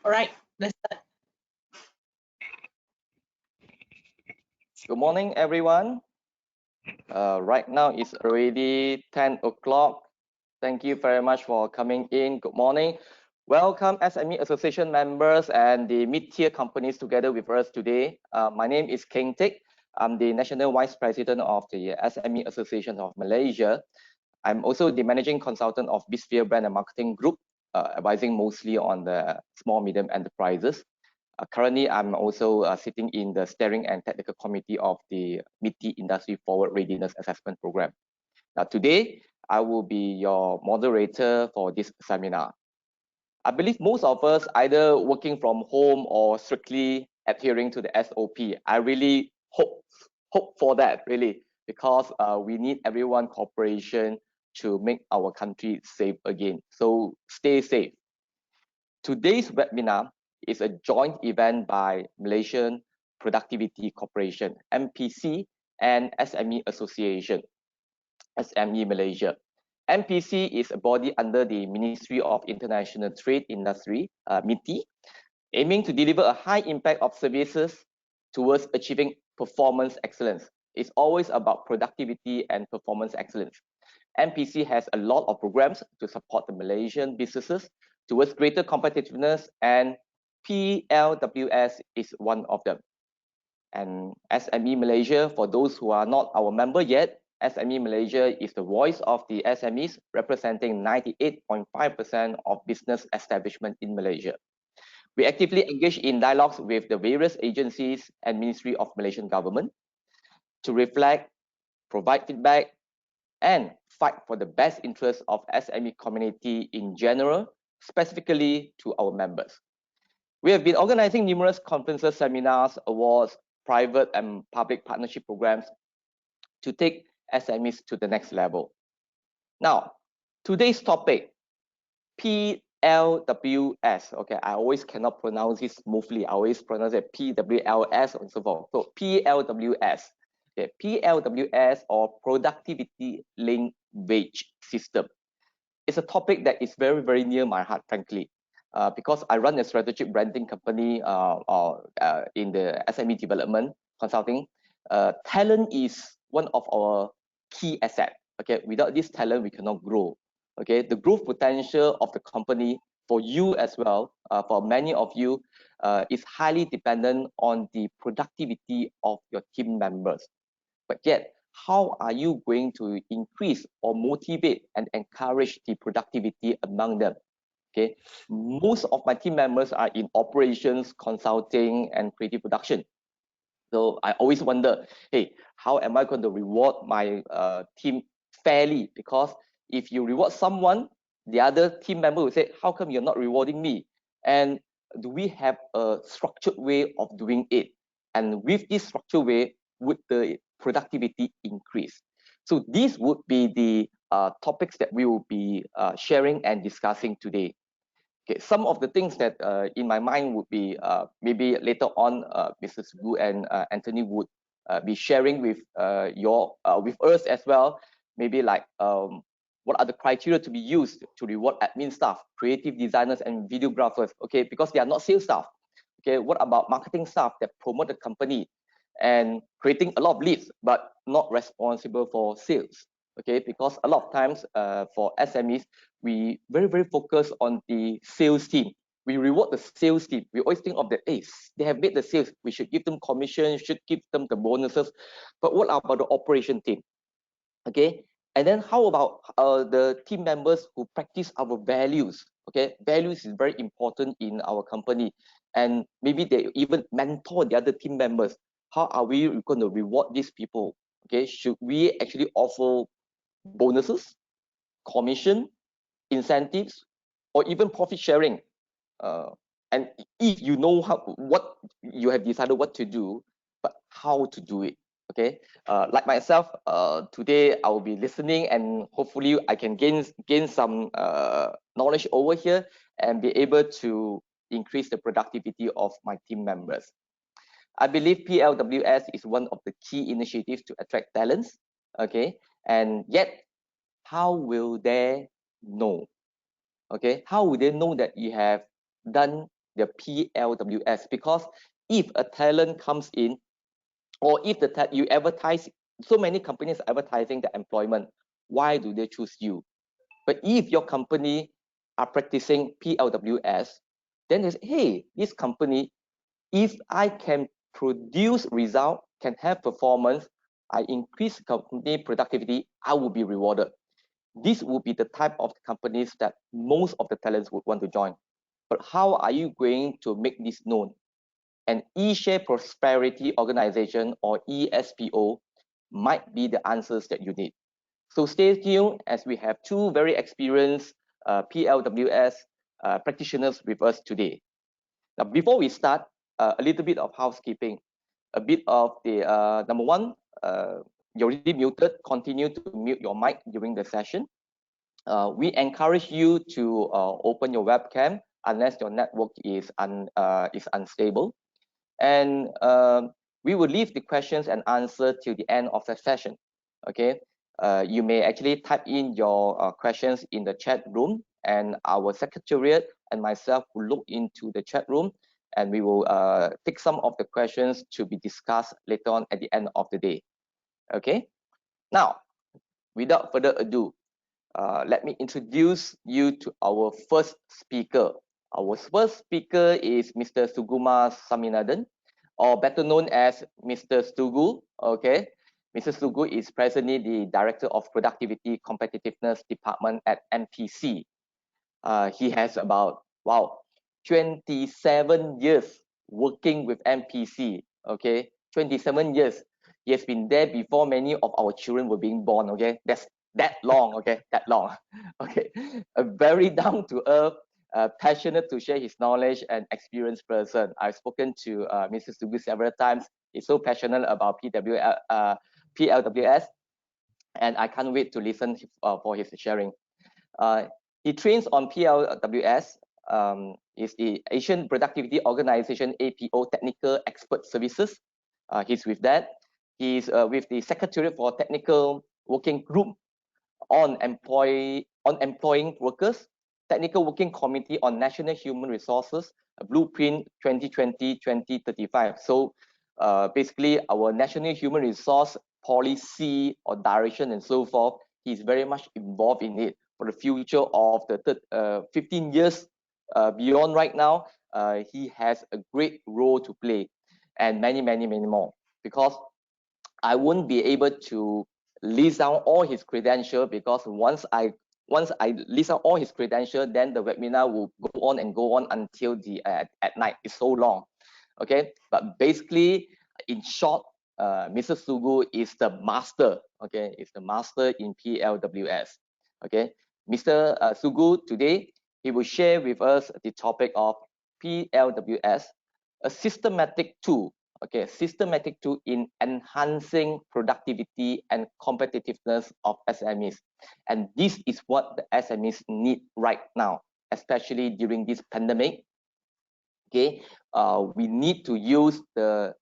All right, let's start. Good morning, everyone. Right now it's already 10 o'clock. Thank you very much for coming in. Good morning. Welcome SME Association members and the mid-tier companies together with us today. My name is Keng Teck. I'm the National Vice President of the SME Association of Malaysia. I'm also the Managing Consultant of Bisphere Brand and Marketing Group, advising mostly on the small, medium enterprises. Currently, I'm also sitting in the steering and technical committee of the MITI Industry Forward Readiness Assessment Program. Now, today, I will be your moderator for this seminar. I believe most of us either working from home or strictly adhering to the SOP. I really hope for that, really, because we need everyone cooperation to make our country safe again. So stay safe. Today's webinar is a joint event by Malaysian Productivity Corporation, MPC, and SME Association, SME Malaysia. MPC is a body under the Ministry of International Trade Industry, MITI, aiming to deliver a high impact of services towards achieving performance excellence. It's always about productivity and performance excellence. MPC has a lot of programs to support the Malaysian businesses towards greater competitiveness, and PLWS is one of them. And SME Malaysia, for those who are not our member yet, SME Malaysia is the voice of the SMEs, representing 98.5% of business establishment in Malaysia. We actively engage in dialogues with the various agencies and Ministry of Malaysian government to reflect, provide feedback, and fight for the best interests of SME community in general, specifically to our members. We have been organizing numerous conferences, seminars, awards, private and public partnership programs to take SMEs to the next level. Now, today's topic, PLWS. Okay, I always cannot pronounce it smoothly. I always pronounce it PWLS and so forth. So PLWS. Okay, PLWS, or Productivity Linked Wage System. It's a topic that is very, very near my heart, frankly, because I run a strategic branding company in the SME development consulting. Talent is one of our key assets. Okay, without this talent, we cannot grow. Okay, the growth potential of the company for you as well, for many of you, is highly dependent on the productivity of your team members. But yet, how are you going to increase or motivate and encourage the productivity among them? Okay, most of my team members are in operations, consulting, and creative production. So I always wonder, hey, how am I going to reward my team fairly? Because if you reward someone, the other team member will say, how come you're not rewarding me? And do we have a structured way of doing it? And with this structured way, would the productivity increase? So these would be the topics that we will be sharing and discussing today. Okay, some of the things that in my mind would be maybe later on Mr. Sugu and Anthony would be sharing with with us as well. Maybe like what are the criteria to be used to reward admin staff, creative designers, and videographers? Okay, because they are not sales staff. Okay, what about marketing staff that promote the company and creating a lot of leads but not responsible for sales? Okay, because a lot of times for SMEs, we very focus on the sales team. We reward the sales team. We always think of the, hey, they have made the sales, we should give them commission, should give them the bonuses. But what about the operation team? Okay, and then how about the team members who practice our values? Okay, values is very important in our company, and maybe they even mentor the other team members. How are we going to reward these people? Okay, should we actually offer bonuses, commission, incentives, or even profit sharing? And if you know what you have decided what to do, but how to do it? Okay, like myself, today I will be listening, and hopefully I can gain some knowledge over here and be able to increase the productivity of my team members. I believe PLWS is one of the key initiatives to attract talents. Okay, and yet how will they know? Okay, how will they know that you have done the PLWS, because if a talent comes in, or if you advertise, so many companies advertising the employment, why do they choose you? But if your company are practicing PLWS, then they say, hey, this company, if I can produce result, can have performance, I increase company productivity, I will be rewarded. This will be the type of companies that most of the talents would want to join. But how are you going to make this known? An eShare Prosperity Organization, or eSPO, might be the answers that you need. So stay tuned, as we have two very experienced PLWS practitioners with us today. Now, before we start, a little bit of housekeeping. A bit of the number one, you're already muted. Continue to mute your mic during the session. We encourage you to open your webcam unless your network is unstable. And we will leave the questions and answer till the end of the session. Okay, you may actually type in your questions in the chat room, and our secretariat and myself will look into the chat room, and we will take some of the questions to be discussed later on at the end of the day. Okay, now without further ado, let me introduce you to our first speaker. Our first speaker is Mr. Sugumar Saminathan, or better known as Mr. Sugu. Okay, Mr. Sugu is presently the Director of Productivity Competitiveness Department at MPC. He has about 27 years working with MPC. Okay, 27 years. He has been there before many of our children were being born. Okay, that's that long. Okay, that long. Okay, a very down to earth, passionate to share his knowledge and experienced person. I've spoken to Mr. Sugu several times. He's so passionate about PLWS, and I can't wait to listen for his sharing. He trains on PLWS, is the Asian Productivity Organization APO Technical Expert Services. He's with that. He's with the Secretariat for Technical Working Group on Employing Workers, Technical Working Committee on National Human Resources, Blueprint 2020-2035. So basically our national human resource policy or direction and so forth, he's very much involved in it for the future of the 15 years beyond right now. He has a great role to play, and many more, because I won't be able to list down all his credentials, because once I list out all his credentials, then the webinar will go on and go on until the at night. It's so long. Okay, but basically, in short, Mr. Sugu is the master. Okay, is the master in PLWS. Okay, Mr. Sugu today, he will share with us the topic of PLWS, a systematic tool. Okay, systematic tool in enhancing productivity and competitiveness of SMEs. And this is what the SMEs need right now, especially during this pandemic. Okay, we need to use the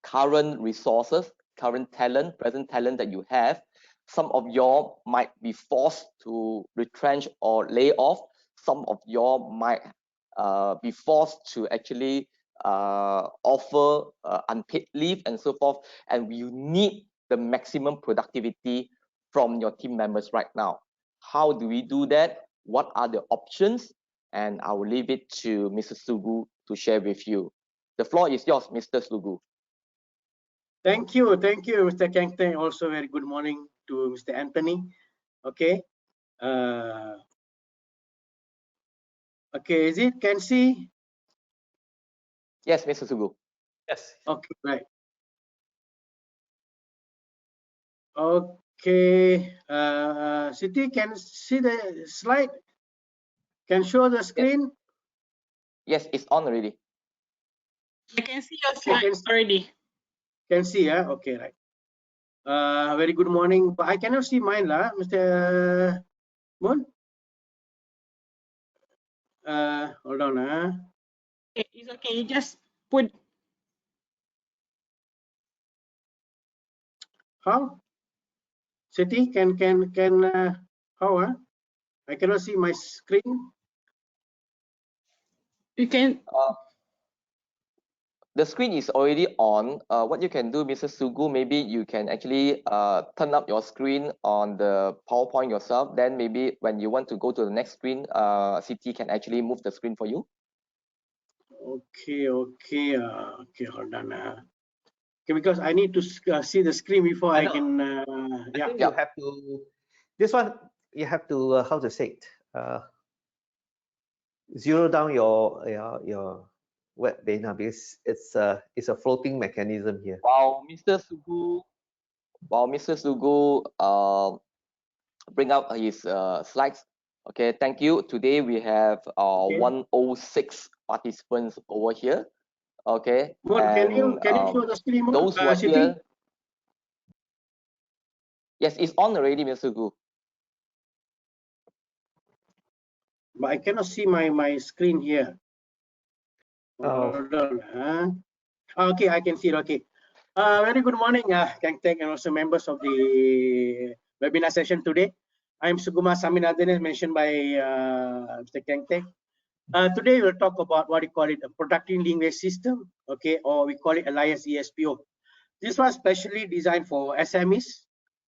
current resources, current talent, present talent that you have. Some of y'all might be forced to retrench or lay off. Some of y'all might be forced to actually offer unpaid leave and so forth, and you need the maximum productivity from your team members right now. How do we do that? What are the options? And I will leave it to Mr. Sugu to share with you. The floor is yours, Mr. Sugu. Thank you, Mr. Keng Teck. Also, very good morning to Mr. Anthony. Okay. Okay, is it? Can see? Yes, Mr. Sugu. Yes. Okay, right. Okay. Siti, can see the slide? Can show the screen? Yes, it's on already. I can see your slides already. Can see, yeah? Okay, right. Very good morning. But I cannot see mine, lah, Mr. Moon. Hold on, It's okay. You just put. How? Siti, can how? I cannot see my screen. You can. The screen is already on. What you can do, Mr. Sugu, maybe you can actually turn up your screen on the PowerPoint yourself. Then maybe when you want to go to the next screen, CT can actually move the screen for you. Okay, okay, okay, hold on. Okay, because I need to see the screen before I can. I think you have to. This one you have to how to say it? Zero down your web data because it's a floating mechanism here. While Mr. Sugu bring up his slides. Okay, thank you. Today we have 106 participants over here. Okay, can you show the screen more? Those who are here. Yes, it's on already, Mr. Sugu. But I cannot see my screen here. Oh. Hold on. Okay, I can see it. Okay. Very good morning, Keng Teck, and also members of the webinar session today. I'm Sugumar Saminathan, as mentioned by Mr. Keng Teck. Today we'll talk about what we call it a productive language system, okay, or we call it Alliance eSPO. This was specially designed for SMEs,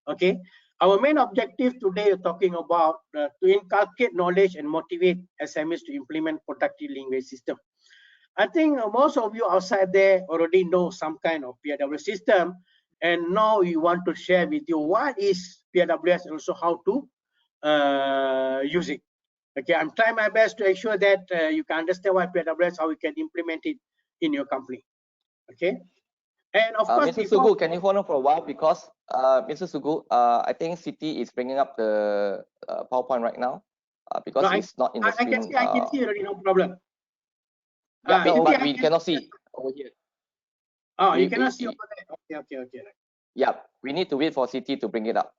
okay. Our main objective today is talking about to inculcate knowledge and motivate SMEs to implement productive language system. I think most of you outside there already know some kind of PLWS system, and now we want to share with you what is PLWS and also how to use it. Okay, I'm trying my best to ensure that you can understand what PLWS, how you can implement it in your company. Okay, and of course, Mr. Sugu, can you hold on for a while because Mr. Sugu, I think Siti is bringing up the PowerPoint right now because it's not in the screen. I can see already, no problem. Yeah, but we cannot see over here. Oh, you cannot see over there. Okay. Yeah, we need to wait for Siti to bring it up.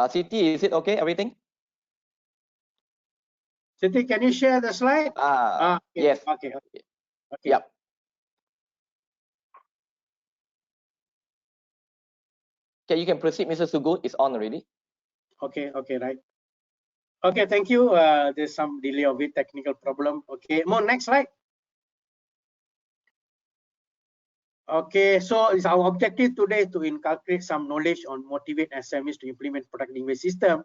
Siti, is it okay? Everything? Siti, can you share the slide? Okay. Yes. Okay. Yep. Okay, you can proceed, Mr. Sugu. It's on already. Okay, right. Okay, thank you. There's some delay of it, technical problem. Okay, more next slide. Okay, so it's our objective today to inculcate some knowledge on motivate SMEs to implement productive language system.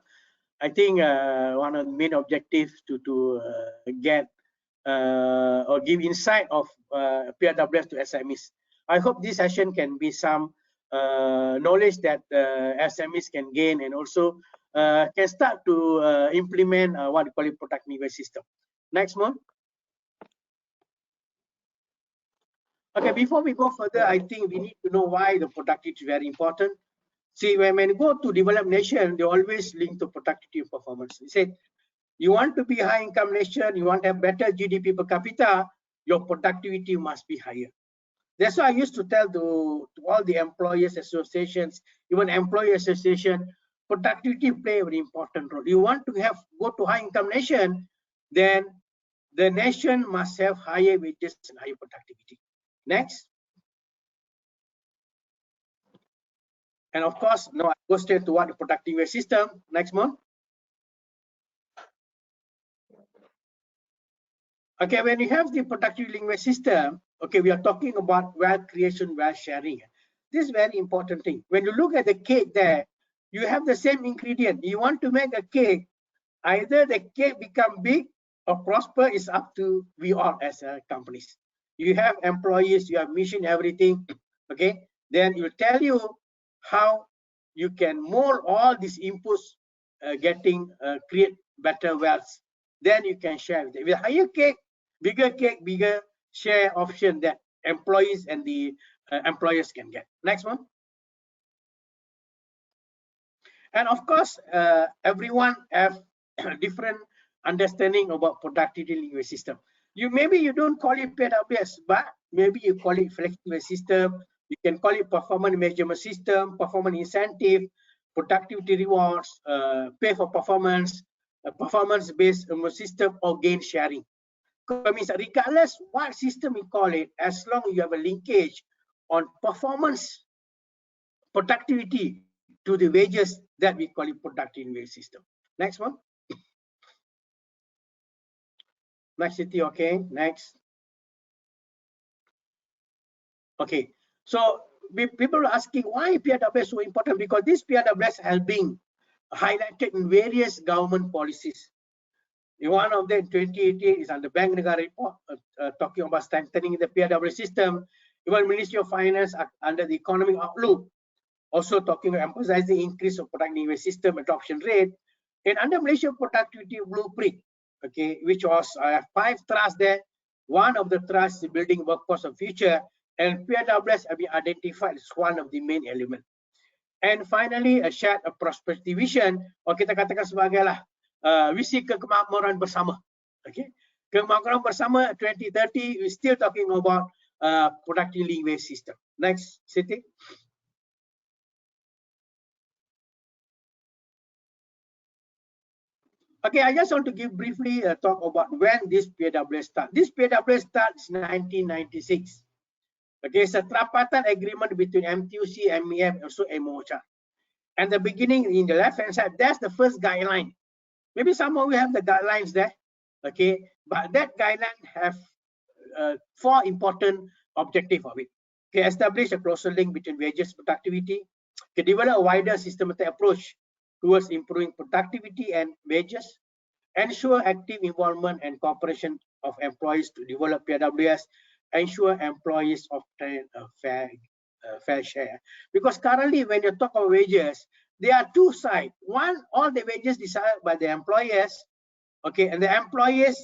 I think one of the main objectives to get or give insight of PLWS to SMEs. I hope this session can be some knowledge that SMEs can gain and also can start to implement what we call it productive language system. Next one. Okay, before we go further, I think we need to know why the productivity is very important. See, when we go to developed nation, they always link to productivity performance. They say, you want to be high income nation, you want to have better GDP per capita, your productivity must be higher. That's why I used to tell to all the employers associations, even employee association, productivity play a very important role. You want to go to high income nation, then the nation must have higher wages and higher productivity. Next. And of course, now I go straight to what the productive language system. Next one. Okay, when you have the productive language system, okay, we are talking about wealth creation, wealth sharing. This is very important thing. When you look at the cake there, you have the same ingredient. You want to make a cake, either the cake become big or prosper is up to we all as companies. You have employees, you have mission, everything. Okay, then it will tell you how you can mold all these inputs, create better wealth. Then you can share with it. With higher cake, bigger share option that employees and the employers can get. Next one. And of course, everyone have different understanding about productivity language system. Maybe you don't call it PLWS, but maybe you call it flexible system. You can call it performance measurement system, performance incentive, productivity rewards, pay for performance, performance-based system, or gain sharing. Means regardless what system you call it, as long as you have a linkage on performance, productivity to the wages that we call it productive wage system. Next one. Next city, okay, next. Okay, so people are asking why PLWS is so important, because this PLWS has been highlighted in various government policies. One of them, 2018, is on the Bank Negara report, talking about strengthening the PLWS system. Even Ministry of Finance, under the economic outlook, also talking about emphasizing increase of productive wage system adoption rate. And under Malaysia Productivity Blueprint, okay, which was 5 thrusts there. One of the thrusts is building workforce of future, and PLWS have been identified as one of the main elements. And finally, a shared prosperity vision, or kita katakan sebagai visi kemakmuran bersama. Okay, kemakmuran bersama 2030, we're still talking about productive wage system. Next, Siti. Okay, I just want to give briefly talk about when this PLWS starts. This PLWS starts in 1996. Okay, it's a tripartite agreement between MTUC, MEF, and also MOCHA. And the beginning in the left-hand side, that's the first guideline. Maybe some of you have the guidelines there. Okay, but that guideline have 4 important objectives of it. Okay, establish a closer link between wages and productivity. Okay, develop a wider systematic approach towards improving productivity and wages. Ensure active involvement and cooperation of employees to develop PLWS. Ensure employees obtain a fair share. Because currently, when you talk about wages, there are 2 sides. One, all the wages decided by the employers. Okay, and the employers,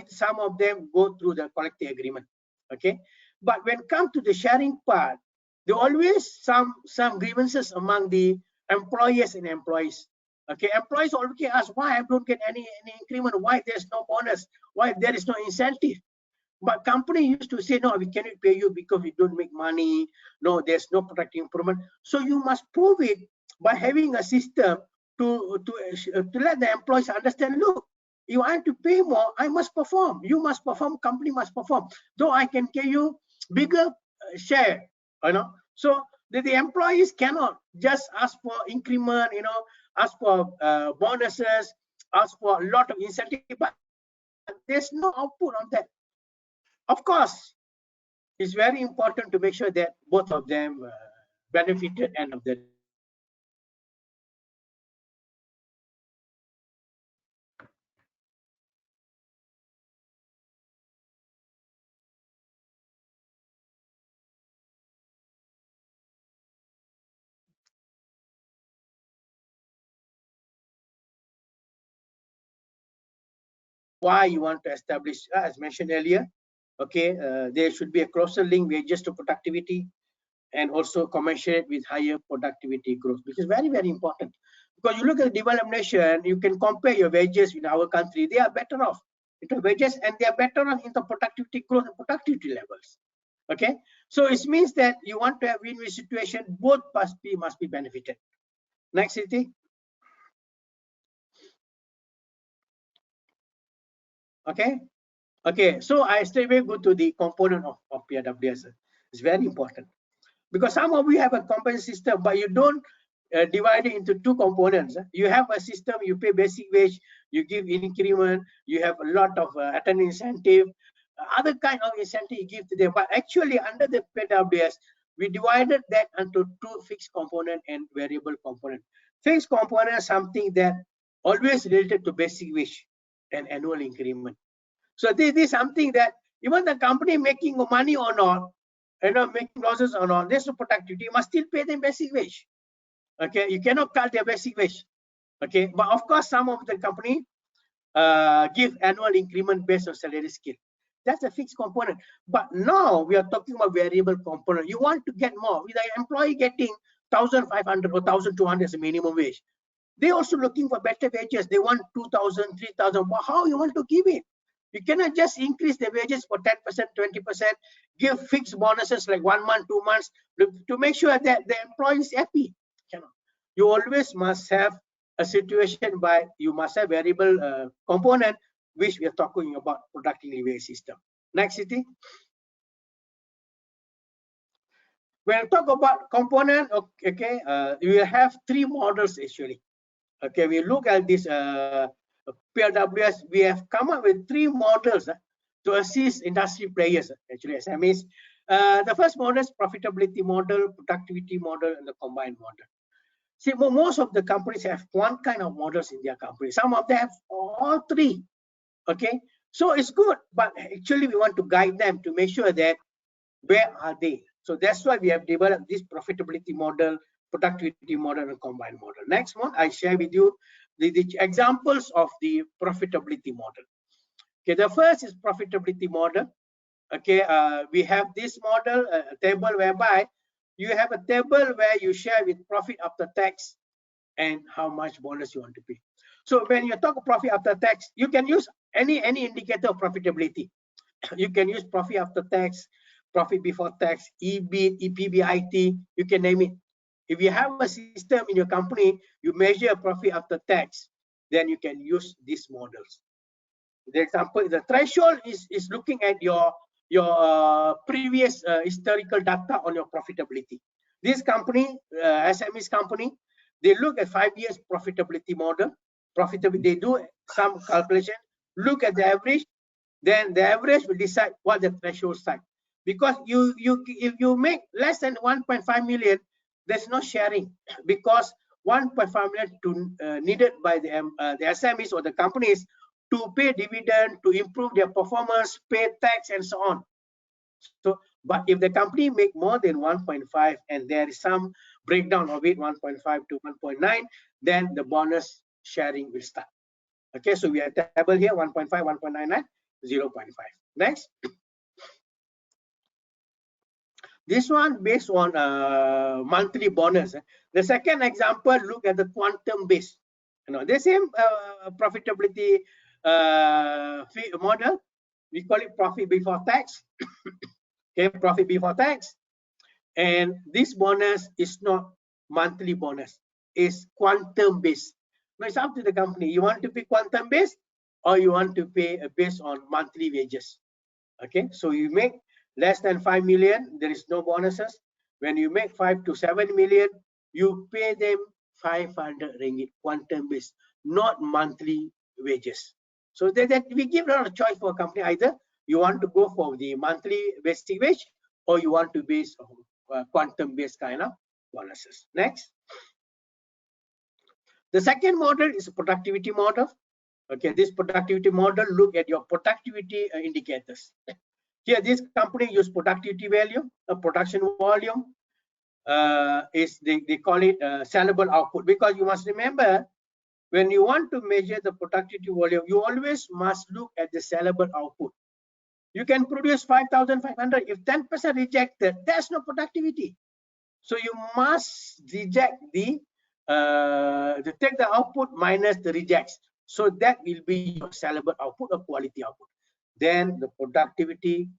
some of them go through the collective agreement. Okay, but when it comes to the sharing part, there are always some grievances among the employers and employees. Okay, employees already ask why I don't get any increment, why there's no bonus, why there is no incentive. But company used to say, no, we cannot pay you because we don't make money. No, there's no productive improvement. So you must prove it by having a system to let the employees understand, look, you want to pay more, I must perform. You must perform, company must perform. Though I can pay you bigger share, you know. So the employees cannot just ask for increment, you know, ask for bonuses, ask for a lot of incentive, but there's no output on that. Of course, it's very important to make sure that both of them benefited end of the day. Why you want to establish, as mentioned earlier, okay, there should be a closer link wages to productivity, and also commensurate with higher productivity growth, which is very, very important. Because you look at the developed nation, you can compare your wages in our country, they are better off in the wages, and they are better off in the productivity growth and productivity levels. Okay, so it means that you want to have win-win situation, both must be benefited. Next, Siti. Okay, so I straight away go to the component of PLWS. It's very important, because some of you have a compensation system, but you don't divide it into 2 components. You have a system, you pay basic wage, you give increment, you have a lot of attendance incentive, other kind of incentive you give to them. But actually, under the PLWS, we divided that into 2 fixed component and variable component. Fixed component is something that always related to basic wage and annual increment. So this is something that even the company making money or not, you know, making losses or not, there's no productivity, you must still pay them basic wage. Okay, you cannot cut their basic wage. Okay, but of course, some of the company give annual increment based on salary scale. That's a fixed component. But now we are talking about variable component. You want to get more. With an employee getting 1,500 or 1,200 as a minimum wage, they also looking for better wages. They want 2,000, 3,000. But how you want to give it? You cannot just increase the wages for 10%, 20%, give fixed bonuses like 1 month, 2 months to make sure that the employee is happy. You always must have a situation by you must have variable component, which we are talking about productive wage system. Next, Siti. When we talk about component, okay, we have three models actually. Okay, we look at this PLWS. We have come up with three models to assist industry players, actually SMEs. The first model is profitability model, productivity model, and the combined model. See, most of the companies have one kind of models in their company. Some of them have all three. Okay, so it's good, but actually we want to guide them to make sure that where are they. So that's why we have developed this profitability model, productivity model, and combined model. Next one, I share with you the examples of the profitability model. Okay, the first is profitability model. Okay, we have this model, a table whereby you have a table where you share with profit after tax and how much bonus you want to pay. So when you talk profit after tax, you can use any indicator of profitability. You can use profit after tax, profit before tax, EBIT, EPBIT, you can name it. If you have a system in your company, you measure profit after tax, then you can use these models. The example, the threshold is looking at your previous historical data on your profitability. This company, SMEs company, they look at 5 years profitability model. Profitability, they do some calculation, look at the average, then the average will decide what the threshold side. Because if you make less than 1.5 million, there's no sharing, because 1.5 million needed by the SMEs or the companies to pay dividend, to improve their performance, pay tax, and so on. So, but if the company make more than 1.5 and there is some breakdown of it, 1.5 to 1.9, then the bonus sharing will start. Okay, so we have a table here, 1.5, 1.99, 0.5. Next. This one based on monthly bonus. The second example, look at the quantum base. You know, the same profitability model. We call it profit before tax. Okay, profit before tax. And this bonus is not monthly bonus, it's quantum based. Now it's up to the company. You want to pay quantum based or you want to pay based on monthly wages. Okay, so you make less than 5 million, there is no bonuses. When you make 5 to 7 million, you pay them 500 ringgit quantum based, not monthly wages. So that we give a lot of choice for a company. Either you want to go for the monthly basic wage or you want to base on quantum based kind of bonuses. Next. The second model is a productivity model. Okay, this productivity model look at your productivity indicators. Here, this company use productivity value, production volume. They call it sellable output, because you must remember, when you want to measure the productivity volume, you always must look at the sellable output. You can produce 5,500. If 10% rejected, there's no productivity. So you must reject take the output minus the rejects. So that will be your sellable output or quality output. Then the productivity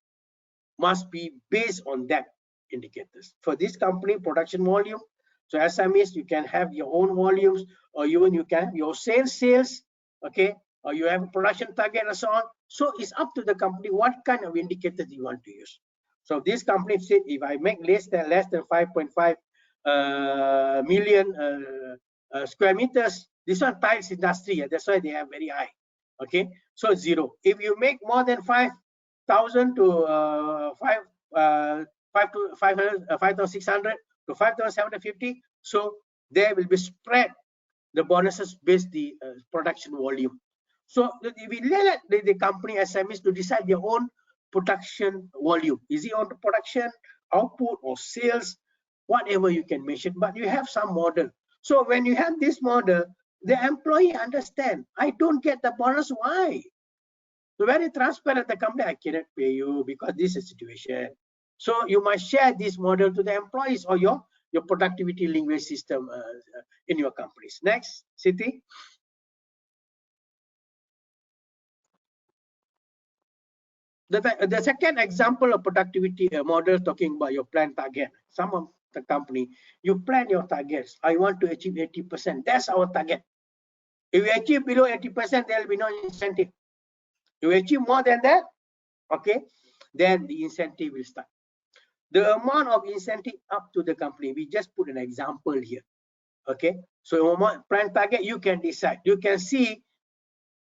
must be based on that indicators. For this company, production volume. So SMEs, you can have your own volumes, or even you can have your sales, okay, or you have a production target and so on. So it's up to the company what kind of indicators you want to use. So this company said, if I make less than 5.5 million square meters, this one tiles industry, that's why they have very high. Okay, so 0. If you make more than 5,000 to 5,600 to 5,750, so there will be spread the bonuses based the production volume. So we let the company SMEs to decide their own production volume. Is it on the production, output, or sales? Whatever you can mention, but you have some model. So when you have this model, the employee understand, I don't get the bonus, why? So very transparent, the company, I cannot pay you because this is a situation. So you must share this model to the employees or your productivity linguist system in your companies. Next, Siti. The second example of productivity model talking about your plan target. Some of the company, you plan your targets. I want to achieve 80%. That's our target. If you achieve below 80%, there will be no incentive. If you achieve more than that, okay, then the incentive will start. The amount of incentive up to the company, we just put an example here. Okay, so plan target, you can decide. You can see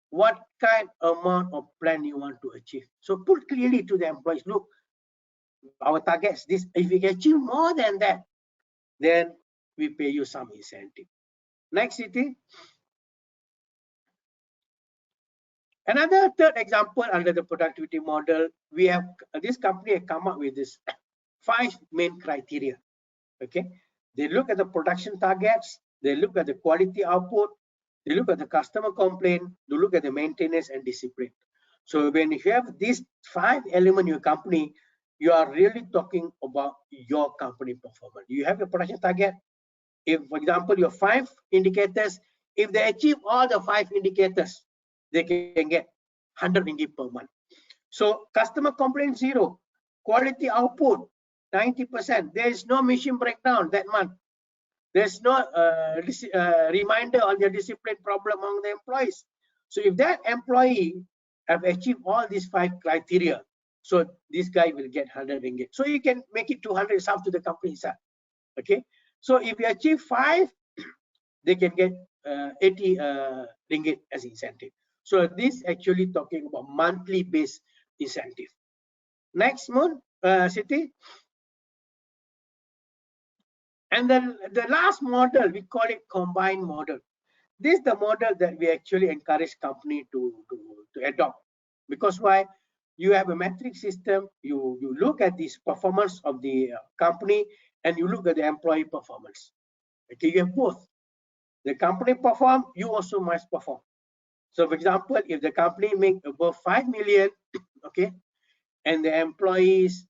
what kind amount of plan you want to achieve. So put clearly to the employees, look, our targets this. If we can achieve more than that, then we pay you some incentive. Next, Siti. Another third example under the productivity model, we have this company has come up with this 5 main criteria. Okay, they look at the production targets, they look at the quality output, they look at the customer complaint, they look at the maintenance and discipline. So when you have these 5 elements in your company, you are really talking about your company performance. You have a production target. If, for example, your 5 indicators, if they achieve all the 5 indicators, they can get 100 ringgit per month. So customer complaint 0, quality output 90%. There is no machine breakdown that month. There's no reminder on the discipline problem among the employees. So if that employee have achieved all these 5 criteria, so this guy will get 100 ringgit. So you can make it 200, it's up to the company side. Okay, so if you achieve 5, they can get 80 ringgit as incentive. So this actually talking about monthly based incentive. Next one, Siti. And then the last model, we call it combined model. This is the model that we actually encourage company to adopt. Because why? You have a metric system, you look at this performance of the company, and you look at the employee performance. Okay, you have both. The company perform, you also must perform. So for example, if the company make above 5 million, okay, and the employees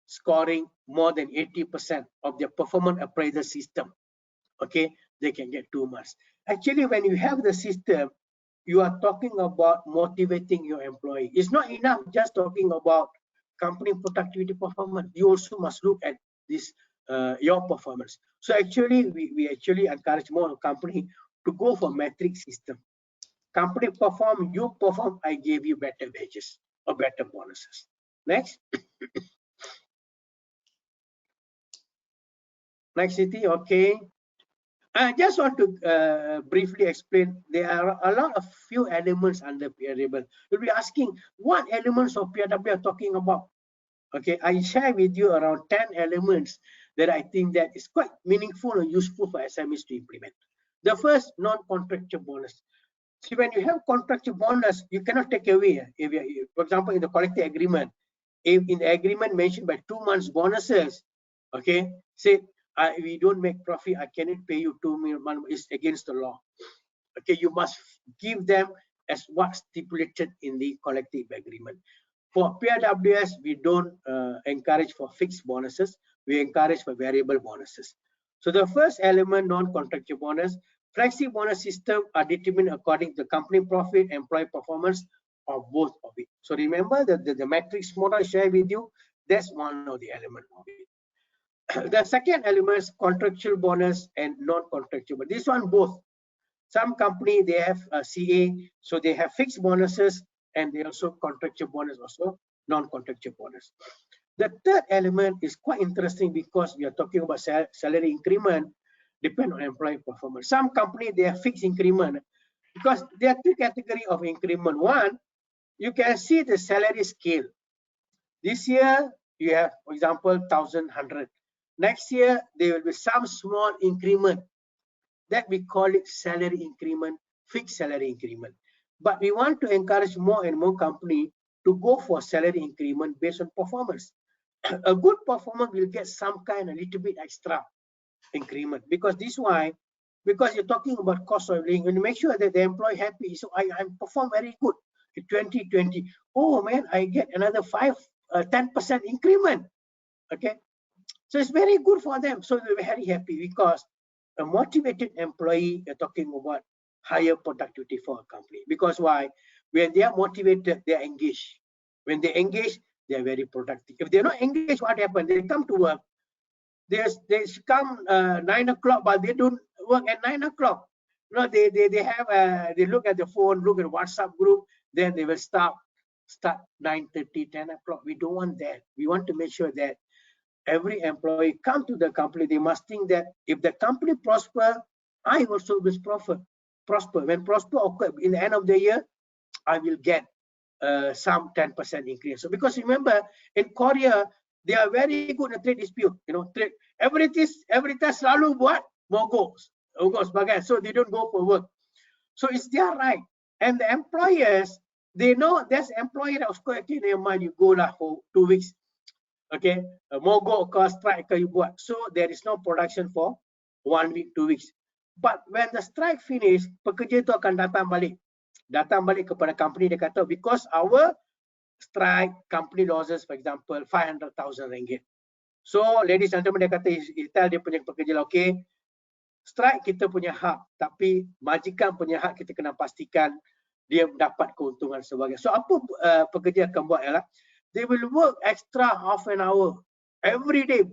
scoring more than 80% of their performance appraisal system, okay, they can get 2 months. Actually, when you have the system, you are talking about motivating your employee. It's not enough just talking about company productivity performance. You also must look at this your performance. So actually, we actually encourage more company to go for metric system. Company perform, you perform, I gave you better wages or better bonuses. Next. Next, Siti. Okay. I just want to briefly explain. There are a lot of few elements under PLWS. You'll be asking what elements of PLWS are talking about. Okay, I share with you around 10 elements that I think that is quite meaningful and useful for SMEs to implement. The first, non-contractual bonus. See, when you have contractual bonus, you cannot take away. If you, for example, in the collective agreement, if in the agreement mentioned by 2 months bonuses, okay, say we don't make profit, I cannot pay you 2 months, it's against the law. Okay, you must give them as what stipulated in the collective agreement. For PLWS, we don't encourage for fixed bonuses, we encourage for variable bonuses. So the first element, non-contractual bonus, flexi bonus system are determined according to company profit, employee performance, or both of it. So remember that the matrix model I share with you, that's one of the elements of it. The second element is contractual bonus and non-contractual. But this one both. Some company they have a CA, so they have fixed bonuses and they also contractual bonus, also non-contractual bonus. The third element is quite interesting because we are talking about salary increment depend on employee performance. Some company they have fixed increment because there are 2 categories of increment. One, you can see the salary scale. This year you have, for example, 1,100. Next year there will be some small increment that we call it salary increment, fixed salary increment. But we want to encourage more and more company to go for salary increment based on performance. A good performer will get some kind of little bit extra increment because this why, because you're talking about cost of living and make sure that the employee happy. So I perform very good in 2020. Oh man, I get another 10% increment. Okay, so it's very good for them. So they're very happy because a motivated employee are talking about higher productivity for a company. Because why? When they are motivated, they are engaged. When they engage, they are very productive. If they're not engaged, what happens? They come to work. They come 9 o'clock, but they don't work at 9 o'clock. No, they look at the phone, look at WhatsApp group, then they will start 9:30, 10 o'clock. We don't want that. We want to make sure that every employee come to the company, they must think that if the company prosper, I also will prosper. When prosper occur in the end of the year, I will get some 10% increase. So because remember, in Korea, they are very good at trade dispute. You know, trade every time selalu buat mogok sebagai, so they don't go for work. So it's their right. And the employers, they know there's employer that, of course, okay, never mind, you go lah for 2 weeks. Okay, mogok ke strike ke you buat. So there is no production for 1 week, 2 weeks. But when the strike finish, pekerja itu akan datang balik kepada company. Dia kata, because our strike, company losses, for example, 500,000 ringgit. So ladies and gentlemen, dia kata, he tell dia punya pekerja, okay, strike kita punya hak, tapi majikan punya hak kita kena pastikan dia dapat keuntungan sebagai. So apa pekerja akan buat ialah, they will work extra half an hour every day.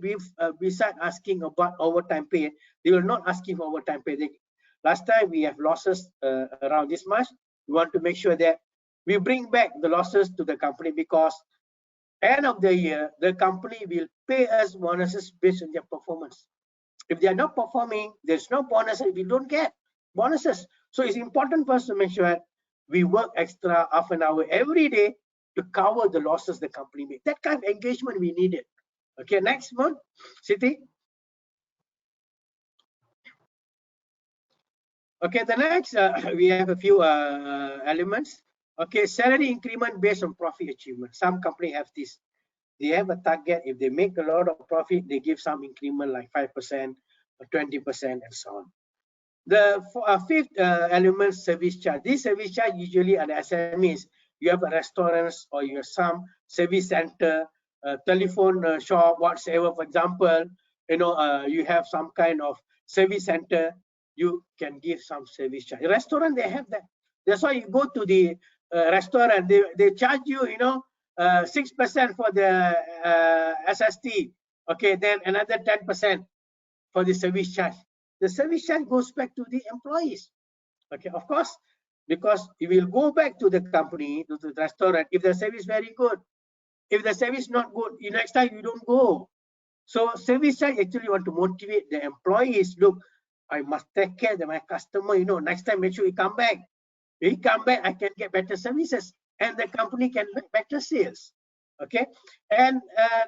Beside asking about overtime pay, they will not asking for overtime pay. Last time we have losses around this much. We want to make sure that we bring back the losses to the company, because end of the year, the company will pay us bonuses based on their performance. If they are not performing, there's no bonuses. We don't get bonuses. So it's important for us to make sure we work extra half an hour every day to cover the losses the company made. That kind of engagement we needed. Okay, next one, Siti. Okay, the next, we have a few elements. Okay, salary increment based on profit achievement. Some company have this. They have a target. If they make a lot of profit, they give some increment like 5% or 20% and so on. The fifth element, service charge. This service charge usually are the SMEs. You have a restaurants or you have some service center, telephone shop, whatsoever. For example, you know, you have some kind of service center, you can give some service charge. Restaurant, they have that. That's why you go to the restaurant, they charge you, you know, 6% for the SST. Okay, then another 10% for the service charge. The service charge goes back to the employees. Okay, of course, because you will go back to the company, to the restaurant, if the service is very good. If the service is not good, next time you don't go. So service charge actually want to motivate the employees. Look, I must take care of my customer, you know, next time make sure he come back. If he come back, I can get better services and the company can make better sales. Okay, and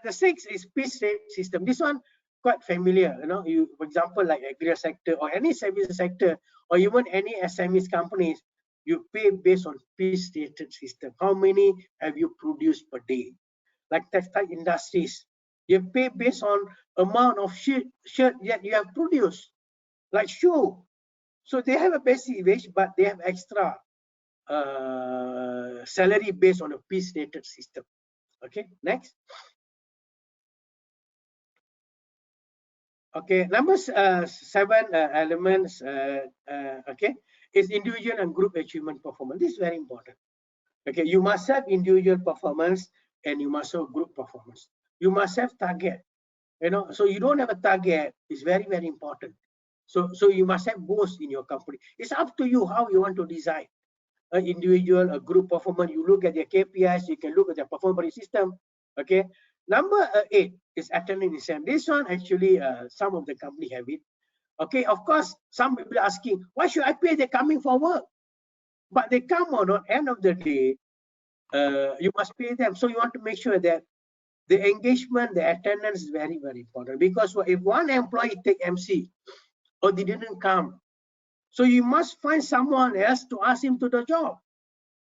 the sixth is piece rate system. This one quite familiar, you know. You, for example, like agri sector or any service sector or even any SMEs companies, you pay based on piece rated system. How many have you produced per day? Like textile industries, you pay based on amount of shirt that you have produced, like shoe. So they have a basic wage, but they have extra salary based on a piece rated system. Okay, next. Okay, number 7 elements, okay, is individual and group achievement performance. This is very important. Okay, you must have individual performance and you must have group performance. You must have target, you know. So you don't have a target, it's very, very important. So you must have goals in your company. It's up to you how you want to design an individual, a group performance. You look at their KPIs, you can look at their performance system. Okay, number 8 is attendance incentive. This one actually some of the company have it. Okay, of course, some people are asking, why should I pay? They're coming for work, but they come on end of the day, you must pay them. So you want to make sure that the engagement, the attendance is very, very important, because if one employee take MC or they didn't come, so you must find someone else to ask him to the job.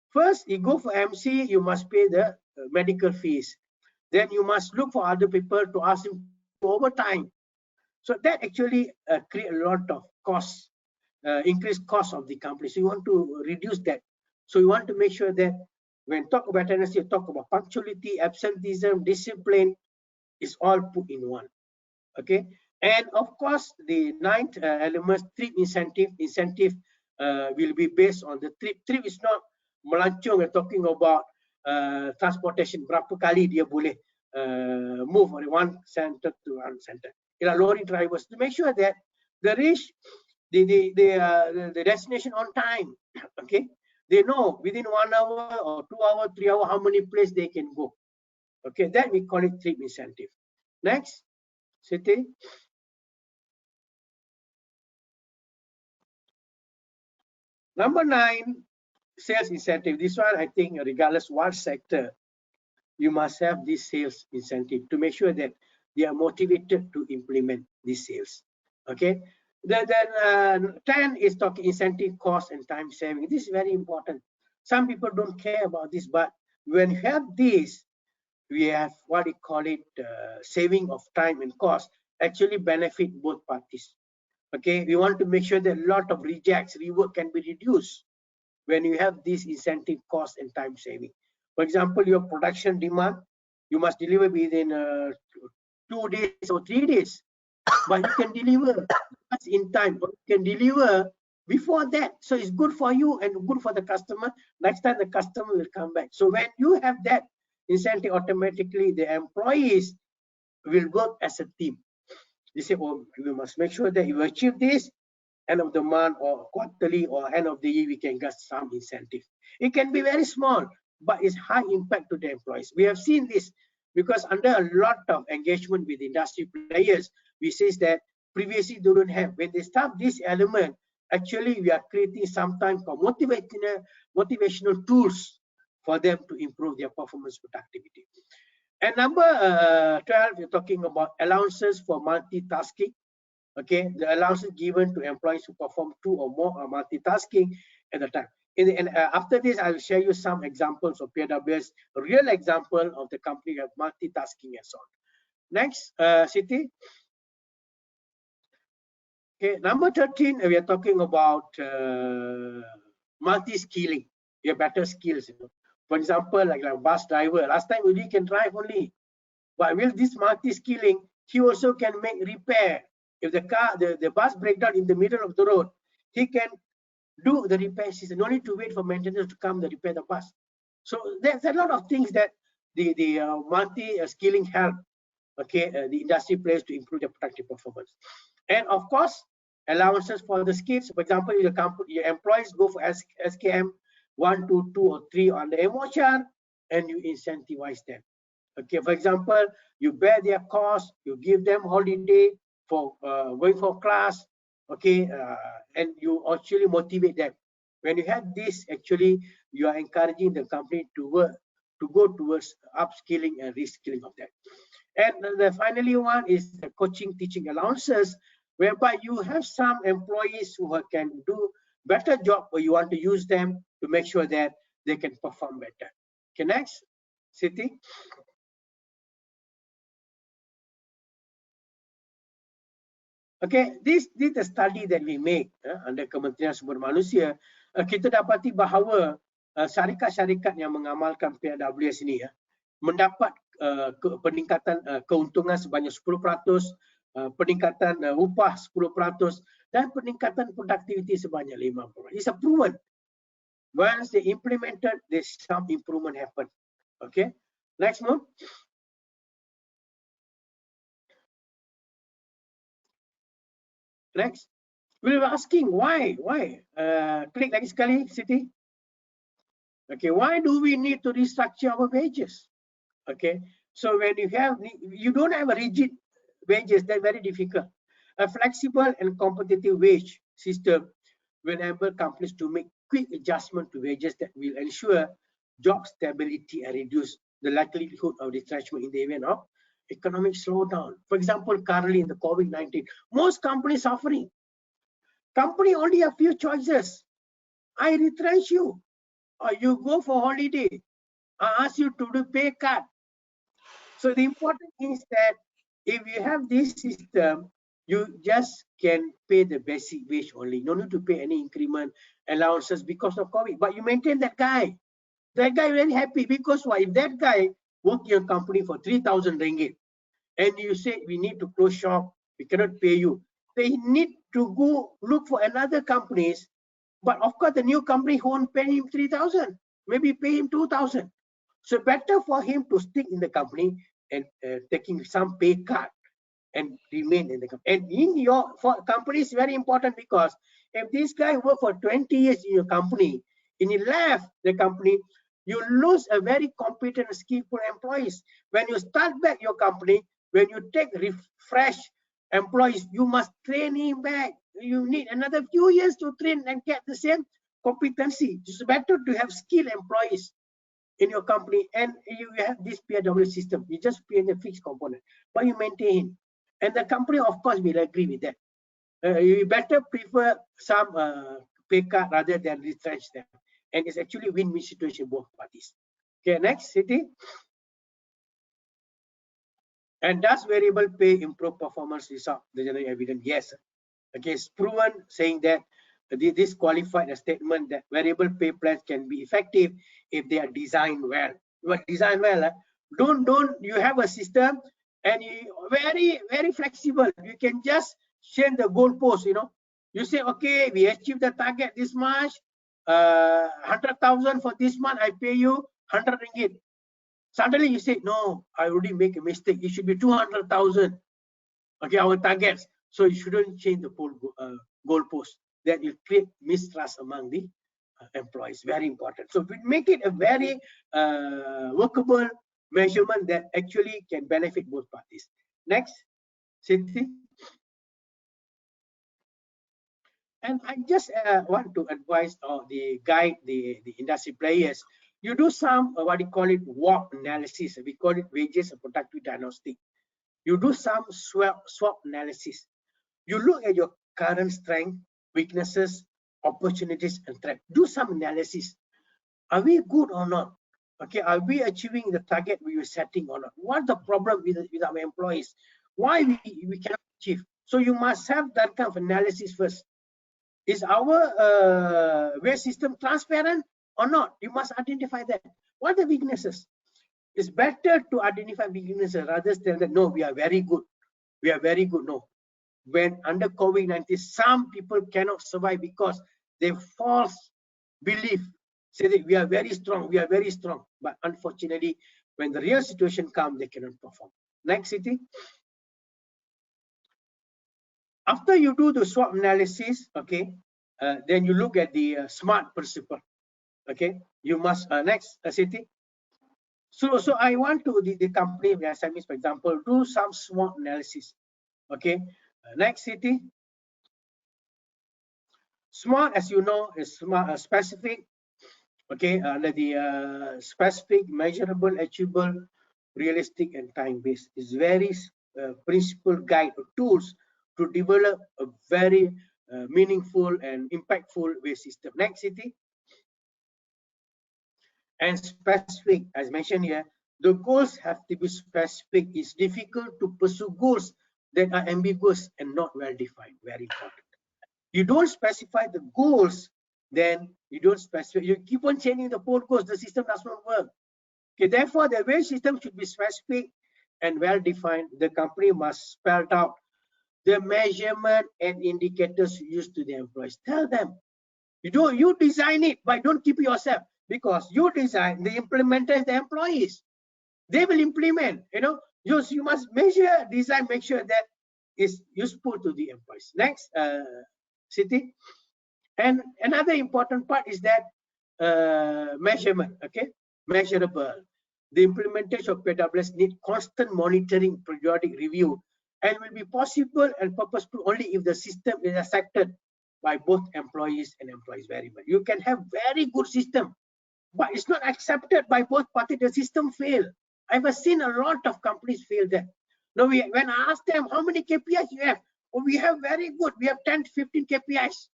First, you go for MC, you must pay the medical fees. Then you must look for other people to ask him for overtime. So that actually create a lot of costs, increased cost of the company. So you want to reduce that. So you want to make sure that when talk about attendance, you talk about punctuality, absenteeism, discipline, is all put in one. Okay, and of course the 9th element, trip incentive. Incentive will be based on the trip. Trip is not melancong. We're talking about transportation. Berapa kali dia boleh move from one center to one center. Lorry drivers, to make sure that they reach the destination on time. Okay, they know within 1 hour or 2 hours, 3 hours, how many places they can go. Okay, that we call it trip incentive. Next. Siti. Number 9, sales incentive. This one, I think, regardless what sector, you must have this sales incentive to make sure that they are motivated to implement these sales. Okay. Then 10 is talking incentive cost and time saving. This is very important. Some people don't care about this, but when you have this, we have what we call it saving of time and cost, actually benefit both parties. Okay, we want to make sure that a lot of rejects, rework can be reduced when you have this incentive cost and time saving. For example, your production demand, you must deliver within 2 days or 3 days, but you can deliver in time, or you can deliver before that. So it's good for you and good for the customer. Next time the customer will come back. So when you have that incentive, automatically the employees will work as a team. They say, oh, we must make sure that you achieve this, end of the month or quarterly or end of the year, we can get some incentive. It can be very small, but it's high impact to the employees. We have seen this because under a lot of engagement with industry players, we say that previously they don't have. When they start this element, actually we are creating sometimes for motivational tools for them to improve their performance productivity. And number 12, we're talking about allowances for multitasking. Okay, the allowances given to employees who perform 2 or more multitasking at a time. After this, I will share you some examples of PLWS, a real example of the company of multitasking and so on. Next, Siti. Okay, number 13, we are talking about multi-skilling. You have better skills. You know. For example, like a bus driver, last time we can drive only, but with this multi-skilling, he also can make repair. If the car, the bus breaks down in the middle of the road, he can do the repair system. No need to wait for maintenance to come to repair the bus. So there's a lot of things that the multi-skilling help, okay, the industry players to improve their productive performance. And of course, allowances for the skills. For example, your employees go for SKM 1, 2, 2 or 3 on the MOHR, and you incentivize them. Okay, for example, you bear their cost, you give them holiday for going for class, okay, and you actually motivate them. When you have this, actually, you are encouraging the company to go towards upskilling and reskilling of that. And the finally one is the coaching, teaching allowances, whereby you have some employees who can do better job, or you want to use them to make sure that they can perform better. Okay, next, Siti. Okay, this is the study that we make under Kementerian Sumber Manusia. Kita dapati bahawa syarikat-syarikat yang mengamalkan PLWS ini mendapat peningkatan keuntungan sebanyak 10%, peningkatan upah 10%, dan peningkatan productivity sebanyak 5%. It's a proven. Once they implemented, there's some improvement happen. Okay, next one. Next, we were asking why. Klik lagi sekali, Siti. Okay, why do we need to restructure our wages? Okay, so when you don't have a rigid wages, that's very difficult. A flexible and competitive wage system will enable companies to make quick adjustment to wages that will ensure job stability and reduce the likelihood of retrenchment in the event of economic slowdown. For example, currently in the COVID-19, most companies suffering. Company only a few choices. I retrench you, or you go for holiday. I ask you to do pay cut. So the important thing is that if you have this system, you just can pay the basic wage only. No need to pay any increment allowances because of COVID. But you maintain that guy. That guy very happy because why? If that guy work in a company for 3,000 ringgit and you say we need to close shop, we cannot pay you, they need to go look for another companies. But of course, the new company won't pay him 3,000, maybe pay him 2,000. So better for him to stick in the company and taking some pay cut and remain in the company. And in your company is very important because if this guy worked for 20 years in your company and he left the company, you lose a very competent, skillful employees. When you start back your company, When you take refresh employees, you must train him back. You need another few years to train and get the same competency. It's better to have skilled employees in your company, and you have this PLWS system. You just pay the fixed component, but you maintain, and the company, of course, will agree with that. You better prefer some pay cut rather than retrench them, and it's actually win-win situation both parties. Okay, next, Siti. And does variable pay improve performance result? The general evidence, yes. Okay, it's proven, saying that this qualified a statement that variable pay plans can be effective if they are designed well. You are designed well. Don't you have a system and you very flexible. You can just change the goalpost. You say, okay, we achieved the target this much, 100,000 for this month. I pay you 100 ringgit. Suddenly you say, no, I already make a mistake. It should be 200,000. Okay, our targets. So you shouldn't change the goalpost. That will create mistrust among the employees. Very important. So we make it a very workable measurement that actually can benefit both parties. Next, Siti. And I just want to advise or guide the industry players. You do some what you call it WAP analysis. We call it wages and productivity diagnostic. You do some SWOT analysis. You look at your current strength, weaknesses, opportunities, and threats. Do some analysis. Are we good or not? Okay, are we achieving the target we were setting or not? What's the problem with our employees? Why we cannot achieve? So you must have that kind of analysis first. Is our wage system transparent or not? You must identify that. What are the weaknesses? It's better to identify weaknesses rather than that, no, we are very good. We are very good. No. When under COVID-19, some people cannot survive because they false belief, say that we are very strong, we are very strong. But unfortunately, when the real situation comes, they cannot perform. Next, Siti. After you do the SWOT analysis, okay, then you look at the SMART principle. Okay, you must next, Siti. So I want to the company, the SMEs, for example, do some SWOT analysis. Okay, next, Siti. SMART, as you know, is specific. Okay, under the specific, measurable, achievable, realistic, and time-based. Is very principal guide or tools to develop a very meaningful and impactful wage system. Next, Siti. And specific, as mentioned here, the goals have to be specific. It's difficult to pursue goals that are ambiguous and not well defined. Very important. You don't specify the goals, then you don't specify. You keep on changing the whole goals, the system does not work. Okay, therefore, the wage system should be specific and well defined. The company must spell out the measurement and indicators used to the employees. Tell them. You design it, but don't keep it yourself, because you design, the implementers, the employees, they will implement. You must measure, design, make sure that is useful to the employees. Next, Siti. And another important part is that measurement. Okay, measurable. The implementation of PLWS need constant monitoring, periodic review, and will be possible and purposeful only if the system is accepted by both employees and employees very well. You can have very good system, but it's not accepted by both parties. The system fail. I've seen a lot of companies fail that. Now, when I ask them how many KPIs you have, oh, we have very good. We have 10 to 15 KPIs.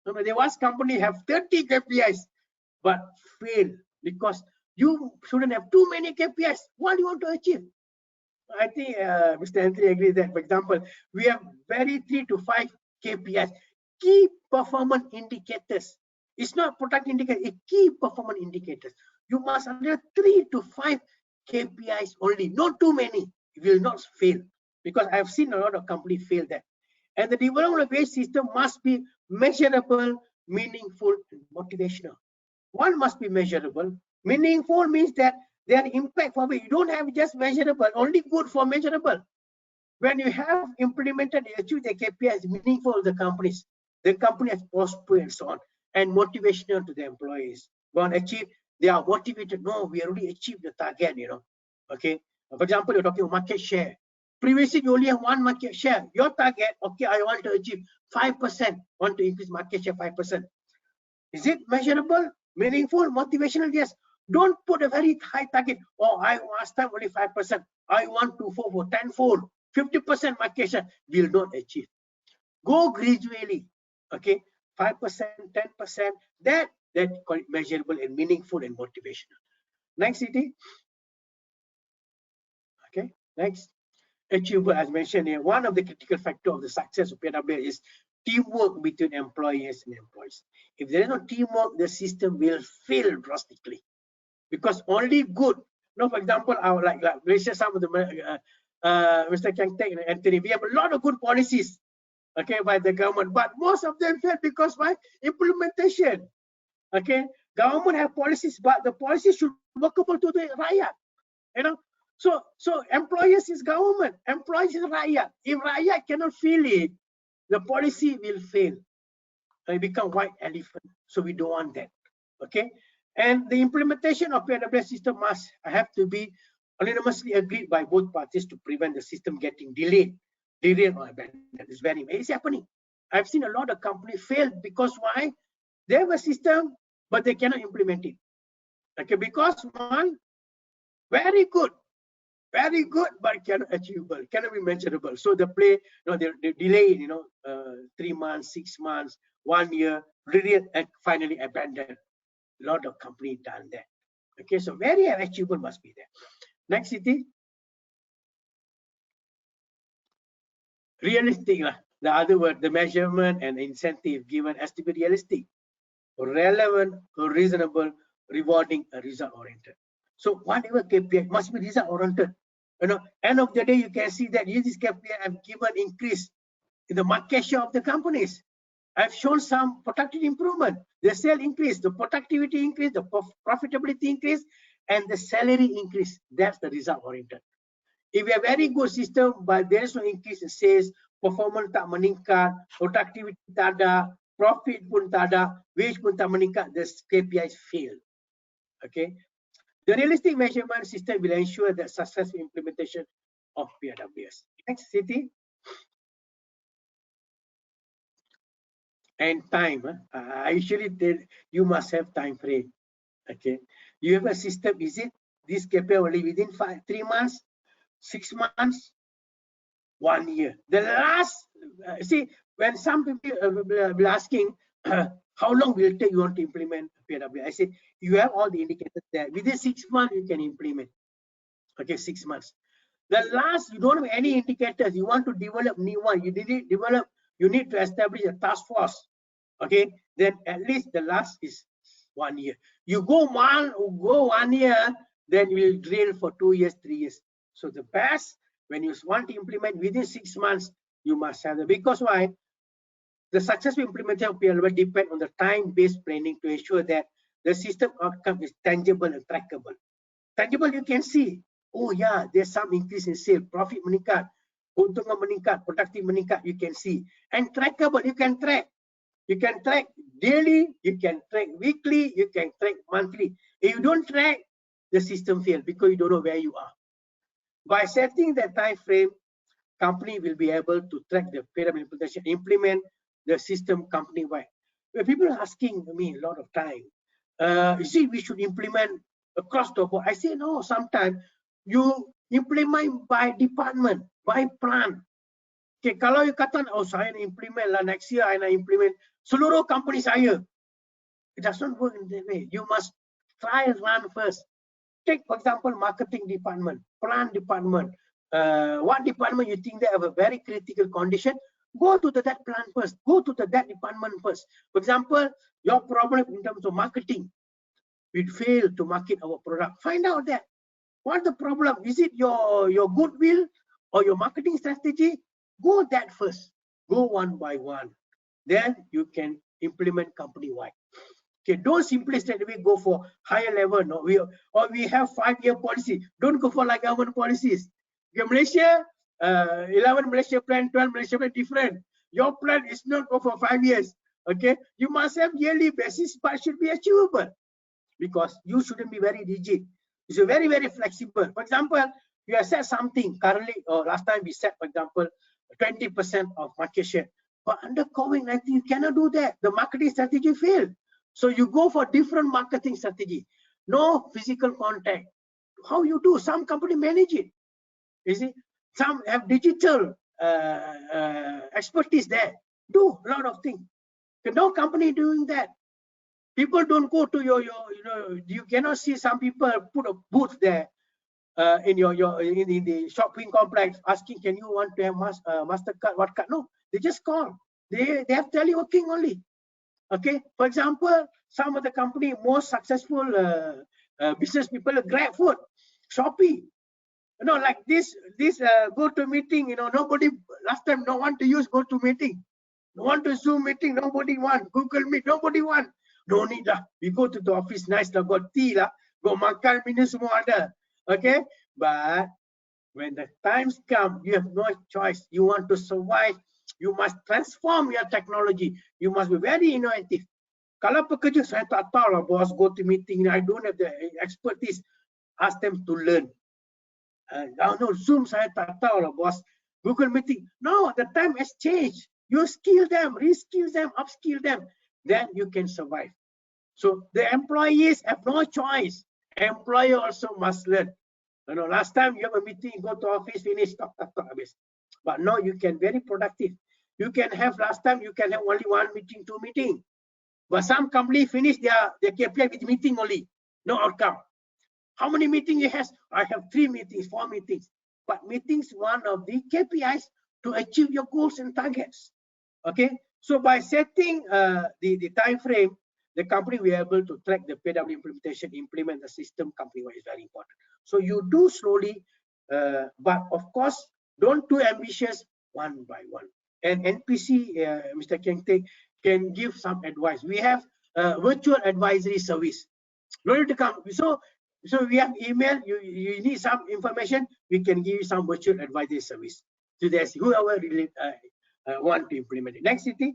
No, the worst company have 30 KPIs, but fail because you shouldn't have too many KPIs. What do you want to achieve? I think Mr. Anthony agrees that, for example, we have very 3 to 5 KPIs, key performance indicators. It's not product indicator, it's key performance indicators. You must have 3 to 5 KPIs only, not too many. It will not fail, because I've seen a lot of companies fail that. And the development of wage system must be measurable, meaningful, and motivational. One must be measurable. Meaningful means that their impact for me. You don't have just measurable, only good for measurable. When you have implemented, achieved the KPIs meaningful to the company has prospered and so on, and motivational to the employees. When achieve, they are motivated. No, we already achieved the target. Okay. For example, you're talking about market share. Previously, you only have one market share. Your target, okay, I want to achieve 5%, want to increase market share 5%. Is it measurable, meaningful, motivational? Yes. Don't put a very high target. Oh, I last time only 5%. I want to for 10-fold, 50% market share. Will not achieve. Go gradually. Okay, 5%, 10%. That call it measurable and meaningful and motivational. Next, CT. Okay, next. Achievable, as mentioned here, one of the critical factors of the success of PLWS is teamwork between employers and employees. If there is no teamwork, the system will fail drastically. Because only good, for example, like Malaysia, some of the Mr. Keng Teck and Anthony, we have a lot of good policies, okay, by the government, but most of them fail because by implementation. Okay, government have policies, but the policies should be workable to the rakyat. So employers is government, employees is rakyat. If rakyat cannot feel it, the policy will fail. It become white elephant. So we don't want that. Okay. And the implementation of PLWS system must have to be unanimously agreed by both parties to prevent the system getting delayed or abandoned. It's it's happening. I've seen a lot of companies fail because why? They have a system, but they cannot implement it. Okay, because one, very good, but cannot achievable, cannot be measurable. So the play, they delay, 3 months, 6 months, 1 year, really, and finally abandoned. A lot of companies done that. Okay, so very achievable must be there. Next, city. Realistic, the other word, the measurement and incentive given has to be realistic, relevant, reasonable, rewarding, result oriented. So whatever KPI must be result oriented. End of the day, you can see that this KPI have given increase in the market share of the companies. I've shown some productivity improvement, the sale increase, the productivity increase, the profitability increase, and the salary increase. That's the result oriented. If we have very good system, but there is no increase in sales, performance tak meningkat, productivity tak ada, profit pun tak ada, wage pun tak meningkat, the KPIs fail. Okay. The realistic measurement system will ensure the successful implementation of PLWS. Next, city. And time. I usually tell you must have time frame. Okay. You have a system, is it this KPI only within 3 months, 6 months, 1 year? The last, see, when some people will be asking, how long will it take you want to implement PLW? I said, you have all the indicators there. Within 6 months, you can implement. Okay, 6 months. The last, you don't have any indicators. You want to develop new one. You didn't develop. You need to establish a task force. Okay, then at least the last is 1 year. You go 1 year, then you will drill for 2 years, 3 years. So the best, when you want to implement within 6 months, you must have it. Because why? The successful implementation of PLWS depends on the time-based planning to ensure that the system outcome is tangible and trackable. Tangible, you can see. Oh yeah, there's some increase in sale, profit meningkat, keuntungan meningkat, productive meningkat, you can see. And trackable, you can track. You can track daily, you can track weekly, you can track monthly. If you don't track, the system fails because you don't know where you are. By setting that time frame, company will be able to track the pyramid implementation, implement the system company-wide. People are asking me a lot of time, you see, we should implement across the board. I say, no, sometimes you implement by department, by plan. Okay, kalau you kata, oh saya nak implement lah next year, I nak implement seluruh company saya. It doesn't work in that way. You must try and run first. Take, for example, marketing department, plan department. What department you think they have a very critical condition? Go to that plan first. Go to that department first. For example, your problem in terms of marketing, we fail to market our product. Find out that. What's the problem? Is it your goodwill or your marketing strategy? Go that first. Go one by one. Then you can implement company-wide. Okay, don't simply straight away go for higher level. No, we have 5-year policy. Don't go for like government policies. Okay, Malaysia, 11 Malaysia plan, 12 Malaysia plan, different. Your plan is not go for 5 years. Okay, you must have yearly basis, but should be achievable because you shouldn't be very rigid. It's very, very flexible. For example, You have set something currently, or last time we set, for example, 20% of market share. But under COVID-19, you cannot do that. The marketing strategy failed. So you go for different marketing strategy. No physical contact. How you do? Some company manage it. You see, some have digital expertise there. Do a lot of things. No company doing that. People don't go to you cannot see some people put a booth there in the shopping complex asking, can you want to have MasterCard, what card? No, they just call. They have teleworking only. Okay, for example, some of the company most successful business people, Grab Food, Shopee, like this go to meeting, nobody last time no one to use go to meeting, no one to Zoom meeting, nobody want Google Meet, nobody want. No need lah. We go to the office, nice lah, got tea lah, go makan, minum semua ada. Okay, but when the times come, you have no choice. You want to survive, you must transform your technology. You must be very innovative. Kalau pekerja saya tak tahu lah, bos, go to meeting, I don't have the expertise. Ask them to learn. No, Zoom saya tak tahu lah, bos. Google Meeting. No, the time has changed. You skill them, reskill them, upskill them. Then you can survive. So the employees have no choice. Employer also must learn. Last time you have a meeting, go to office, finish, talk. But now you can very productive. You can have, last time you can have only 1 meeting, 2 meeting. But some company finish their KPI with meeting only, no outcome. How many meetings you have? I have 3 meetings, 4 meetings. But meetings one of the KPIs to achieve your goals and targets. Okay, so by setting the time frame, the company will be able to track the PW implementation, implement the system company-wide is very important. So you do slowly, but of course, don't too ambitious, one by one. And NPC, Mr. Keng Teck, can give some advice. We have virtual advisory service. No need to come. So we have email. You need some information, we can give you some virtual advisory service. So there's whoever really want to implement it. Next city.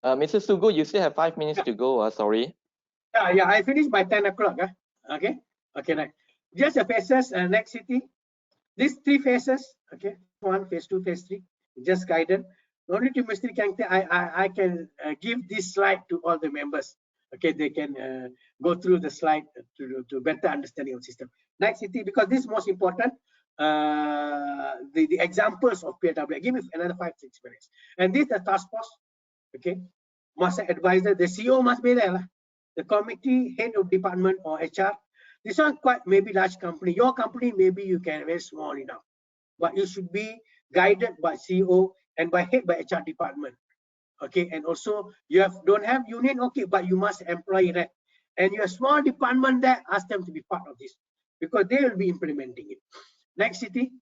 Mr. Sugu, you still have 5 minutes to go. Sorry. Yeah, I finished by 10 o'clock. Okay, right. Just the phases. Next city. These 3 phases. Okay, 1, phase 2, phase 3. Just guided. Only to Mr. Keng Teck, I can give this slide to all the members. Okay, they can go through the slide to better understanding of system. Next city, because this is most important. The examples of PLWS. Give me another 5-6 minutes. And this is the task force. Okay, master advisor. The CEO must be there. The committee, head of department or HR. This one quite maybe large company. Your company maybe you can very small enough, but you should be guided by CEO and by head by HR department. Okay, and also you don't have union. Okay, but you must employ that. And your small department there, ask them to be part of this because they will be implementing it. Next city.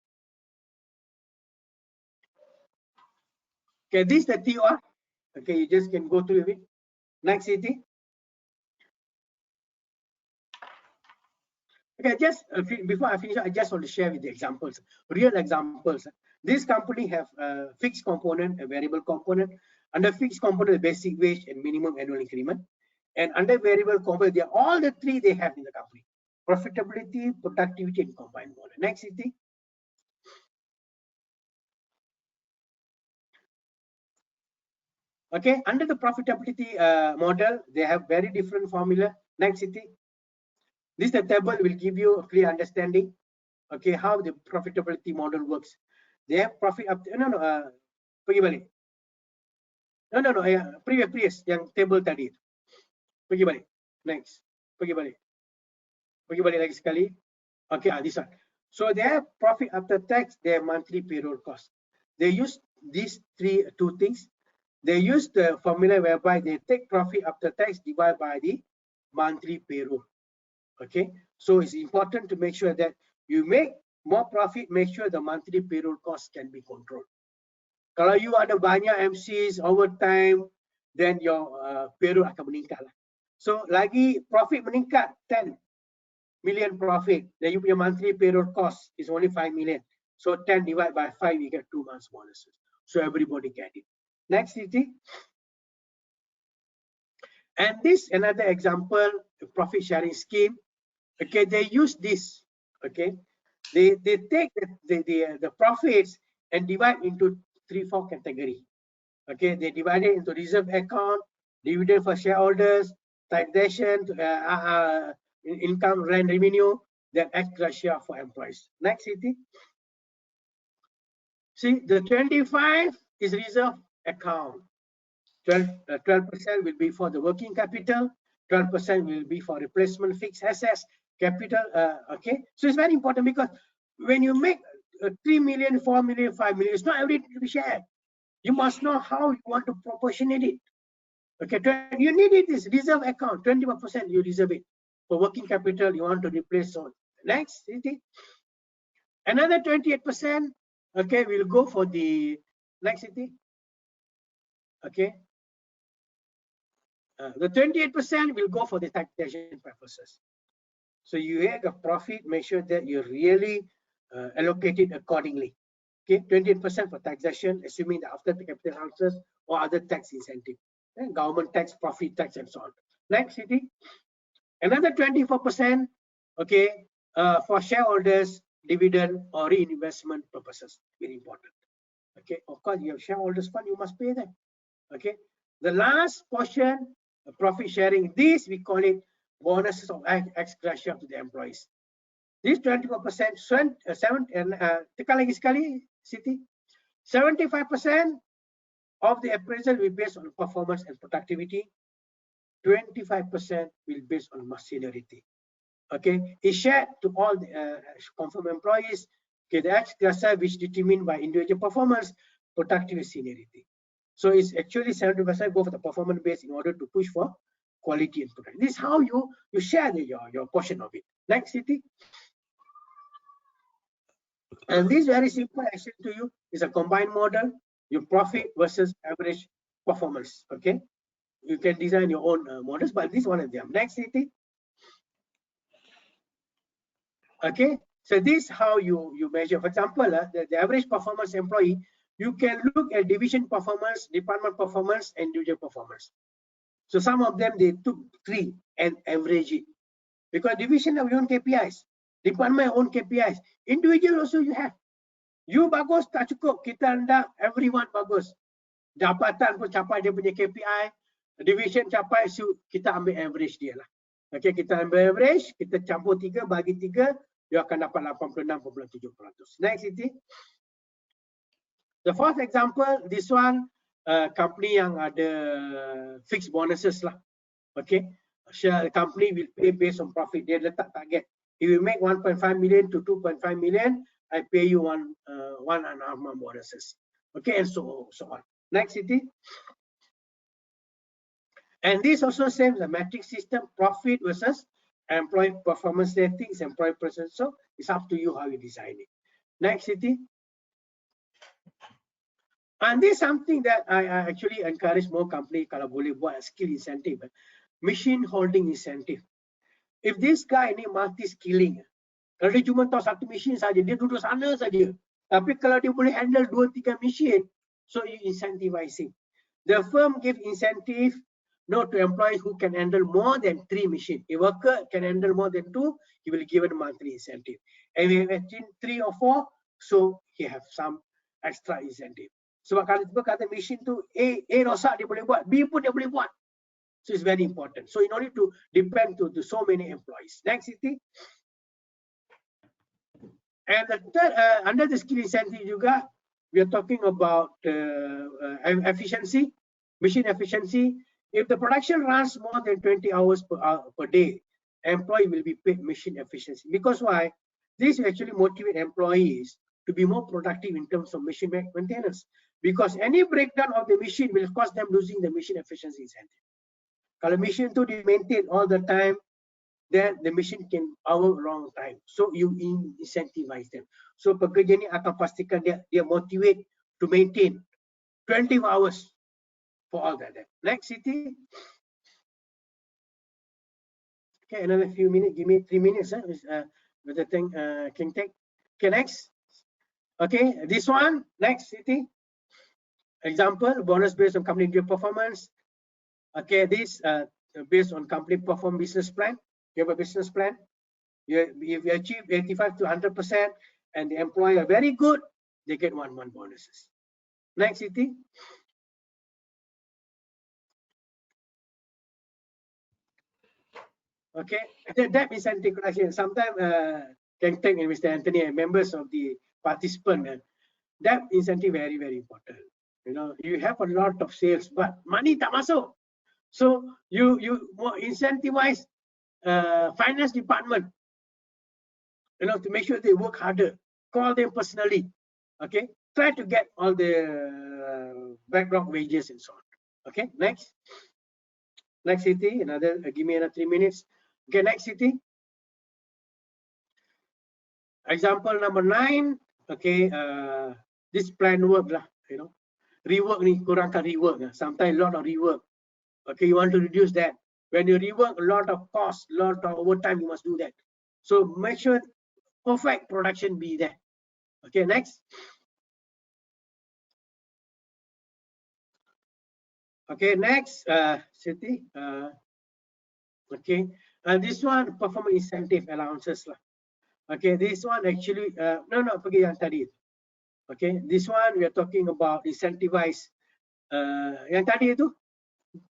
Okay, this is the TOR. Okay, you just can go through it. Next city. Okay, just before I finish, I just want to share with the examples, real examples. This company have a fixed component, a variable component. Under fixed component, basic wage and minimum annual increment. And under variable component, they are all the 3 they have in the company: profitability, productivity, and combined model. Next city. Okay, under the profitability model, they have very different formula. Next city. This the table will give you a clear understanding. Okay, how the profitability model works. They have profit up to, pergi balik. No, previous yang table tadi. Pergi balik. Next. Pergi balik lagi sekali. Okay, this one. So they have profit after tax, their monthly payroll cost. They use these 2 things. They use the formula whereby they take profit after tax divided by the monthly payroll. Okay, so it's important to make sure that you make more profit, make sure the monthly payroll cost can be controlled. Kalau you ada banyak MCs, overtime, then your payroll akan meningkat lah. So lagi profit meningkat 10 million profit, then you punya monthly payroll cost is only 5 million. So 10 divided by 5, you get 2 months bonuses. So everybody get it. Next city. And this another example, the profit sharing scheme. Okay, they use this. Okay, they take the profits and divide into 3-4 category. Okay, they divide it into reserve account, dividend for shareholders, taxation, income, rent, revenue, then extra share for employees. Next, Siti. See, the 25 is reserve account. 12% will be for the working capital, 12% will be for replacement fixed assets, capital. Okay, so it's very important because when you make 3 million, 4 million, 5 million, it's not everything to be shared. You must know how you want to proportionate it. Okay, you need it is reserve account, 21% you reserve it. For working capital, you want to replace on. Next, another 28%, okay, will go for the next city. Okay. The 28% will go for the taxation purposes. So you have a profit, make sure that you really allocate it accordingly. Okay, 28% for taxation, assuming that after the capital transfers or other tax incentive, government tax, profit tax, and so on. Next, city. Another 24%, okay, for shareholders, dividend or reinvestment purposes. Very important. Okay, of course, you have shareholders fund, you must pay them. Okay, the last portion, profit sharing, this we call it bonuses of ex gratia to the employees. This 24%, 75% of the appraisal will be based on performance and productivity. 25% will be based on seniority. Okay, it's shared to all the confirmed employees. Okay, the ex gratia which determined by individual performance, productivity, seniority. So it's actually 70% go for the performance base in order to push for quality and product. This is how you share your portion of it. Next, city. And this very simple action to you is a combined model, your profit versus average performance. Okay, you can design your own models, but this one of them. Next, city. Okay, so this is how you measure. For example, the average performance employee, you can look at division performance, department performance, and individual performance. So some of them they took 3 and average it, because division have your own KPIs, department own KPIs, individual also you have. You bagus tak cukup, kita hendak everyone bagus. Jabatan pun capai dia punya KPI, division capai, so kita ambil average dia lah. Okay, kita ambil average, kita campur 3 bagi 3, you akan dapat 86.7%. Next, itu. The fourth example, this one, company yang ada fixed bonuses lah. Okay, share company will pay based on profit. Dia letak target. If you make 1.5 million to 2.5 million, I pay you 1.5 month bonuses. Okay, and so on. Next, city. And this also same the metric system, profit versus employee performance ratings, employee percentage. So it's up to you how you design it. Next, city. And this is something that I actually encourage more company kalau boleh buat skill incentive, machine holding incentive. If this guy ni multi skilling, kalau dia cuma tahu satu machine saja, dia duduk sana saja. Tapi kalau dia boleh handle 2-3 machine, so you incentivizing. The firm give incentive to employees who can handle more than 3 machine. If worker can handle more than 2, he will give a monthly incentive. And if he have 3 or 4, so he have some extra incentive. Sebab kalau tiba kata mesin tu A rosak dia boleh buat, B pun dia boleh buat. So it's very important. So in order to depend to so many employees. Next, city. And the third, under the skill incentive juga, we are talking about efficiency, machine efficiency. If the production runs more than 20 hours per day, employee will be paid machine efficiency. Because why? This will actually motivate employees to be more productive in terms of machine maintenance. Because any breakdown of the machine will cost them losing the machine efficiency incentive. Kalau machine tu di maintain all the time, then the machine can hour long time. So you incentivize them. So pekerja ni akan pastikan dia motivate to maintain 20 hours for all that. Next, city. Okay, another few minutes. Give me 3 minutes. With the thing, Keng Teck. Okay, next. Okay, this one. Next, city. Example, bonus based on company performance. Okay, this based on company perform business plan. You have a business plan. If you achieve 85 to 100% and the employer very good, they get 1 month bonuses. Next, Siti. Okay, the debt incentive collection. Sometimes Keng Teck and Mr. Anthony are members of the participant. Debt incentive very, very important. You know, you have a lot of sales, but money tak masuk. So you incentivize finance department, you know, to make sure they work harder. Call them personally. Okay, try to get all the background wages and so on. Okay, next. Next, Siti. Another, give me another 3 minutes. Okay, next, Siti. Example number 9. Okay, this plan work lah, you know, rework ni kurangkan rework. Sometimes a lot of rework. Okay, you want to reduce that. When you rework, a lot of cost, a lot of overtime, you must do that. So make sure perfect production be there. Okay, next. Okay, next, Siti. Okay, this one performance incentive allowances lah. Okay, this one actually no pergi yang tadi. Okay, this one we are talking about incentivize. Yang tadi itu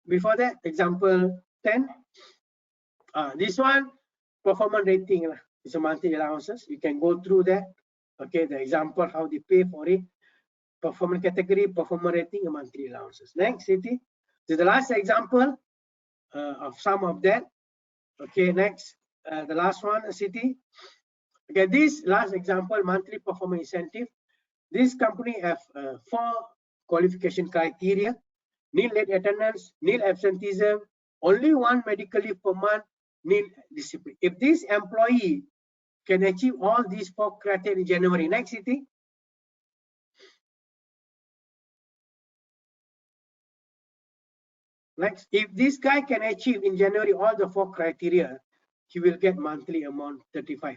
before that, example 10. This one performance rating lah. It's a monthly allowances. You can go through that. Okay, the example how they pay for it. Performance category, performance rating, and monthly allowances. Next, Siti. This is the last example of some of that. Okay, next, the last one, Siti. Okay, this last example, monthly performance incentive. This company have 4 qualification criteria: nil late attendance, nil absenteeism, only 1 medical leave per month, nil discipline. If this employee can achieve all these 4 criteria in January, next, Siti. Next, if this guy can achieve in January all the 4 criteria, he will get monthly amount 35.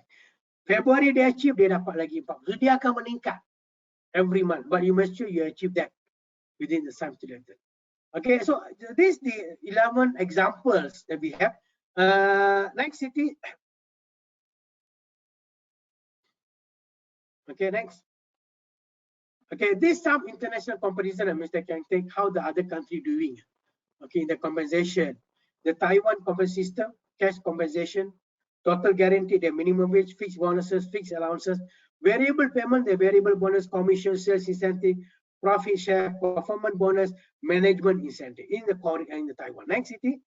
February dia achieve, dia dapat lagi 4. So dia akan meningkat every month, but you must sure you achieve that within the time stipulated. Okay, so this the 11 examples that we have. Next, Siti. Okay, next. Okay, this some international comparison, Mr. Keng Teck, how the other country doing. Okay, the compensation, the Taiwan compensation system, cash compensation, total guarantee, the minimum wage, fixed bonuses, fixed allowances, variable payment, the variable bonus, commission, sales incentive, profit share, performance bonus, management incentive in the Taiwan. Next, Siti.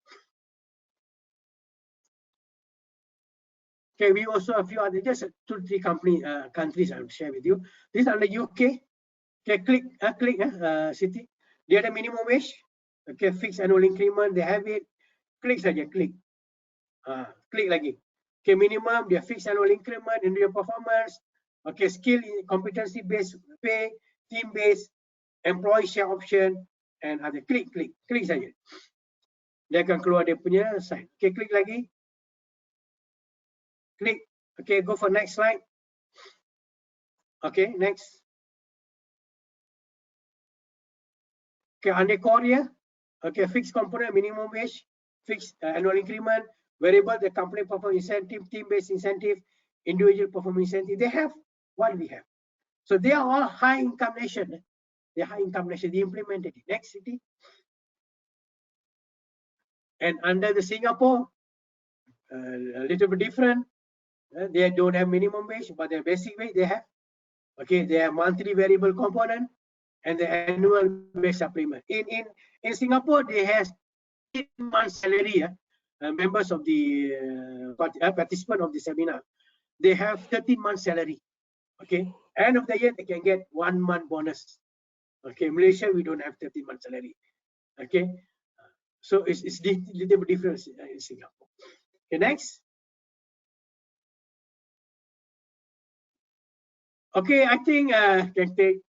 Okay, we also have a few other, just 2-3 countries I'll share with you. This under UK. Okay, click, Siti. They have a minimum wage. Okay, fixed annual increment, they have it. Click saja, click. Click lagi. Okay, minimum, dia fixed annual increment, individual performance. Okay, skill, competency based pay, team based, employee share option, and other. Click saja. Dia akan keluar dia punya site. Okay, klik lagi. Klik. Okay, go for next slide. Okay, next. Okay, under Korea. Okay, fixed component, minimum wage, fixed annual increment, variable, the company performance incentive, team-based incentive, individual performance incentive. They have what we have. So they are all high income nation. They are high income nation. They implemented it. Next, Siti. And under the Singapore, a little bit different. They don't have minimum wage, but their basic wage they have. Okay, they have monthly variable component and the annual wage supplement. In Singapore, they have 8 months salary. Members of the participant of the seminar, they have 13 months salary. Okay, end of the year they can get 1 month bonus. Okay, Malaysia we don't have 13 months salary. Okay, so it's little bit different in Singapore. Okay, next. Okay, I think can take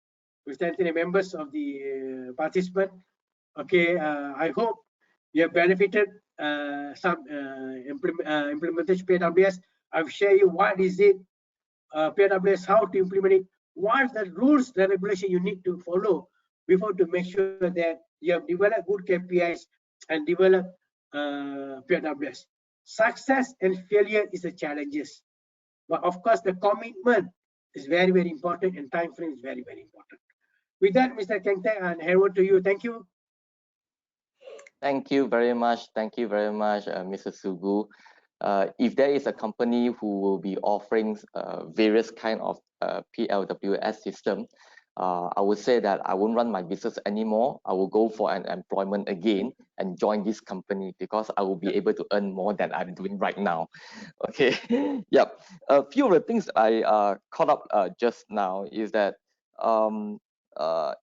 with the members of the participant. Okay, I hope you have benefited some implementation PLWS. I've shared you what is it, PLWS, how to implement it, what are the rules, the regulation you need to follow before to make sure that you have developed good KPIs and develop PLWS. Success and failure is the challenges. But of course, the commitment is very, very important, and time frame is very, very important. With that, Mr. Keng Teck, and Harold, to you. Thank you. Thank you very much. Thank you very much, Mr. Sugu. If there is a company who will be offering various kind of PLWS system, I would say that I won't run my business anymore. I will go for an employment again and join this company because I will be able to earn more than I'm doing right now. Okay. Yep. A few of the things I caught up just now is that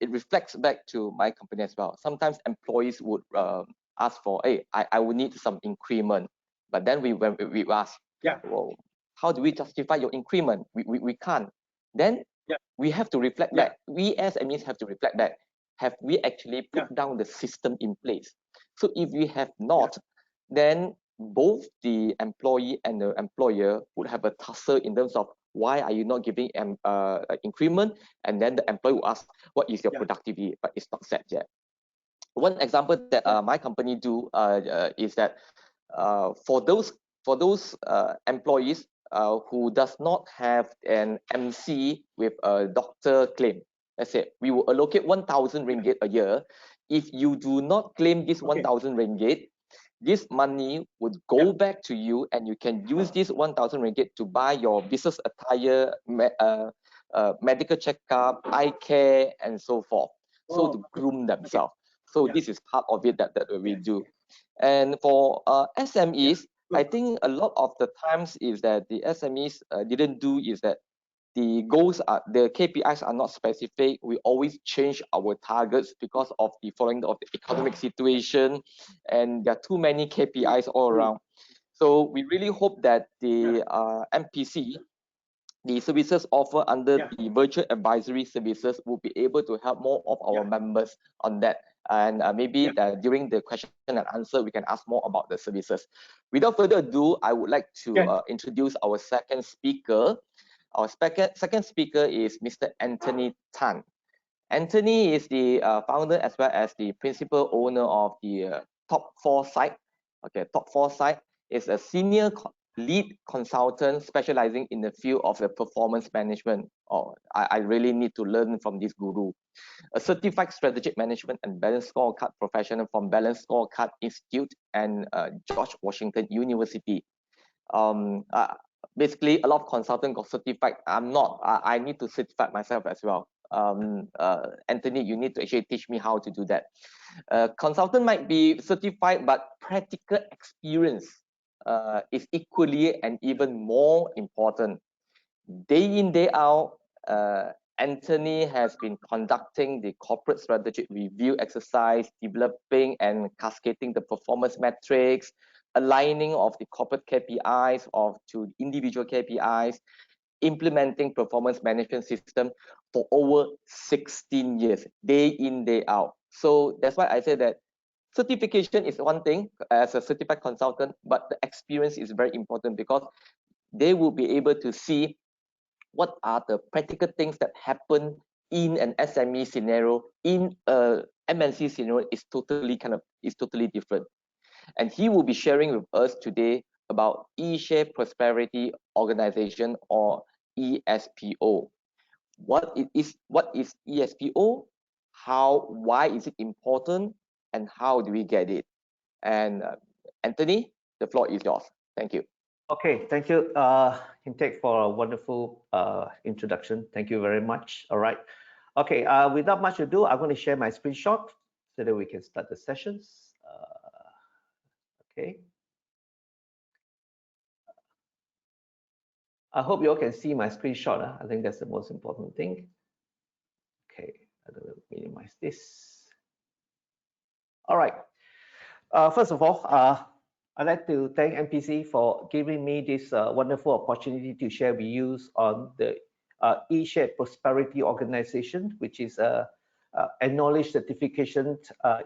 it reflects back to my company as well. Sometimes employees would ask for, hey, I would need some increment. But then we ask, well, how do we justify your increment? We can't. Then we have to reflect back. We as SMEs have to reflect back. Have we actually put down the system in place? So if we have not, then both the employee and the employer would have a tussle in terms of why are you not giving increment? And then the employee will ask, what is your productivity? But it's not set yet. One example that my company do is that for those employees who does not have an MC with a doctor claim, let's say we will allocate 1,000 ringgit a year. If you do not claim this 1,000 ringgit, this money would go back to you, and you can use this 1,000 ringgit to buy your business attire, medical checkup, eye care, and so forth. So to groom themselves. So this is part of it that we do. And for SMEs, I think a lot of the times is that the SMEs didn't do is that the goals are, the KPIs are not specific. We always change our targets because of the following of the economic situation, and there are too many KPIs all around. So we really hope that the MPC, the services offered under the virtual advisory services, will be able to help more of our members on that. And maybe during the question and answer, we can ask more about the services. Without further ado, I would like to introduce our second speaker. Our second speaker is Mr. Anthony Tan. Anthony is the founder as well as the principal owner of the Foresight. Okay, Foresight is a senior lead consultant specializing in the field of the performance management. I really need to learn from this guru. A certified strategic management and balanced scorecard professional from Balanced Scorecard Institute and George Washington University. Basically, a lot of consultants got certified. I'm not. I need to certify myself as well. Anthony, you need to actually teach me how to do that. Consultant might be certified, but practical experience is equally and even more important. Day in, day out, Anthony has been conducting the corporate strategic review exercise, developing and cascading the performance metrics, aligning of the corporate KPIs to individual KPIs, implementing performance management system for over 16 years, day in, day out. So that's why I say that certification is one thing as a certified consultant, but the experience is very important because they will be able to see what are the practical things that happen in an SME scenario, in a MNC scenario is totally different. And he will be sharing with us today about eShare Prosperity Organization, or eSPO. What is eSPO? Why is it important, and how do we get it? And Anthony, the floor is yours. Thank you. Okay, thank you, Keng Teck, for a wonderful introduction. Thank you very much. All right. Okay, without much ado, I'm going to share my screenshot so that we can start the sessions. Okay. I hope you all can see my screenshot. I think that's the most important thing. Okay, I'm going to minimize this. All right. First of all, I'd like to thank MPC for giving me this wonderful opportunity to share with you on the eShare Prosperity Organization, which is a acknowledged certification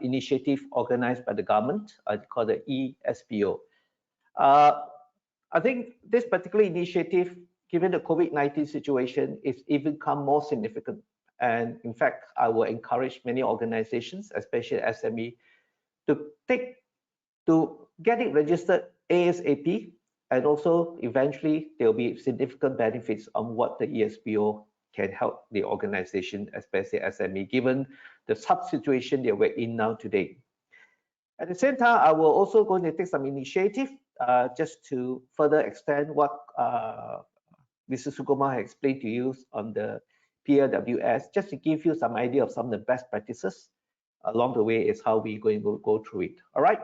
initiative organized by the government, called the eSPO. I think this particular initiative, given the COVID-19 situation, is even become more significant. And in fact, I will encourage many organizations, especially SME, to get it registered ASAP and also eventually there will be significant benefits on what the eSPO can help the organization, especially SME, given the tough situation that we're in now today. At the same time, I will also going to take some initiative just to further extend what Mr. Sugumar has explained to you on the PLWS, just to give you some idea of some of the best practices along the way is how we're going to go through it. All right.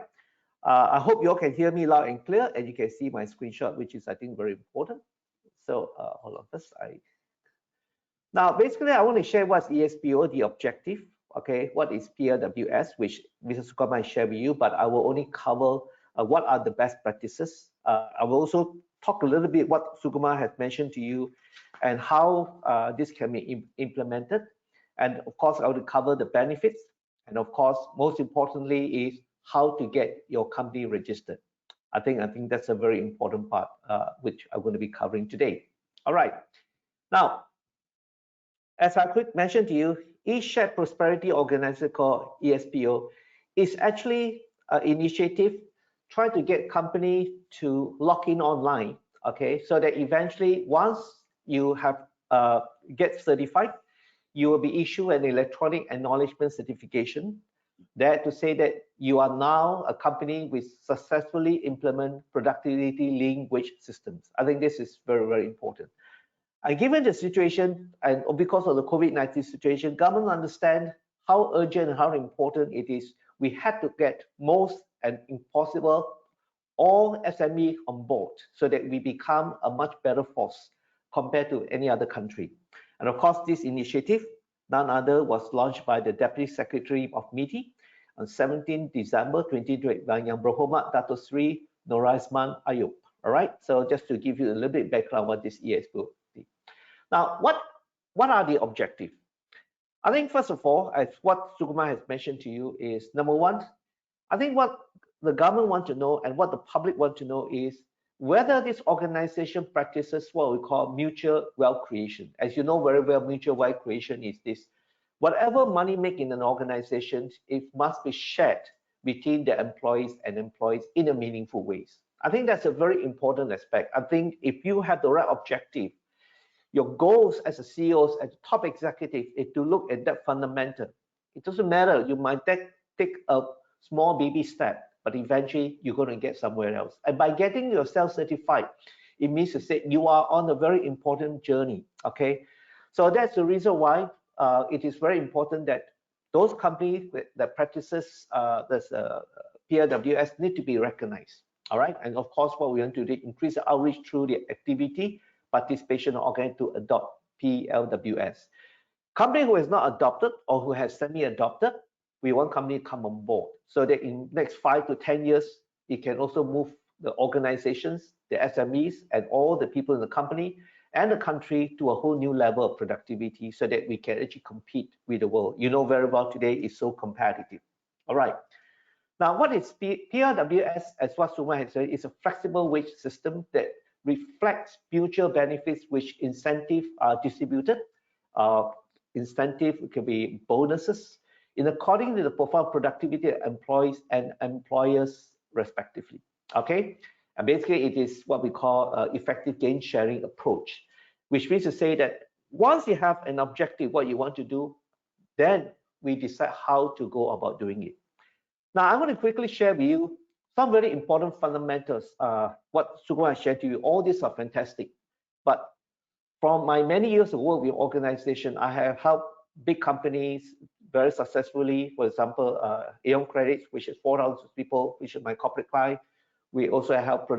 I hope you all can hear me loud and clear, and you can see my screenshot, which is I think very important. So hold on first. Now basically I want to share what's eSPO, the objective. Okay, what is PLWS, which Mr. Sugumar shared with you, but I will only cover what are the best practices. I will also talk a little bit what Sugumar has mentioned to you and how this can be implemented. And of course, I will cover the benefits. And of course, most importantly is how to get your company registered. I think that's a very important part, which I'm going to be covering today. All right. Now, as I could mention to you, eShared Prosperity Organization called eSPO is actually an initiative trying to get companies to log in online, okay, so that eventually once you have get certified, you will be issued an electronic acknowledgement certification there to say that you are now a company with successfully implement productivity language systems. I think this is very, very important. And given the situation, and because of the COVID-19 situation, government understand how urgent and how important it is. We had to get most and impossible all SME on board so that we become a much better force compared to any other country. And of course, this initiative, none other, was launched by the Deputy Secretary of MITI on 17 December 2020 by Yang Berhormat Dato Sri Noraisman Ayub. All right, so just to give you a little bit background what this eSPO. Now, what are the objectives? I think first of all, as what Sugumar has mentioned to you is number one, I think what the government want to know and what the public want to know is whether this organization practices what we call mutual wealth creation. As you know very well, mutual wealth creation is this: whatever money made in an organization, it must be shared between the employees and employees in a meaningful ways. I think that's a very important aspect. I think if you have the right objective, your goals as a CEO, as a top executive, is to look at that fundamental. It doesn't matter, you might take a small baby step, but eventually you're going to get somewhere else. And by getting yourself certified, it means to say you are on a very important journey, okay? So that's the reason why it is very important that those companies that practices this PLWS need to be recognized, all right? And of course, what we want to do, increase the outreach through the activity, participation organized to adopt PLWS. Company who has not adopted or who has semi-adopted, we want company to come on board so that in next 5 to 10 years, it can also move the organizations, the SMEs, and all the people in the company and the country to a whole new level of productivity so that we can actually compete with the world. You know very well today is so competitive. All right. Now, what is PLWS, as what Sugumar has said, is a flexible wage system that reflects mutual benefits which incentive are distributed. Incentive could be bonuses in according to the profile productivity of employees and employers respectively. Okay, and basically it is what we call effective gain sharing approach, which means to say that once you have an objective, what you want to do, then we decide how to go about doing it. Now, I'm going to quickly share with you some very important fundamentals. What Sugumar shared to you, all these are fantastic. But from my many years of work with organization, I have helped big companies very successfully. For example, Aeon Credits, which is 4,000 people, which is my corporate client. We also help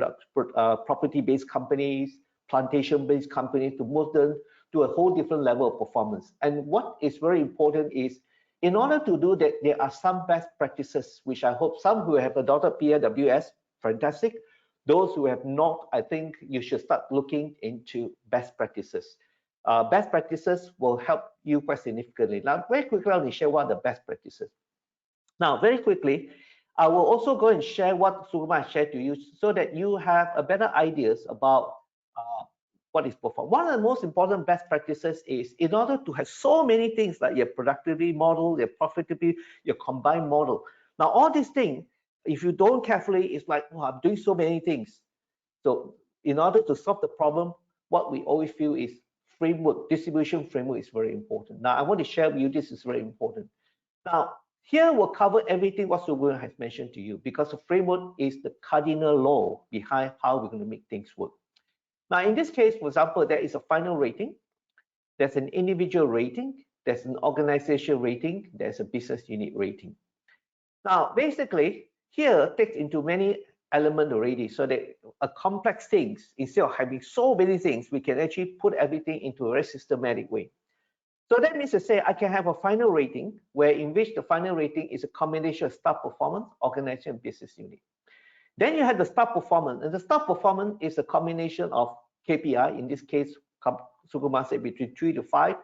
property-based companies, plantation-based companies to move them to a whole different level of performance. And what is very important is, in order to do that, there are some best practices, which I hope some who have adopted PLWS, fantastic. Those who have not, I think you should start looking into best practices. Best practices will help you quite significantly. Now, very quickly, I'll share what are the best practices. Now, very quickly, I will also go and share what Sugumar shared to you so that you have a better ideas about what is performed. One of the most important best practices is, in order to have so many things like your productivity model, your profitability, your combined model. Now, all these things, if you don't carefully, it's like, oh, I'm doing so many things. So in order to solve the problem, what we always feel is framework, distribution framework is very important. Now I want to share with you, this is very important. Now here we'll cover everything what Sugumar has mentioned to you, because the framework is the cardinal law behind how we're going to make things work. Now in this case, for example, there is a final rating, there's an individual rating, there's an organization rating, there's a business unit rating. Now basically here takes into many elements already, so that a complex things, instead of having so many things, we can actually put everything into a very systematic way. So that means to say I can have a final rating where in which the final rating is a combination of staff performance, organization, and business unit. Then you have the staff performance, and the staff performance is a combination of KPI. In this case, Sugumar said between 3 to 5.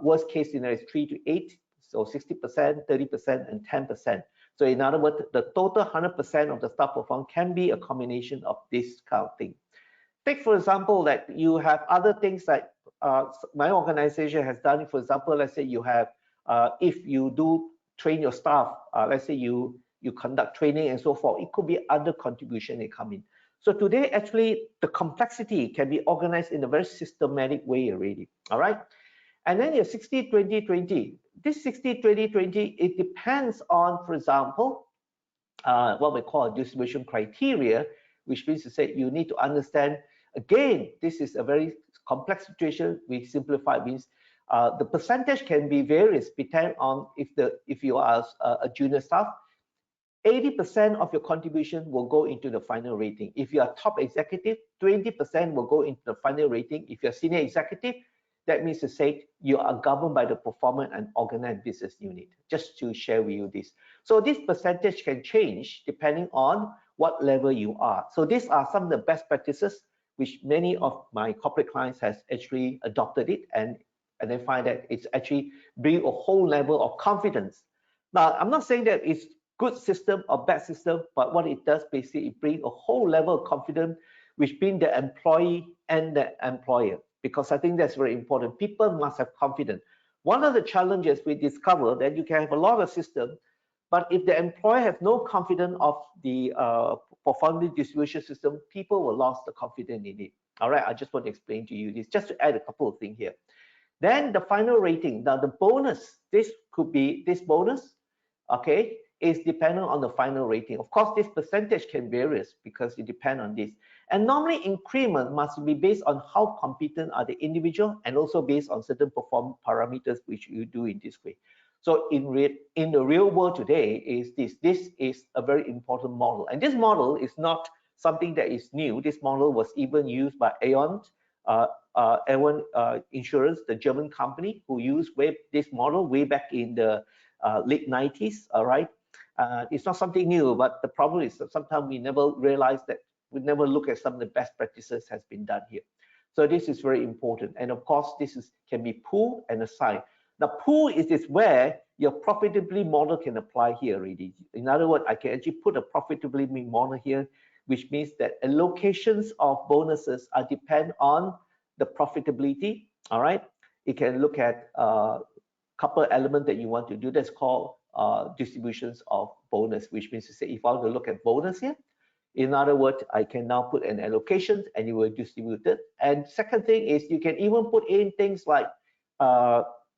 Worst case scenario is 3 to 8, so 60%, 30%, and 10%. So in other words, the total 100% of the staff performance can be a combination of this kind of thing. Take for example that you have other things like my organization has done. For example, let's say you have, if you do train your staff, let's say you conduct training and so forth, it could be other contribution that come in. So today, actually, the complexity can be organized in a very systematic way already. All right. And then your 60-20-20. This 60-20-20, it depends on, for example, what we call a distribution criteria, which means to say you need to understand. Again, this is a very complex situation. We simplify means the percentage can be various depending on if you are a junior staff. 80% of your contribution will go into the final rating. If you are top executive, 20% will go into the final rating. If you're senior executive, that means to say you are governed by the performance and organized business unit. Just to share with you this. So this percentage can change depending on what level you are. So these are some of the best practices which many of my corporate clients has actually adopted it, and they find that it's actually bring a whole level of confidence. Now, I'm not saying that it's good system or bad system, but what it does basically, it brings a whole level of confidence between the employee and the employer, because I think that's very important. People must have confidence. One of the challenges we discover that you can have a lot of systems, but if the employer has no confidence of the performance distribution system, people will lose the confidence in it. All right, I just want to explain to you this, just to add a couple of things here. Then the final rating. Now the bonus, this could be this bonus, okay, is dependent on the final rating. Of course, this percentage can vary because it depends on this. And normally increment must be based on how competent are the individual and also based on certain performance parameters which you do in this way. So in the real world today is this is a very important model. And this model is not something that is new. This model was even used by Aon Insurance, the German company, who used this model way back in the late 90s. All right. It's not something new, but the problem is that sometimes we never realize that, we never look at some of the best practices has been done here. So this is very important. And of course, can be pool and assign. Now, pool is where your profitability model can apply here already. In other words, I can actually put a profitability model here, which means that allocations of bonuses are depend on the profitability. All right. You can look at a couple of elements that you want to do. That's called distributions of bonus, which means to say if I want to look at bonus here, in other words, I can now put an allocation and you will distribute it. And second thing is you can even put in things like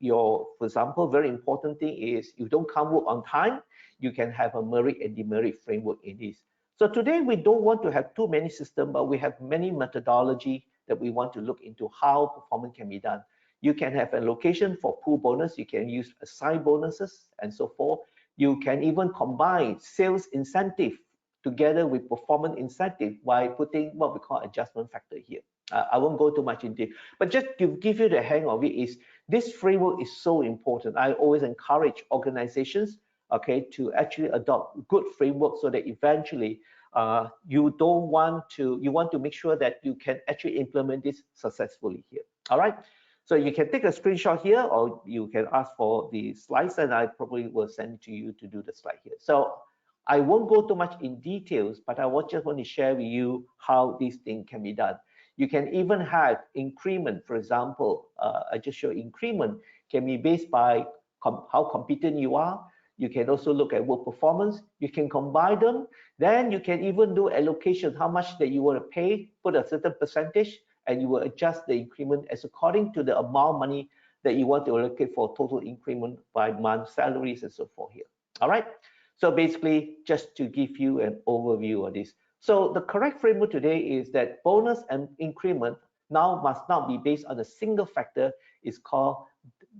for example, very important thing is you don't come work on time, you can have a merit and demerit framework in this. So today we don't want to have too many systems, but we have many methodology that we want to look into how performance can be done. You can have a location for pool bonus, you can use assigned bonuses and so forth. You can even combine sales incentive together with performance incentive by putting what we call adjustment factor here. I won't go too much into, but just to give you the hang of it is this framework is so important. I always encourage organizations, okay, to actually adopt good framework so that eventually you want to make sure that you can actually implement this successfully here. All right. So you can take a screenshot here, or you can ask for the slides, and I probably will send it to you to do the slide here. So I won't go too much in details, but I just want to share with you how this thing can be done. You can even have increment, for example. I just show increment can be based by how competent you are. You can also look at work performance. You can combine them. Then you can even do allocation, how much that you want to pay, put a certain percentage, and you will adjust the increment as according to the amount of money that you want to allocate for total increment by month, salaries, and so forth here. All right. So basically, just to give you an overview of this. So the correct framework today is that bonus and increment now must not be based on a single factor. It's called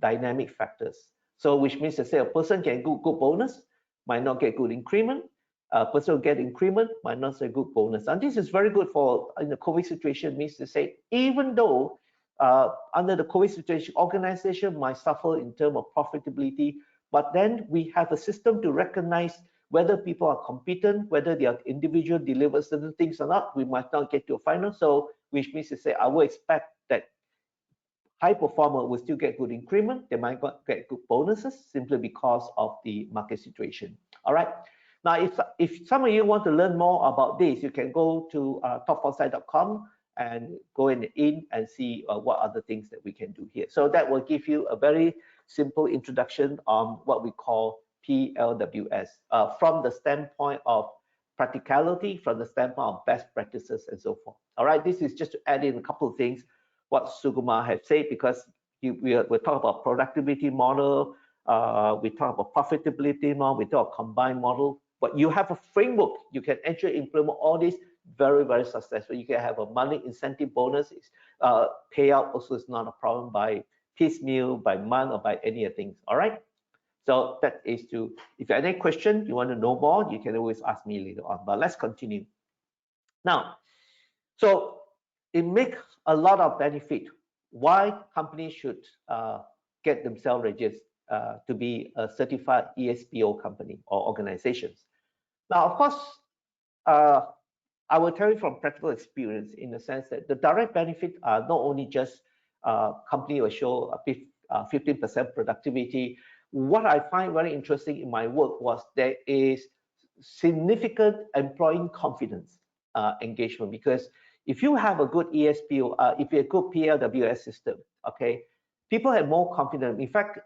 dynamic factors. So which means to say a person can get good bonus, might not get good increment. A person will get increment, might not get good bonus. And this is very good for in the COVID situation, means to say, even though under the COVID situation, organization might suffer in terms of profitability, but then we have a system to recognize whether people are competent, whether their individual delivers certain things or not. We might not get to a final. So which means to say, I will expect that high performer will still get good increment. They might not get good bonuses simply because of the market situation. All right. Now, if some of you want to learn more about this, you can go to topforesight.com and go in and see what other things that we can do here. So that will give you a very simple introduction on what we call PLWS from the standpoint of practicality, from the standpoint of best practices and so forth. All right, this is just to add in a couple of things what Sugumar has said, because we're talking about productivity model, we talk about profitability model, we talk combined model, but you have a framework, you can actually implement all this very, very successful. You can have a monthly incentive bonus, payout also is not a problem by piecemeal, by month, or by any other things. All right. So that is to, if you have any question, you want to know more, you can always ask me later on. But let's continue. Now, so it makes a lot of benefit why companies should get themselves registered to be a certified eSPO company or organizations. Now, of course, I will tell you from practical experience in the sense that the direct benefit are not only just company will show a 15% productivity. What I find very interesting in my work was there is significant employee confidence engagement, because if you have a good eSPO, if you have a good PLWS system, okay, people have more confidence. In fact,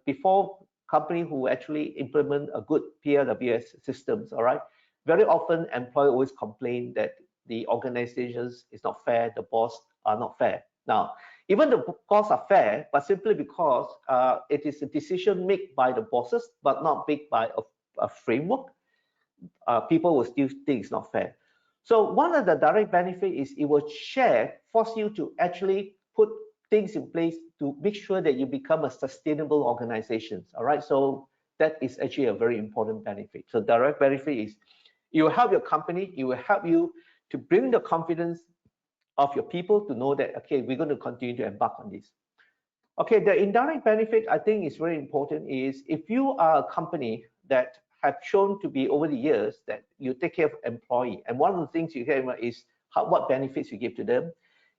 before company who actually implement a good PLWS systems, all right, very often employees always complain that the organizations is not fair, the boss are not fair. Now, even the boss are fair, but simply because it is a decision made by the bosses, but not made by a framework, people will still think it's not fair. So one of the direct benefits is it will force you to actually put things in place to make sure that you become a sustainable organization. All right, so that is actually a very important benefit. So direct benefit is it will help your company, it will help you to bring the confidence of your people to know that, okay, we're going to continue to embark on this. Okay, the indirect benefit I think is very important is if you are a company that have shown to be over the years that you take care of employee, and one of the things you care about is what benefits you give to them,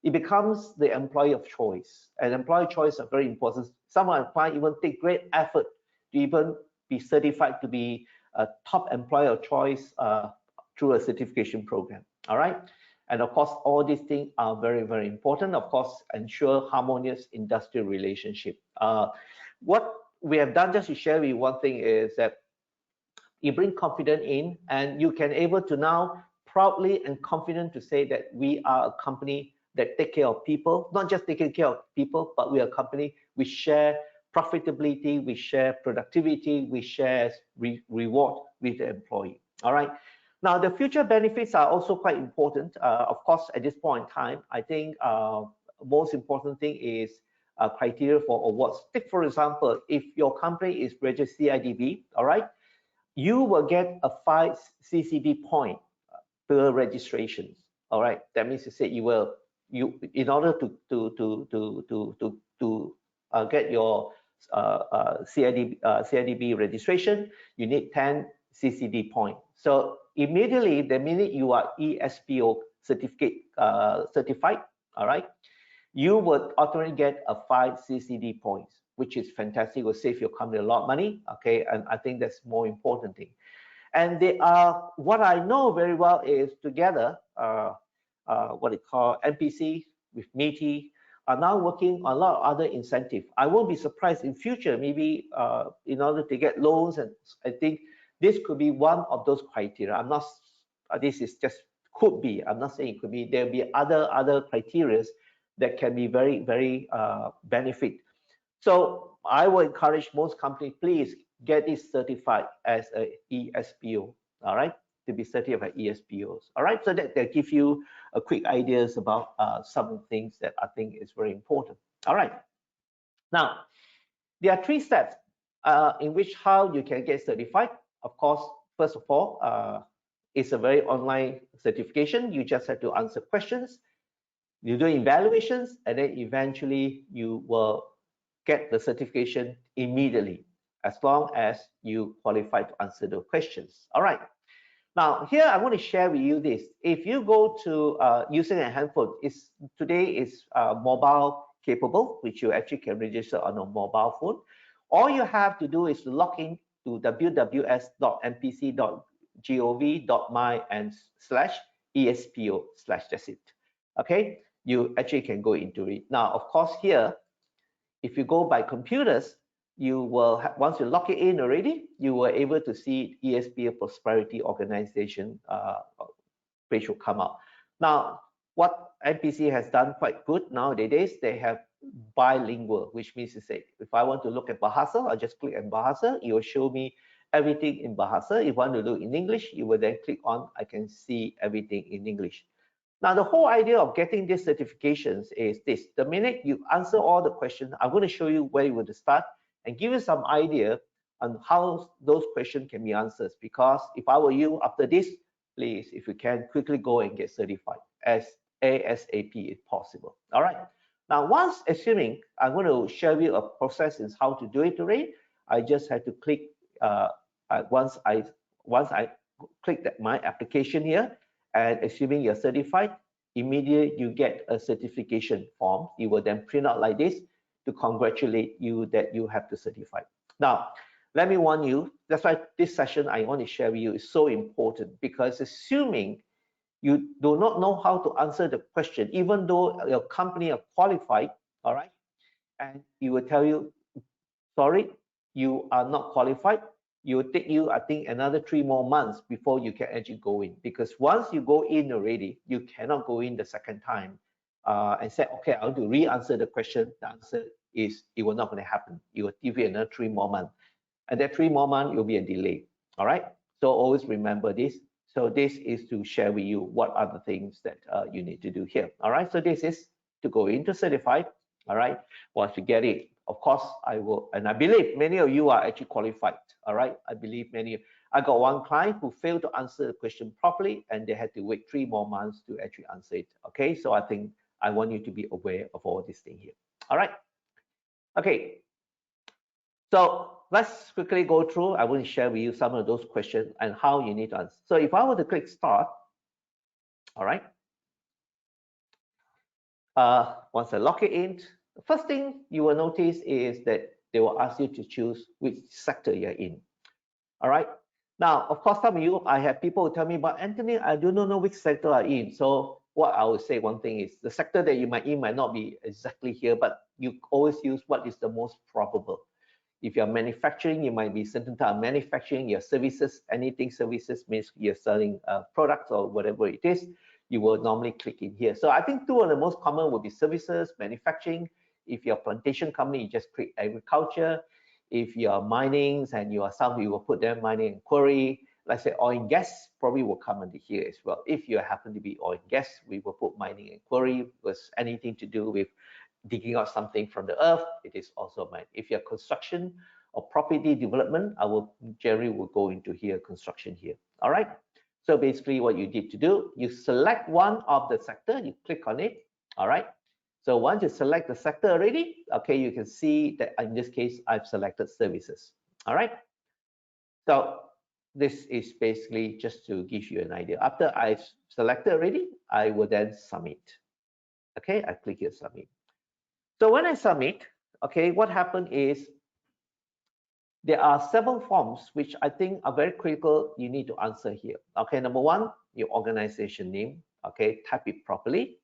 it becomes the employee of choice. And employee choice are very important. Some employees even take great effort to even be certified to be a top employer of choice through a certification program. All right. And of course, all these things are very, very important. Of course, ensure harmonious industrial relationship. What we have done, just to share with you one thing, is that you bring confidence in, and you can able to now proudly and confident to say that we are a company that take care of people, not just taking care of people, but we are a company, we share profitability, we share productivity, we share reward with the employee. All right. Now, the future benefits are also quite important. Of course, at this point in time, I think most important thing is criteria for awards. Take, for example, if your company is registered CIDB, all right, you will get a 5 CCD point per registration. All right, that means to say in order to get your CIDB registration, you need 10 CCD point. So immediately, the minute you are eSPO certified, all right, you would automatically get a 5 CCD points, which is fantastic. It will save your company a lot of money. Okay, and I think that's more important thing. And they are, what I know very well is together, what they call MPC with MITI, are now working on a lot of other incentive. I won't be surprised in future, maybe in order to get loans, and I think this could be one of those criteria. I'm not, this is just could be, I'm not saying it could be, there'll be other criteria that can be very benefit. So I will encourage most companies, please get this certified as a eSPO, all right, to be certified eSPOs, all right, so that they give you a quick ideas about some things that I think is very important. All right, now there are 3 steps in which how you can get certified. Of course, first of all, it's a very online certification. You just have to answer questions, you do evaluations, and then eventually you will get the certification immediately, as long as you qualify to answer the questions. All right. Now here I want to share with you this. If you go to using a handphone, today is mobile capable, which you actually can register on a mobile phone. All you have to do is log in to www.mpc.gov.my and /ESPO/ that's it. Okay, you actually can go into it. Now, of course, here, if you go by computers, you will once you log it in already, you were able to see eSPO Prosperity Organization page will come out. Now, what MPC has done quite good nowadays, they have bilingual, which means to say, if I want to look at Bahasa, I just click on Bahasa, it will show me everything in Bahasa. If I want to look in English, you will then click on, I can see everything in English. Now, the whole idea of getting these certifications is this. The minute you answer all the questions, I'm going to show you where you want to start and give you some idea on how those questions can be answered. Because if I were you after this, please, if you can, quickly go and get certified as ASAP if possible. All right. Now, once assuming I'm going to show you a process is how to do it already, I just have to click once I click that my application here, and assuming you're certified, immediately you get a certification form. You will then print out like this to congratulate you that you have to certify. Now, let me warn you, that's why this session I want to share with you is so important, because assuming you do not know how to answer the question, even though your company are qualified, all right, and you will tell you, sorry, you are not qualified, it will take you, I think, another 3 more months before you can actually go in. Because once you go in already, you cannot go in the second time and say, okay, I want to re-answer the question. The answer is, it will not going to happen. It will give you another 3 more months. And that 3 more months will be a delay. All right. So always remember this. So this is to share with you what are the things that you need to do here. All right. So this is to go into certified. All right. Once you get it, of course, I will, and I believe many of you are actually qualified. All right. I believe many. I got one client who failed to answer the question properly, and they had to wait 3 more months to actually answer it. Okay. So I think I want you to be aware of all this thing here. All right. Okay. So let's quickly go through. I want to share with you some of those questions and how you need to answer. So if I were to click start, all right. Once I log it in, the first thing you will notice is that they will ask you to choose which sector you're in. All right. Now, of course, some of you, I have people who tell me, but Anthony, I do not know which sector I'm in. So what I would say, one thing is the sector that you might in might not be exactly here, but you always use what is the most probable. If you're manufacturing, you might be certain type of manufacturing. Your services, anything services means you're selling products or whatever it is, you will normally click in here. So I think 2 of the most common would be services, manufacturing. If you're a plantation company, you just click agriculture. If you're mining and you are some, you will put them mining and quarry. Let's say oil and gas probably will come under here as well. If you happen to be oil and gas, we will put mining and quarry. Was anything to do with digging out something from the earth, it is also mine. If you're construction or property development, I will generally will go into here, construction here. All right. So basically what you need to do, you select one of the sector, you click on it. All right. So once you select the sector already, okay, you can see that in this case, I've selected services. All right. So this is basically just to give you an idea. After I've selected already, I will then submit. Okay, I click here, submit. So when I submit, okay, what happened is there are 7 forms which I think are very critical you need to answer here. Okay, number 1, your organization name. Okay, type it properly.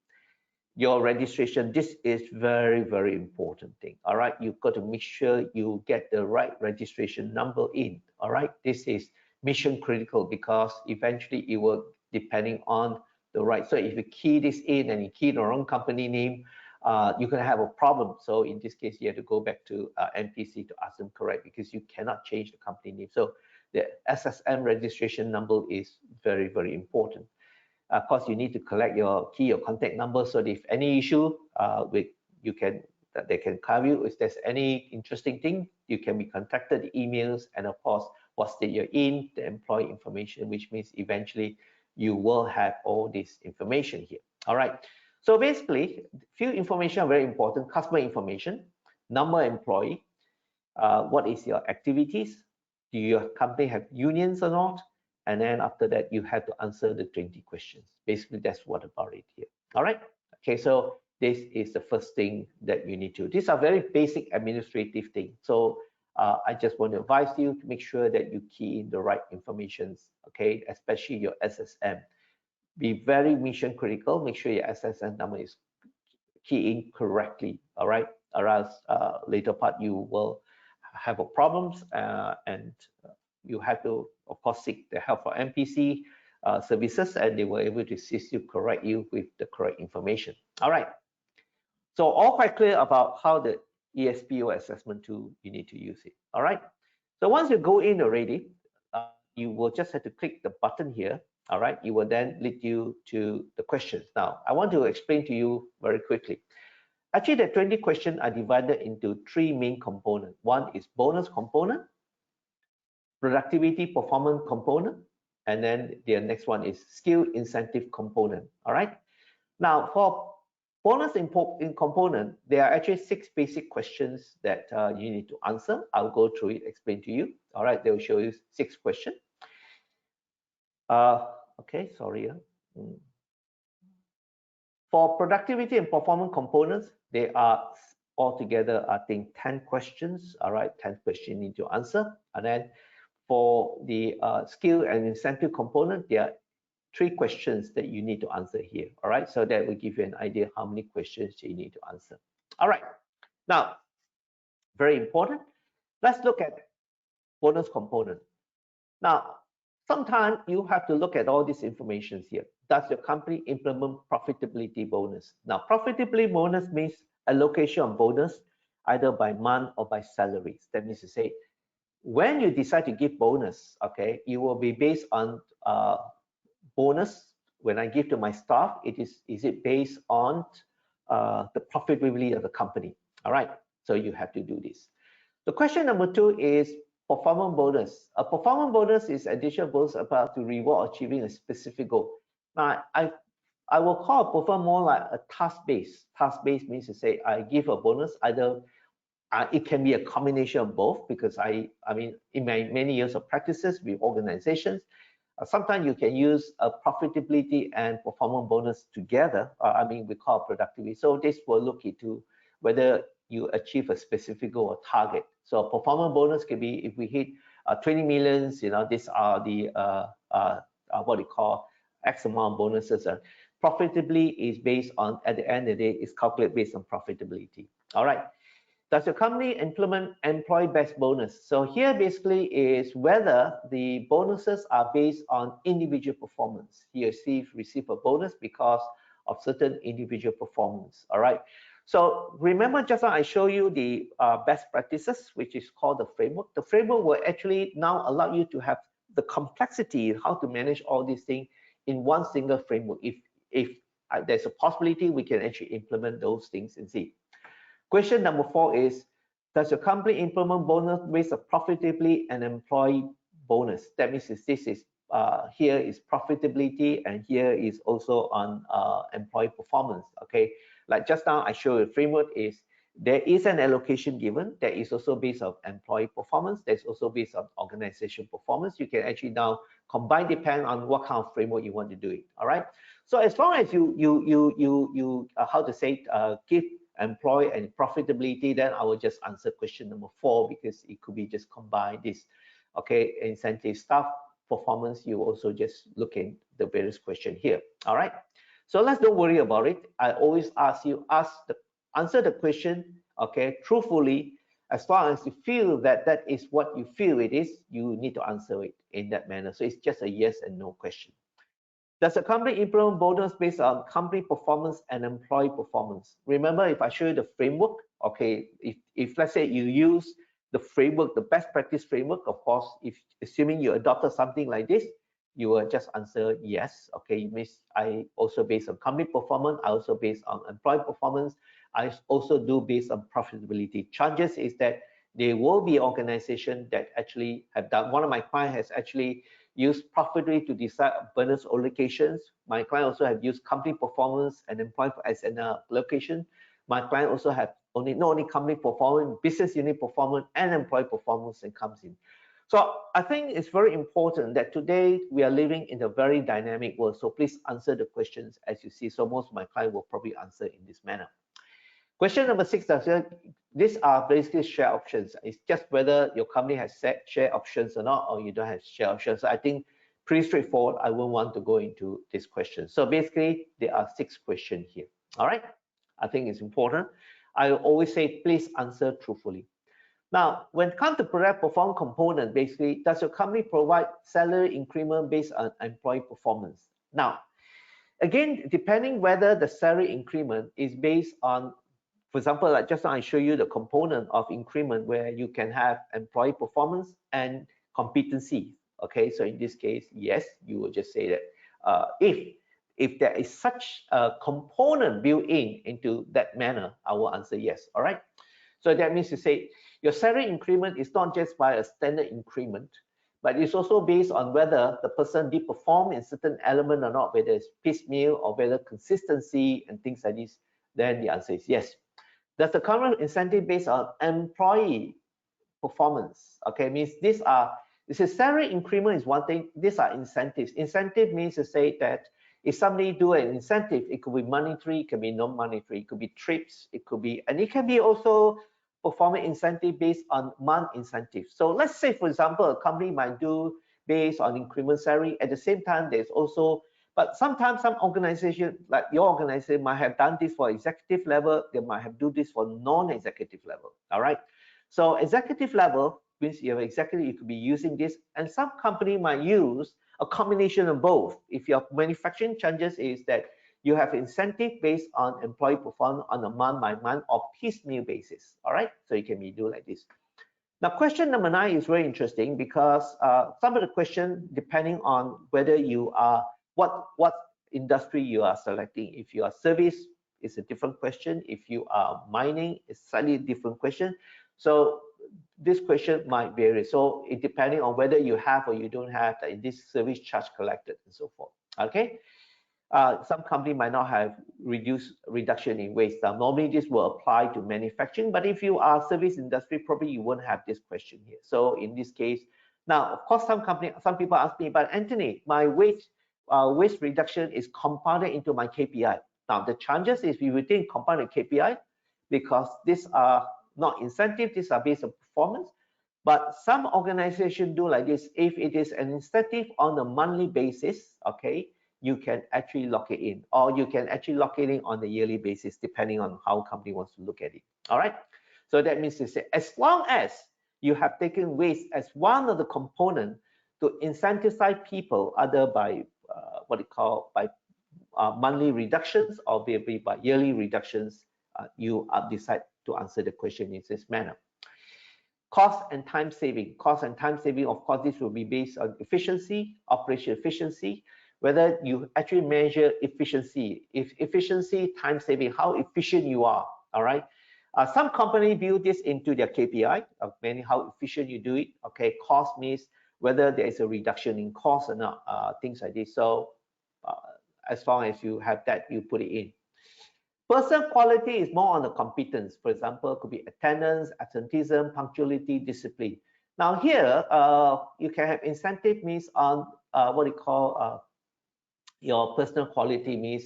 your registration. This is very, very important thing. All right, you've got to make sure you get the right registration number in. All right, this is mission critical because eventually it will depending on the right. So if you key this in and you key the wrong company name, you're going to have a problem. So in this case, you have to go back to MPC to ask them correct, because you cannot change the company name. So the SSM registration number is very, very important. Of course, you need to collect your key or contact number, so that if any issue they can cover you. If there's any interesting thing, you can be contacted, emails, and of course, what state you're in, the employee information, which means eventually you will have all this information here. All right. So basically, few information are very important: customer information, number of employee, what is your activities, do your company have unions or not, and then after that you have to answer the 20 questions. Basically, that's what about it here. All right. Okay, so this is the first thing that you need to. These are very basic administrative things. So I just want to advise you to make sure that you key in the right information. Okay, especially your SSM. Be very mission critical. Make sure your SSN number is keying correctly. All right, or else later part you will have a problems and you have to, of course, seek the help for MPC services, and they were able to assist you, correct you with the correct information. All right. So all quite clear about how the eSPO assessment tool you need to use it. All right. So once you go in already, you will just have to click the button here. All right. It will then lead you to the questions. Now, I want to explain to you very quickly. Actually, the 20 questions are divided into 3 main components. One is bonus component, productivity performance component, and then the next one is skill incentive component. All right. Now, for bonus in component, there are actually 6 basic questions that you need to answer. I'll go through it, explain to you. All right, they will show you 6 questions. Okay, sorry. For productivity and performance components, they are altogether, I think, 10 questions. All right, 10 questions you need to answer. And then for the skill and incentive component, there are 3 questions that you need to answer here. All right, so that will give you an idea how many questions you need to answer. All right, now, very important. Let's look at bonus component. Now, sometimes you have to look at all these information here. Does your company implement profitability bonus? Now, profitability bonus means allocation of bonus either by month or by salaries. That means to say, when you decide to give bonus, okay, it will be based on bonus. When I give to my staff, is it based on the profitability of the company? All right, so you have to do this. The question number 2 is performance bonus. A performance bonus is additional bonus about to reward achieving a specific goal. Now, I will call a performance more like a task-based. Task-based means to say I give a bonus either. It can be a combination of both, because I mean, in my many years of practices with organizations, sometimes you can use a profitability and performance bonus together. I mean, we call productivity. So this will look into whether you achieve a specific goal or target. So a performance bonus can be if we hit 20 millions, you know, these are the what we call X amount of bonuses. Profitably is based on, at the end of the day, is calculated based on profitability. All right. Does your company implement employee-based bonus? So here basically is whether the bonuses are based on individual performance. He or she receive a bonus because of certain individual performance. All right. So remember just now I show you the best practices, which is called the framework. The framework will actually now allow you to have the complexity, how to manage all these things in one single framework. If there's a possibility, we can actually implement those things and see. Question number 4 is, does your company implement bonus based on profitability and employee bonus? That means this is here is profitability, and here is also on employee performance. Okay, like just now I showed you framework is there is an allocation given that is also based on employee performance. That's also based on organization performance. You can actually now combine, depend on what kind of framework you want to do it. All right. So as long as you how to say give employee and profitability, then I will just answer question number 4, because it could be just combine this. Okay, incentive, staff performance, you also just look in the various question here. All right. So let's don't worry about it. I always answer the question, okay, truthfully. As long as you feel that that is what you feel it is, you need to answer it in that manner. So it's just a yes and no question. Does the company implement bonus based on company performance and employee performance? Remember, if I show you the framework, okay, if let's say you use the framework, the best practice framework, of course, if assuming you adopted something like this, you will just answer yes. Okay, it means I also based on company performance, I also based on employee performance, I also do based on profitability. Chances is that there will be organization that actually have done. One of my clients has actually used profitability to decide bonus allocations. My client also have used company performance and employee as an allocation. My client also have not only company performance, business unit performance, and employee performance and comes in. So I think it's very important that today we are living in a very dynamic world. So please answer the questions as you see. So most of my clients will probably answer in this manner. Question number 6, these are basically share options. It's just whether your company has set share options or not, or you don't have share options. So I think pretty straightforward. I won't want to go into this question. So basically, there are 6 questions here. All right. I think it's important. I always say, please answer truthfully. Now, when it comes to product performance component, basically, does your company provide salary increment based on employee performance? Now, again, depending whether the salary increment is based on, for example, like just now I show you the component of increment where you can have employee performance and competency. Okay, so in this case, yes, you will just say that if there is such a component built into that manner, I will answer yes. All right. So that means to say your salary increment is not just by a standard increment, but it's also based on whether the person did perform in certain element or not, whether it's piecemeal or whether consistency and things like this. Then the answer is yes. Does the current incentive based on employee performance? Okay, means this is salary increment is one thing. These are incentives. Incentive means to say that if somebody do an incentive, it could be monetary, it can be non-monetary, it could be trips, it could be, and it can be also performance incentive based on month incentive. So let's say, for example, a company might do based on increment salary. At the same time, there's also, but sometimes some organization, like your organization, might have done this for executive level. They might have do this for non-executive level. All right. So executive level means you have executive, you could be using this, and some company might use a combination of both. If your manufacturing changes is that you have incentive based on employee performance on a month-by-month or piecemeal basis. All right, so it can be do like this. Now, question number 9 is very interesting because some of the question depending on whether you are what industry you are selecting. If you are service, it's a different question. If you are mining, it's slightly different question. So this question might vary. So it depending on whether you have or you don't have this service charge collected and so forth. Okay. Some company might not have reduction in waste. Normally this will apply to manufacturing, but if you are service industry, probably you won't have this question here. So in this case, now of course some people ask me, but Anthony, my waste reduction is compounded into my KPI. Now the chances is we will think compounded KPI because these are not incentive, these are based on performance. But some organizations do like this. If it is an incentive on a monthly basis, okay, you can actually lock it in, or you can actually lock it in on a yearly basis, depending on how company wants to look at it. All right. So that means to say, as long as you have taken waste as one of the components to incentivize people, either by monthly reductions or maybe by yearly reductions, you decide to answer the question in this manner. Cost and time saving. Cost and time saving, of course, this will be based on efficiency, operation efficiency, whether you actually measure efficiency. If efficiency, time saving, how efficient you are. All right. Some company build this into their KPI, meaning how efficient you do it. Okay. Cost means whether there is a reduction in cost or not, things like this. So as long as you have that, you put it in. Person quality is more on the competence. For example, it could be attendance, absenteeism, punctuality, discipline. Now here, you can have incentive means on your personal quality means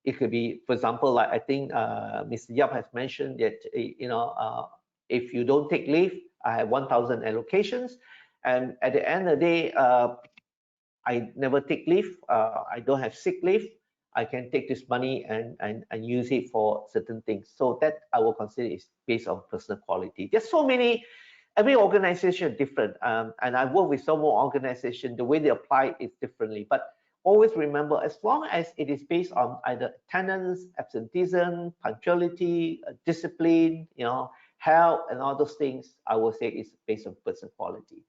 it could be, for example, like I think Mr. Yap has mentioned that if you don't take leave, I have 1,000 allocations, and at the end of the day, I never take leave. I don't have sick leave. I can take this money and use it for certain things. So that I will consider is based on personal quality. There's so many, every organization is different. And I work with some more organization, the way they apply it is differently. But always remember, as long as it is based on either attendance, absenteeism, punctuality, discipline, health, and all those things, I will say it's based on personal quality.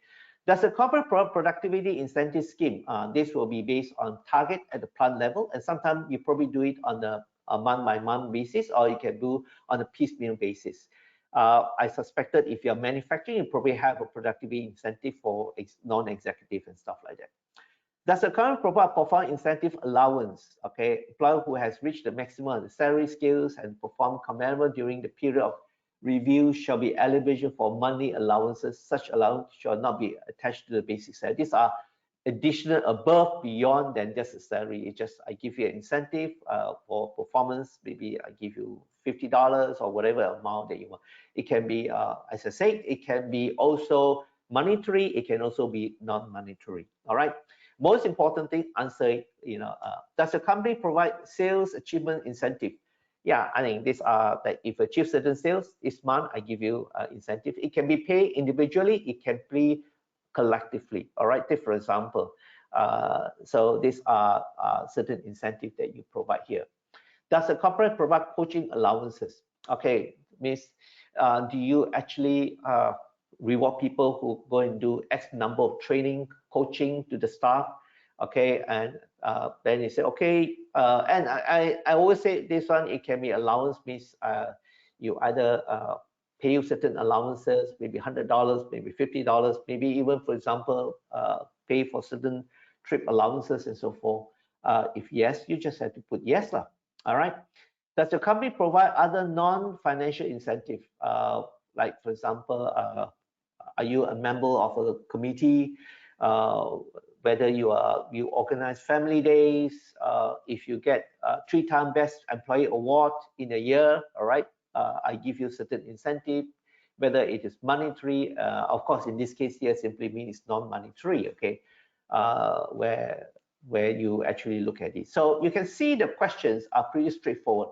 There's a corporate productivity incentive scheme. This will be based on target at the plant level, and sometimes you probably do it on a month-by-month basis, or you can do on a piecemeal basis. I suspected if you're manufacturing, you probably have a productivity incentive for non-executive and stuff like that. Does the current provide performance incentive allowance? Okay, employee who has reached the maximum of the salary scales and performed commendable during the period of review shall be eligible for monthly allowances. Such allowance shall not be attached to the basic salary. These are additional above, beyond than just a salary. It's just I give you an incentive for performance. Maybe I give you $50 or whatever amount that you want. It can be, as I said, it can be also monetary. It can also be non-monetary. All right. Most important thing, answer, does the company provide sales achievement incentive? Yeah, I think these are that if achieve certain sales this month, I give you incentive. It can be paid individually. It can be collectively. All right. Take for example, so these are certain incentive that you provide here. Does the corporate provide coaching allowances? Okay, means do you actually reward people who go and do X number of training, coaching to the staff? Okay, and then you say, okay, and I always say this one, it can be allowance, means you either pay you certain allowances, maybe $100, maybe $50, maybe even, for example, pay for certain trip allowances and so forth. If yes, you just have to put yes lah. All right. Does the company provide other non-financial incentive? Like, for example, are you a member of a committee? Whether you organize family days, if you get 3-time best employee award in a year, all right, I give you certain incentive, whether it is monetary. Of course, in this case here, simply means non-monetary, okay, where you actually look at it. So you can see the questions are pretty straightforward.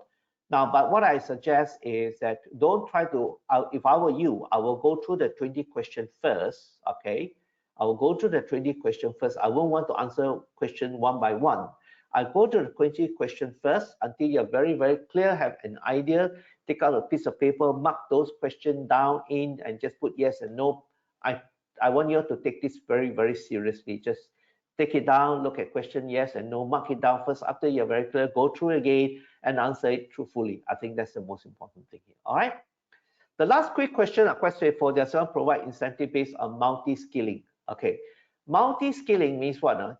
Now, but what I suggest is that don't try to, if I were you, I will go through the 20 questions first, okay? I will go through the 20 questions first. I won't want to answer question one by one. I go to the 20 questions first until you're very, very clear, have an idea, take out a piece of paper, mark those questions down in and just put yes and no. I want you to take this very, very seriously. Just take it down, look at question yes and no, mark it down first. After you're very clear, go through again and answer it truthfully. I think that's the most important thing here. All right. The last quick question, a question for there's one provide incentive based on multi-skilling. Okay, multi-skilling means what?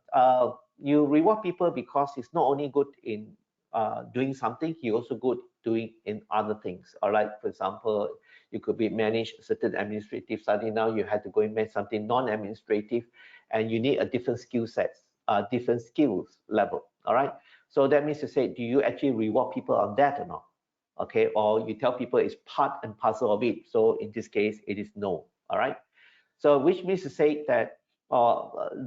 You reward people because he's not only good in doing something, he also good doing in other things. All right, for example, you could be manage certain administrative study. Now you had to go and manage something non-administrative, and you need a different skill sets, different skills level. All right, so that means to say, do you actually reward people on that or not? Okay, or you tell people it's part and parcel of it. So in this case, it is no. All right. So which means to say that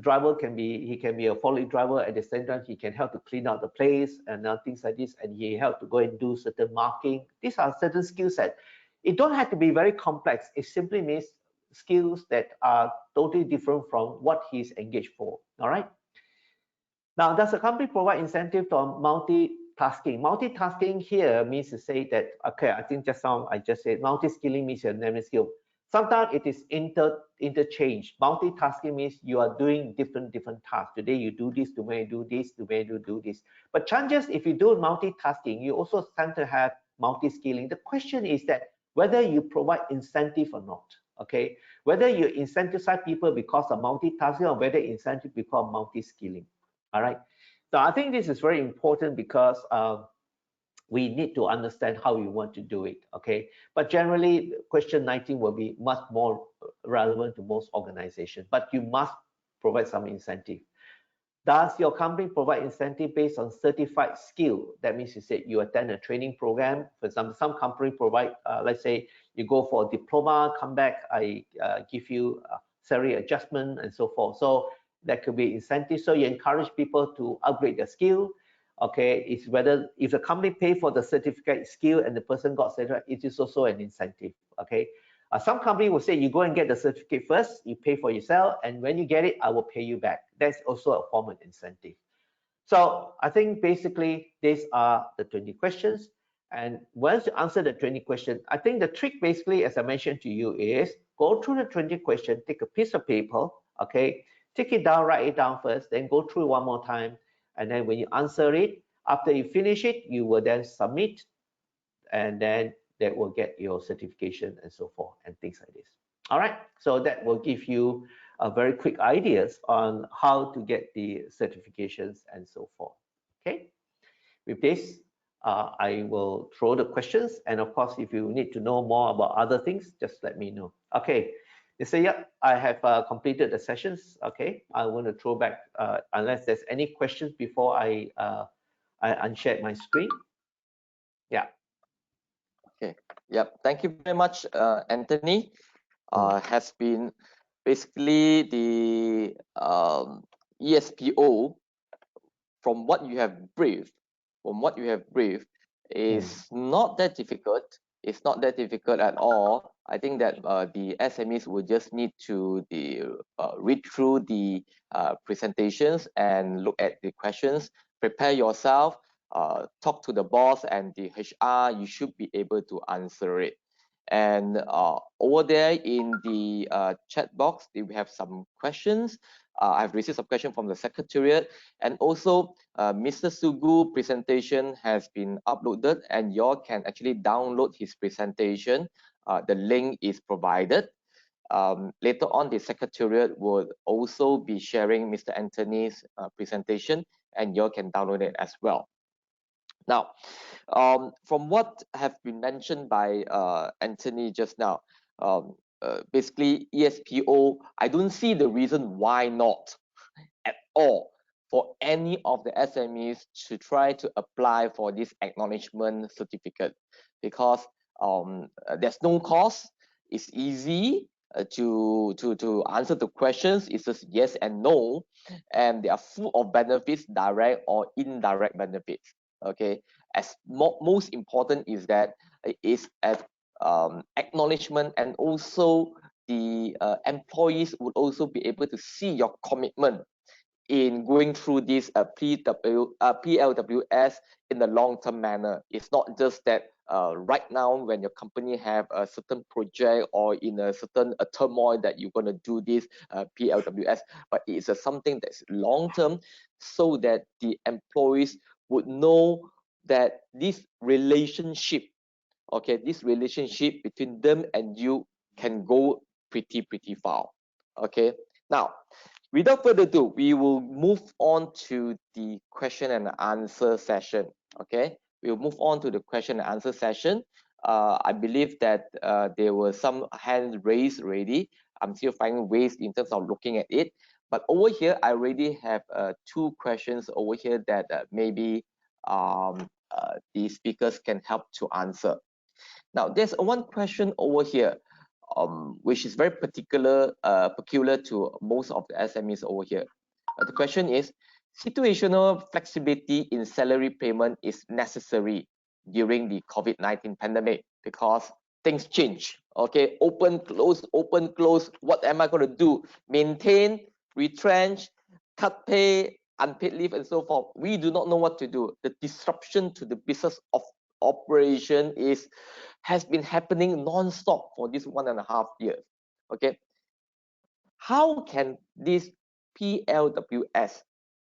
driver can be a forklift driver, at the same time he can help to clean out the place and things like this, and he help to go and do certain marking. These are certain skill sets. It don't have to be very complex. It simply means skills that are totally different from what he's engaged for. All right. Now, does the company provide incentive for multitasking? Multitasking here means to say that, okay, I think just now I just said multi-skilling means you're never skilled. Sometimes it is interchange. Multitasking means you are doing different tasks. Today you do this, tomorrow you do this, tomorrow you do this. But chances, if you do multitasking, you also tend to have multi-skilling. The question is that whether you provide incentive or not. Okay, whether you incentivize people because of multitasking or whether incentive because of multi-skilling. All right. So I think this is very important because we need to understand how we want to do it. Okay, but generally question 19 will be much more relevant to most organizations, but you must provide some incentive. Does your company provide incentive based on certified skill? That means you said you attend a training program. For example, some company provide, let's say you go for a diploma, come back, I give you salary adjustment and so forth. So that could be incentive. So you encourage people to upgrade their skill. okay, is whether if the company pay for the certificate skill and the person got certificate, it is also an incentive, okay. Some company will say you go and get the certificate first, you pay for yourself, and when you get it, I will pay you back. That's also a form of incentive. So I think basically these are the 20 questions. And once you answer the 20 questions, I think the trick basically, as I mentioned to you, is go through the 20 questions, take a piece of paper, okay, take it down, write it down first, then go through it one more time. And then when you answer it, after you finish it, you will then submit, and then that will get your certification and so forth and things like this. All right, so that will give you a very quick ideas on how to get the certifications and so forth. Okay, with this, I will throw the questions, and of course, if you need to know more about other things, just let me know. Okay, they say, yeah, I have completed the sessions. Okay, I want to throw back unless there's any questions before I unshare my screen. Yeah. Okay. Yep. Thank you very much, Anthony. Has been basically the eSPO from what you have briefed. Is not that difficult. It's not that difficult at all. I think that the SMEs will just need to read through the presentations and look at the questions. Prepare yourself. Talk to the boss and the HR. You should be able to answer it. And over there in the chat box, we have some questions. I've received some questions from the Secretariat, and also Mr. Sugu presentation has been uploaded, and you all can actually download his presentation. The link is provided. Later on, the Secretariat will also be sharing Mr. Anthony's presentation, and you all can download it as well. Now, from what have been mentioned by Anthony just now, basically eSPO, I don't see the reason why not at all for any of the SMEs to try to apply for this acknowledgement certificate, because there's no cost. It's easy to answer the questions. It's just yes and no, and they are full of benefits, direct or indirect benefits. Okay, as most important is that it is an acknowledgement, and also the employees would also be able to see your commitment in going through this PLWS in the long-term manner. It's not just that right now when your company have a certain project or in a certain turmoil that you're going to do this PLWS, but it's something that's long-term, so that the employees would know that this relationship, okay, this relationship between them and you can go pretty far. Okay, now without further ado, we will move on to the question and answer session. Okay, we'll move on to the question and answer session. I believe that there were some hands raised already. I'm still finding ways in terms of looking at it, but over here I already have two questions over here that maybe the speakers can help to answer. Now, there's one question over here, which is very peculiar to most of the SMEs over here. The question is, situational flexibility in salary payment is necessary during the COVID-19 pandemic because things change. Okay, open, close, what am I going to do? Maintain, retrench, cut pay, unpaid leave, and so forth. We do not know what to do. The disruption to the business of operation has been happening non-stop for this 1.5 years. Okay, how can this PLWS,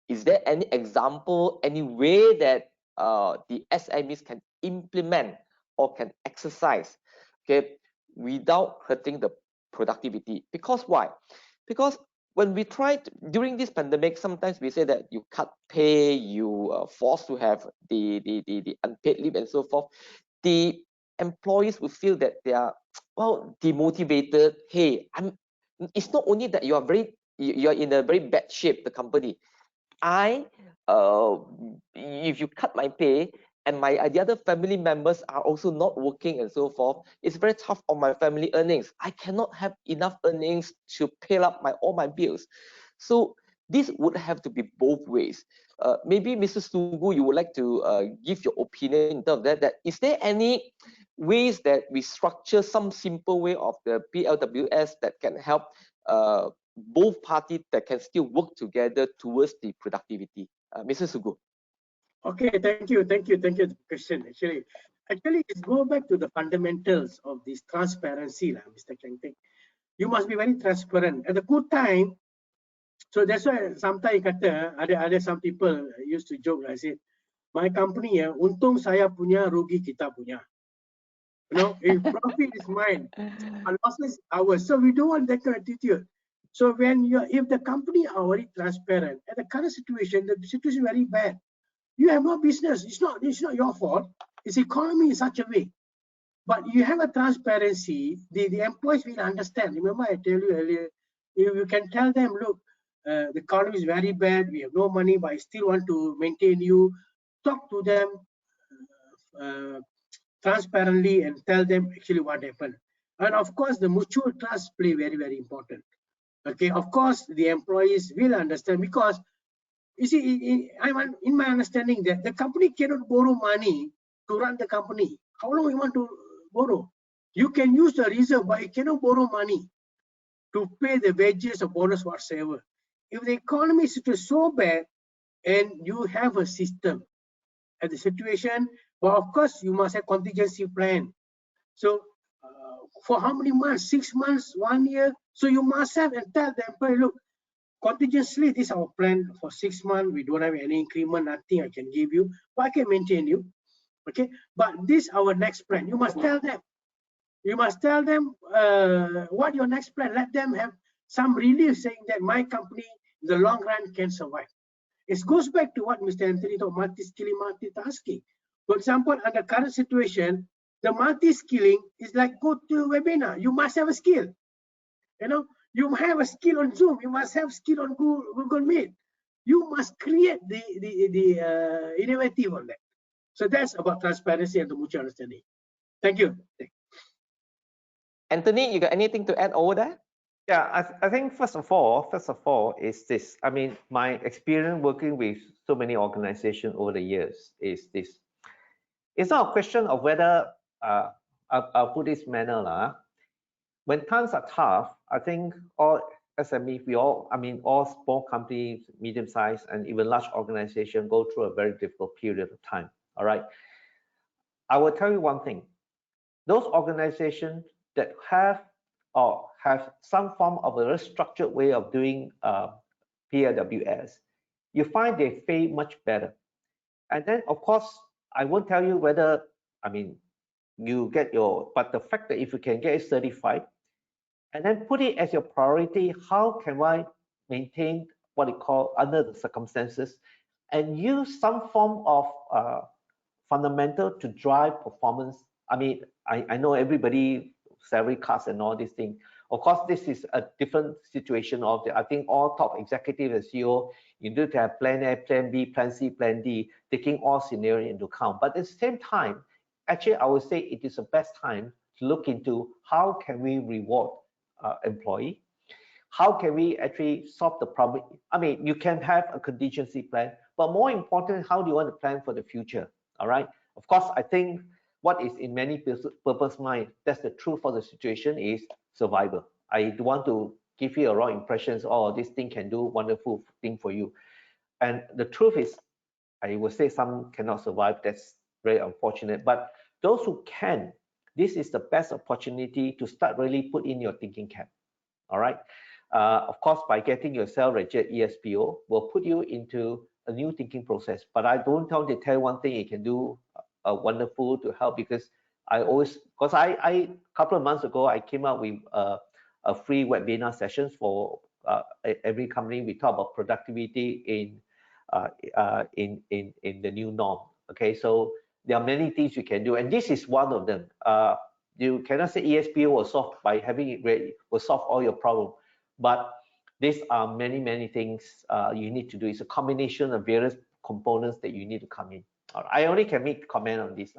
is there any example, any way that the SMEs can implement or can exercise, okay, without hurting the productivity? Because why? Because when we tried during this pandemic, sometimes we say that you cut pay, you are forced to have the unpaid leave and so forth. The employees will feel that they are, well, demotivated. Hey, it's not only that you're in a very bad shape, the company. If you cut my pay and the other family members are also not working and so forth, it's very tough on my family earnings. I cannot have enough earnings to pay up all my bills. So this would have to be both ways. Maybe Mr. Sugu, you would like to give your opinion in terms of that. Is there any ways that we structure some simple way of the PLWS that can help both parties that can still work together towards the productivity? Mr. Sugu. Okay, thank you for the question. Actually, it's go back to the fundamentals of this transparency, Mr. Keng Teck. You must be very transparent at a good time. So that's why sometimes ada some people used to joke. I said, my company untung saya punya, rugi kita punya. You know, if profit is mine, losses ours. So we don't want that kind of attitude. So if the company are very transparent, at the current situation, the situation is very bad. You have no business. It's not your fault. It's economy in such a way. But you have a transparency. The employees will understand. Remember, I tell you earlier, if you can tell them, look, the economy is very bad. We have no money, but I still want to maintain you. Talk to them transparently and tell them actually what happened. And of course, the mutual trust play very, very important. Okay, of course, the employees will understand because you see, in my understanding that the company cannot borrow money to run the company. How long you want to borrow? You can use the reserve, but you cannot borrow money to pay the wages or bonus whatsoever. If the economy is so bad and you have a system at the situation, but of course you must have contingency plan. So for how many months? 6 months, 1 year? So you must have and tell the employee, look, contingency, this is our plan for 6 months. We don't have any increment, nothing I can give you, but I can maintain you. Okay, but this is our next plan. You must tell them. You must tell them what your next plan. Let them have some relief saying that my company in the long run can survive. It goes back to what Mr. Anthony talked, multi-skilling, multitasking. For example, under current situation, the multi-skilling is like go to a webinar. You must have a skill. You know, you have a skill on Zoom. You must have skill on Google Meet. You must create the innovative on that. So that's about transparency and the mutual understanding. Thank you. Anthony, you got anything to add over there? Yeah, I think first of all is this. I mean, my experience working with so many organizations over the years is this. It's not a question of whether I'll put this manner. When times are tough, I think all SME, all small companies, medium size, and even large organizations go through a very difficult period of time. All right. I will tell you one thing. Those organizations that have some form of a restructured way of doing PLWS, you find they fare much better. And then, of course, I won't tell you whether, you get but the fact that if you can get it certified, and then put it as your priority, how can I maintain what it call under the circumstances, and use some form of fundamental to drive performance. I know everybody salary cuts and all these things. Of course, this is a different situation I think all top executives and CEO, you need to have plan A, plan B, plan C, plan D, taking all scenarios into account. But at the same time, actually, I would say it is the best time to look into how can we reward employee? How can we actually solve the problem? You can have a contingency plan, but more important, how do you want to plan for the future? All right. Of course, I think what is in many purpose mind, that's the truth for the situation, is survival. I don't want to give you a wrong impressions, oh, this thing can do wonderful thing for you. And the truth is, I would say some cannot survive. That's very unfortunate. But those who can, this is the best opportunity to start really put in your thinking cap. All right. Of course, by getting yourself registered eSPO will put you into a new thinking process. But I don't tell you one thing you can do wonderful to help, because I couple of months ago I came up with a free webinar sessions for every company. We talk about productivity in the new norm. Okay, so there are many things you can do, and this is one of them. You cannot say eSPO will solve by having it ready, will solve all your problem, but these are many things you need to do. It's a combination of various components that you need to come in. I only can make comment on this.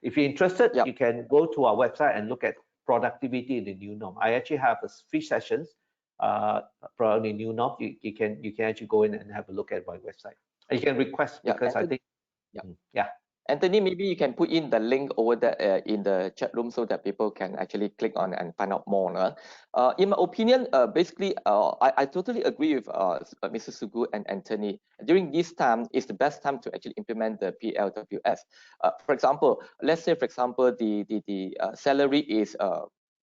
If you're interested, you can go to our website and look at productivity in the new norm. I actually have a free sessions probably new norm, you can actually go in and have a look at my website. You can request, because I think, yeah. Anthony, maybe you can put in the link over there in the chat room so that people can actually click on and find out more. In my opinion, basically, I totally agree with Mr. Sugu and Anthony. During this time, it's the best time to actually implement the PLWS. For example, let's say, for example, the salary is,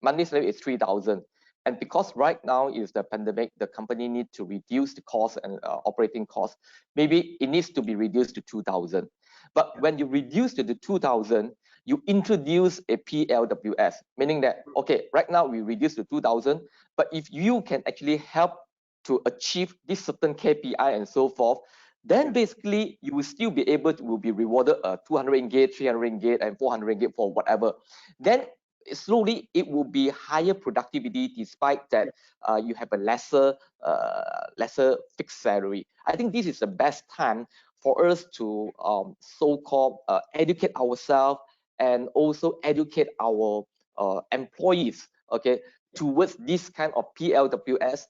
monthly salary is 3,000. And because right now is the pandemic, the company needs to reduce the cost and operating costs. Maybe it needs to be reduced to 2,000. But when you reduce to the 2,000, you introduce a PLWS, meaning that, okay, right now we reduce to 2,000, but if you can actually help to achieve this certain KPI and so forth, then basically you will still be able to be rewarded 200 ringgit, 300 ringgit, and 400 ringgit for whatever. Then slowly it will be higher productivity despite that you have a lesser fixed salary. I think this is the best time for us to so-called educate ourselves and also educate our employees, okay, towards this kind of PLWS,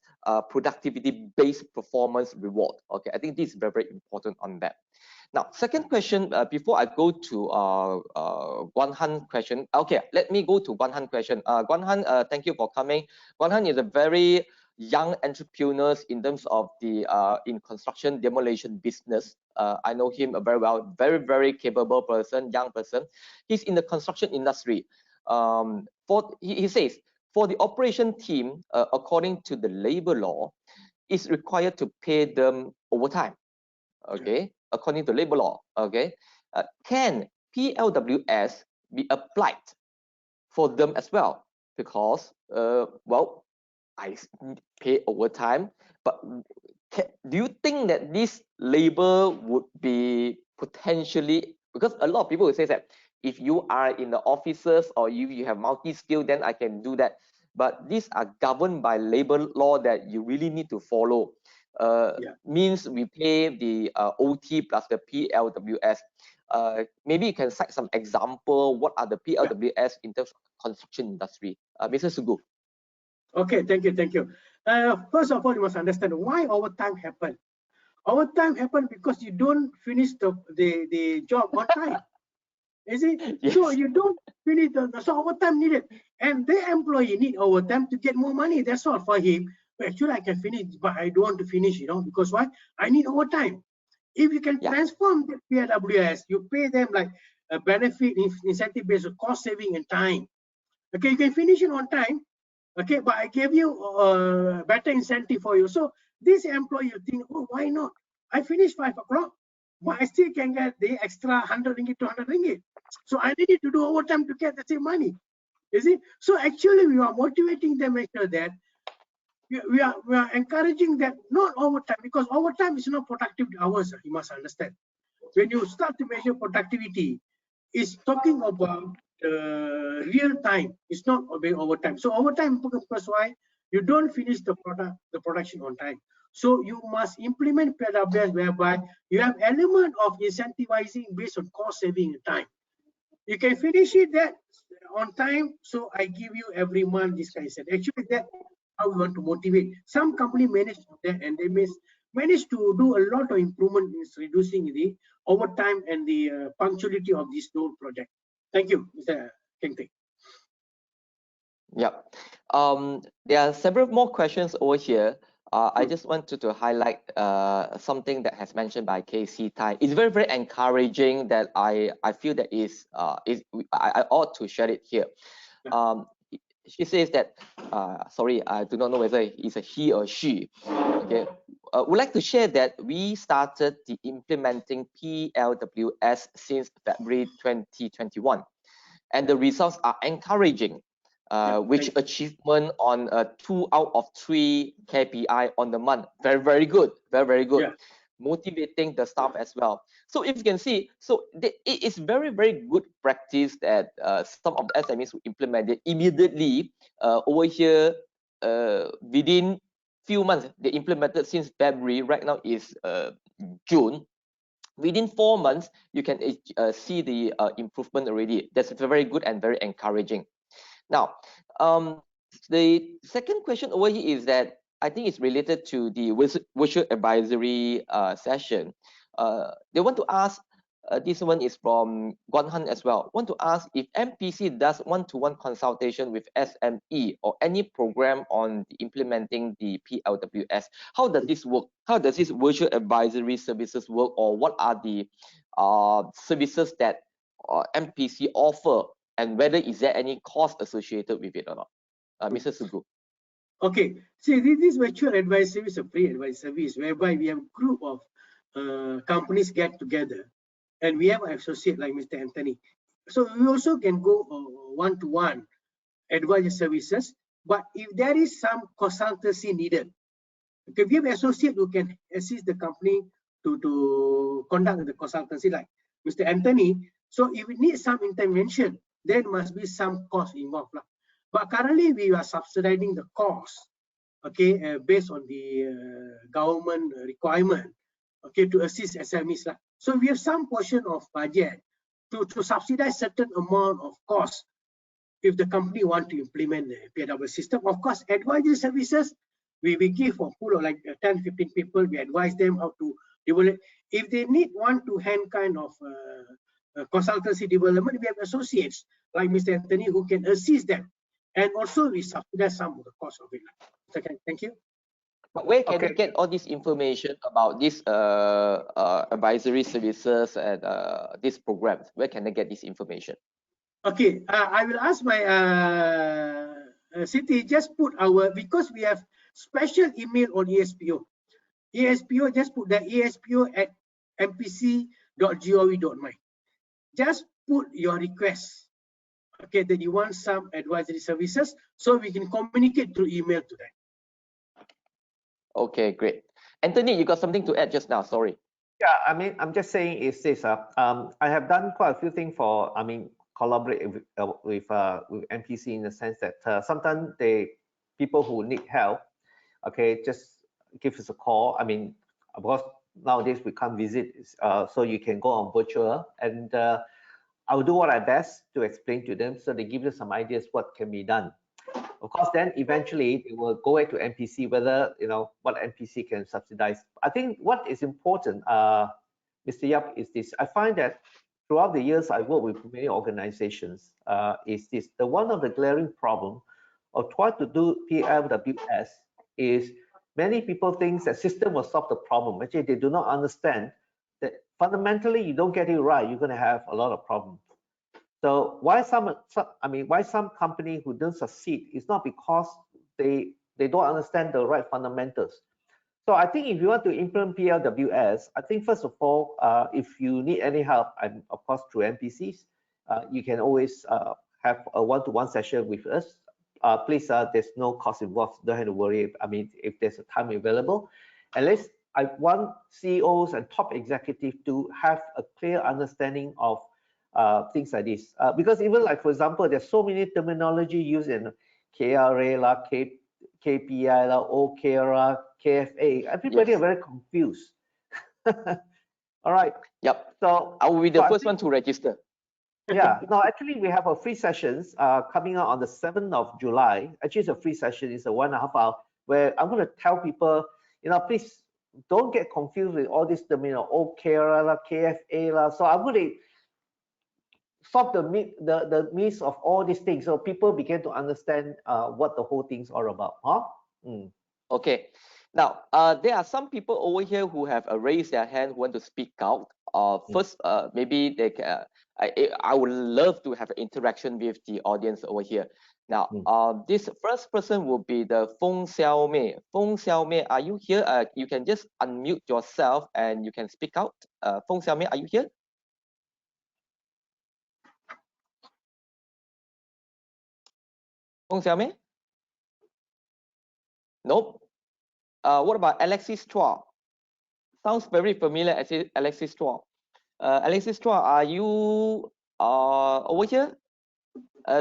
productivity-based performance reward. Okay, I think this is very, very important on that. Now, second question, before I go to Guan Han question. Okay, let me go to Guan Han question. Guan Han, thank you for coming. Guan Han is a very young entrepreneur in terms of the in construction demolition business. I know him very well, very, very capable person, young person. He's in the construction industry. He says, for the operation team, according to the labor law, it's required to pay them overtime. Okay, according to labor law. Okay, can PLWS be applied for them as well? Because well, I pay overtime, but do you think that this labor would be potentially, because a lot of people will say that if you are in the offices or you have multi-skill, then I can do that. But these are governed by labor law that you really need to follow. Means we pay the OT plus the PLWS. Maybe you can cite some example. What are the PLWS in terms of construction industry? Mr. Sugu. Okay, thank you, thank you. First of all, you must understand why overtime happen. Overtime happen because you don't finish the job on time. Is it? Yes. So you don't finish so overtime needed, and the employee need overtime to get more money. That's all for him. But actually, I can finish, but I don't want to finish. Because why? I need overtime. If you can transform the PLWS, you pay them like a benefit incentive based on cost saving and time. Okay, you can finish it on time. Okay, but I gave you a better incentive for you. So this employee will think, oh, why not? I finished 5 o'clock, but I still can get the extra 100 ringgit, 200 ringgit. So I needed to do overtime to get the same money. Is it? So actually, we are motivating them, make sure that we are encouraging that not overtime, because overtime is not productive hours. You must understand. When you start to measure productivity, it's talking about real time. It's not about overtime. So overtime, because why? You don't finish the production on time. So you must implement PLWS whereby you have element of incentivizing based on cost saving time. You can finish it that on time. So I give you every month this kind of stuff. Actually, that how we want to motivate. Some company manage that, and they manage to do a lot of improvement in reducing the overtime and the punctuality of this whole project. Thank you, Mr. Keng Teck. Yeah, there are several more questions over here. I just wanted to highlight something that has mentioned by KC Tai. It's very, very encouraging that I feel that I ought to share it here. She says that, sorry, I do not know whether it's a he or she. Okay, would like to share that we started the implementing PLWS since February 2021, and the results are encouraging. Which achievement on 2 out of 3 KPI on the month. Very, very good. Very, very good. Yeah. Motivating the staff as well. So if you can see, so it is very, very good practice that some of the SMEs who implemented immediately over here within few months. They implemented since February. Right now is June. Within 4 months, you can see the improvement already. That's very good and very encouraging. Now, the second question over here is that I think it's related to the virtual advisory session. They want to ask, this one is from Guanhan as well. Want to ask if MPC does one-to-one consultation with SME or any program on implementing the PLWS. How does this work? How does this virtual advisory services work, or what are the services that MPC offer, and whether is there any cost associated with it or not? Mr. Sugu. Okay, see, this virtual advice service is a free advice service whereby we have a group of companies get together, and we have an associate like Mr. Anthony. So we also can go one-to-one advice services, but if there is some consultancy needed, okay, we have an associate who can assist the company to conduct the consultancy like Mr. Anthony. So if we need some intervention, there must be some cost involved. But currently we are subsidizing the cost, okay, based on the government requirement, okay, to assist SMEs. So we have some portion of budget to subsidize certain amount of cost if the company want to implement the PLWS system. Of course, advisory services, we give a pool of like 10, 15 people, we advise them how to develop. If they need one-to-hand kind of consultancy development, we have associates like Mr. Anthony who can assist them. And also we subsidize some of the cost of it. Okay, thank you. But where can we get all this information about these advisory services and these programs? Where can they get this information? Okay, I will ask my Siti, just put our, because we have special email on eSPO. eSPO, just put the eSPO@mpc.gov.my. Just put your request, okay, that you want some advisory services, so we can communicate through email to them. Okay, great. Anthony, you got something to add just now, sorry. Yeah, I mean, I'm just saying is this, I have done quite a few things for, collaborate with MPC in the sense that sometimes people who need help, okay, just give us a call. I mean, of course, nowadays we can't visit, so you can go on virtual, and I will do what I best to explain to them, so they give us some ideas what can be done. Of course, then eventually they will go to MPC whether what MPC can subsidize. I think what is important, Mr. Yap, is this. I find that throughout the years I work with many organizations, is this the one of the glaring problem of trying to do PLWS is many people think that system will solve the problem. Actually, they do not understand that fundamentally you don't get it right, you're going to have a lot of problems. So why some company who don't succeed is not because they don't understand the right fundamentals. So I think if you want to implement PLWS, I think first of all, if you need any help, and of course through MPCs, you can always have a one-to-one session with us. Please, there's no cost involved. Don't have to worry. I mean, if there's a time available, unless I want CEOs and top executives to have a clear understanding of things like this, because even like, for example, there's so many terminology used in KRA la, KPI la, OKR, KFA. Everybody are very confused. All right. Yep. So I will be the first one to register. Yeah. No, actually, we have a free sessions coming out on the 7th of July. Actually, it's a free session. It's a 1.5 hour where I'm going to tell people, please don't get confused with all this terminal, OKR la, KFA la. So I'm going to solve the myths of all these things, so people begin to understand what the whole thing's all about. Okay, now there are some people over here who have raised their hand, who want to speak out. First, maybe they can. I would love to have an interaction with the audience over here. Now, this first person will be the Feng Xiaomei. Feng Xiaomei, are you here? You can just unmute yourself and you can speak out. Feng Xiaomei, are you here? Feng Xiaomei? Nope. What about Alexis Chua? Sounds very familiar, Alexis Chua. Alexis Chua, are you over here?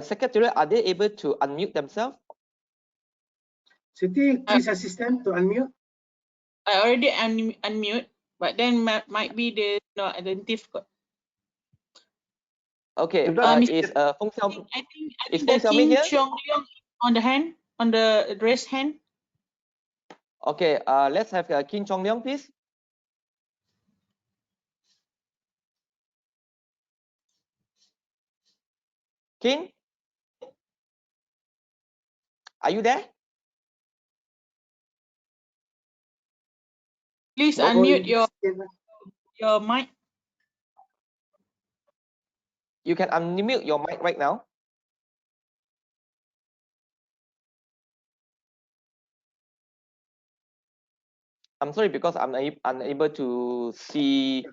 Secretary, are they able to unmute themselves? Siti, please assist them to unmute. I already unmute, but then might be the not identified. Okay, is Feng Xiaomei? I think the King Chong Leong on the hand, on the raised hand. Okay, let's have Kim Chong Leong, please. Kim, are you there? Please Oh, unmute yes. your mic. You can unmute your mic right now. I'm sorry because I'm unable to see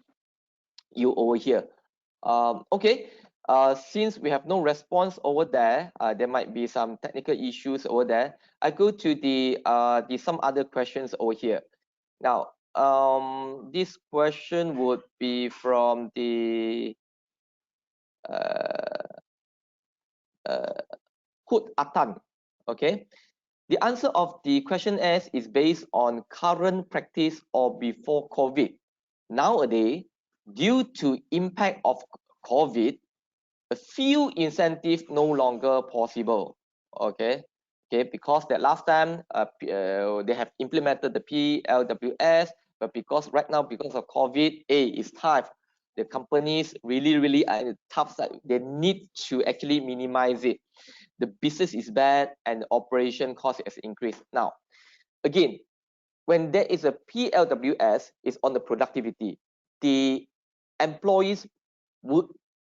you over here. Okay, since we have no response over there, there might be some technical issues over there. I go to the some other questions over here. Now, this question would be from the Kut Atan. Okay, the answer of the question is based on current practice or before COVID. Nowadays, due to impact of COVID, a few incentives no longer possible. Okay, because that last time they have implemented the PLWS, but because right now because of COVID, it's tough. The companies really are in a tough side. They need to actually minimize it. The business is bad and the operation cost has increased. Now, again, when there is a PLWS, it's on the productivity. The employees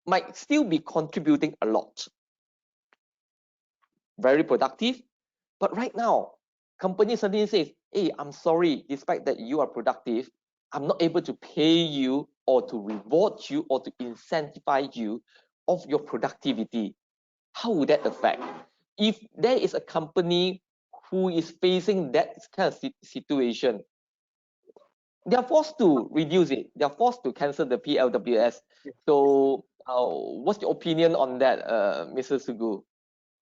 might still be contributing a lot, very productive. But right now, company suddenly says, hey, I'm sorry, despite that you are productive, I'm not able to pay you or to reward you or to incentivize you of your productivity. How would that affect? If there is a company who is facing that kind of situation, they are forced to reduce it. They are forced to cancel the PLWS. So, what's your opinion on that, Mr. Sugu?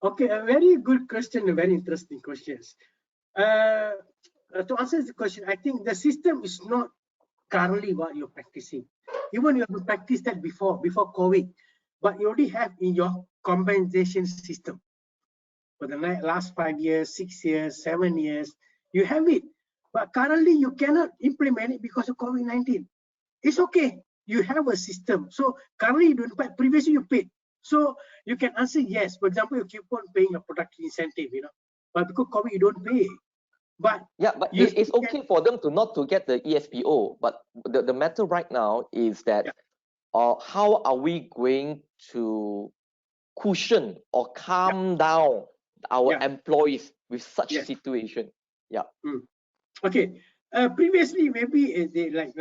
Okay, a very good question, a very interesting questions. To answer the question, I think the system is not currently what you're practicing. Even you have practiced that before COVID, but you already have in your compensation system for the last 5 years, 6 years, 7 years, you have it. But currently you cannot implement it because of COVID-19. It's okay. You have a system. So currently you don't pay. Previously you paid. So you can answer yes. For example, you keep on paying a product incentive, but because COVID you don't pay. But yeah, but it's okay for them to not to get the eSPO. But the matter right now is that how are we going to cushion or calm down our employees with such situation? Yeah. Okay. Previously, maybe they like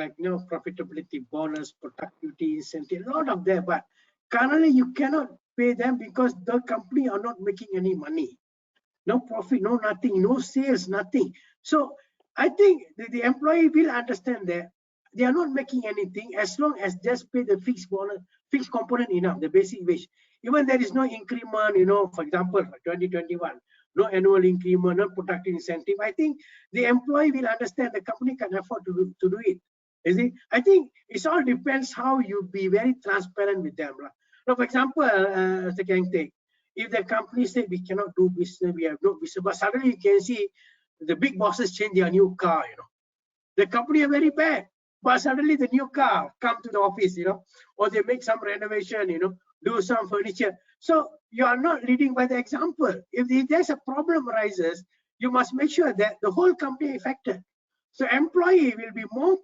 profitability bonus, productivity incentive, a lot of them. But currently, you cannot pay them because the company are not making any money. No profit, no nothing, no sales, nothing. So I think the employee will understand that they are not making anything as long as just pay the fixed bonus, fixed component enough, the basic wage. Even there is no increment, for example, for 2021, no annual increment, no productive incentive. I think the employee will understand the company can afford to do it. You see, I think it all depends how you be very transparent with them. Now, for example, Mr. Keng Teck, if the company say we cannot do business, we have no business, but suddenly you can see the big bosses change their new car, the company are very bad, but suddenly the new car come to the office, or they make some renovation, do some furniture. So you are not leading by the example. If there's a problem arises, you must make sure that the whole company affected. So employee will be more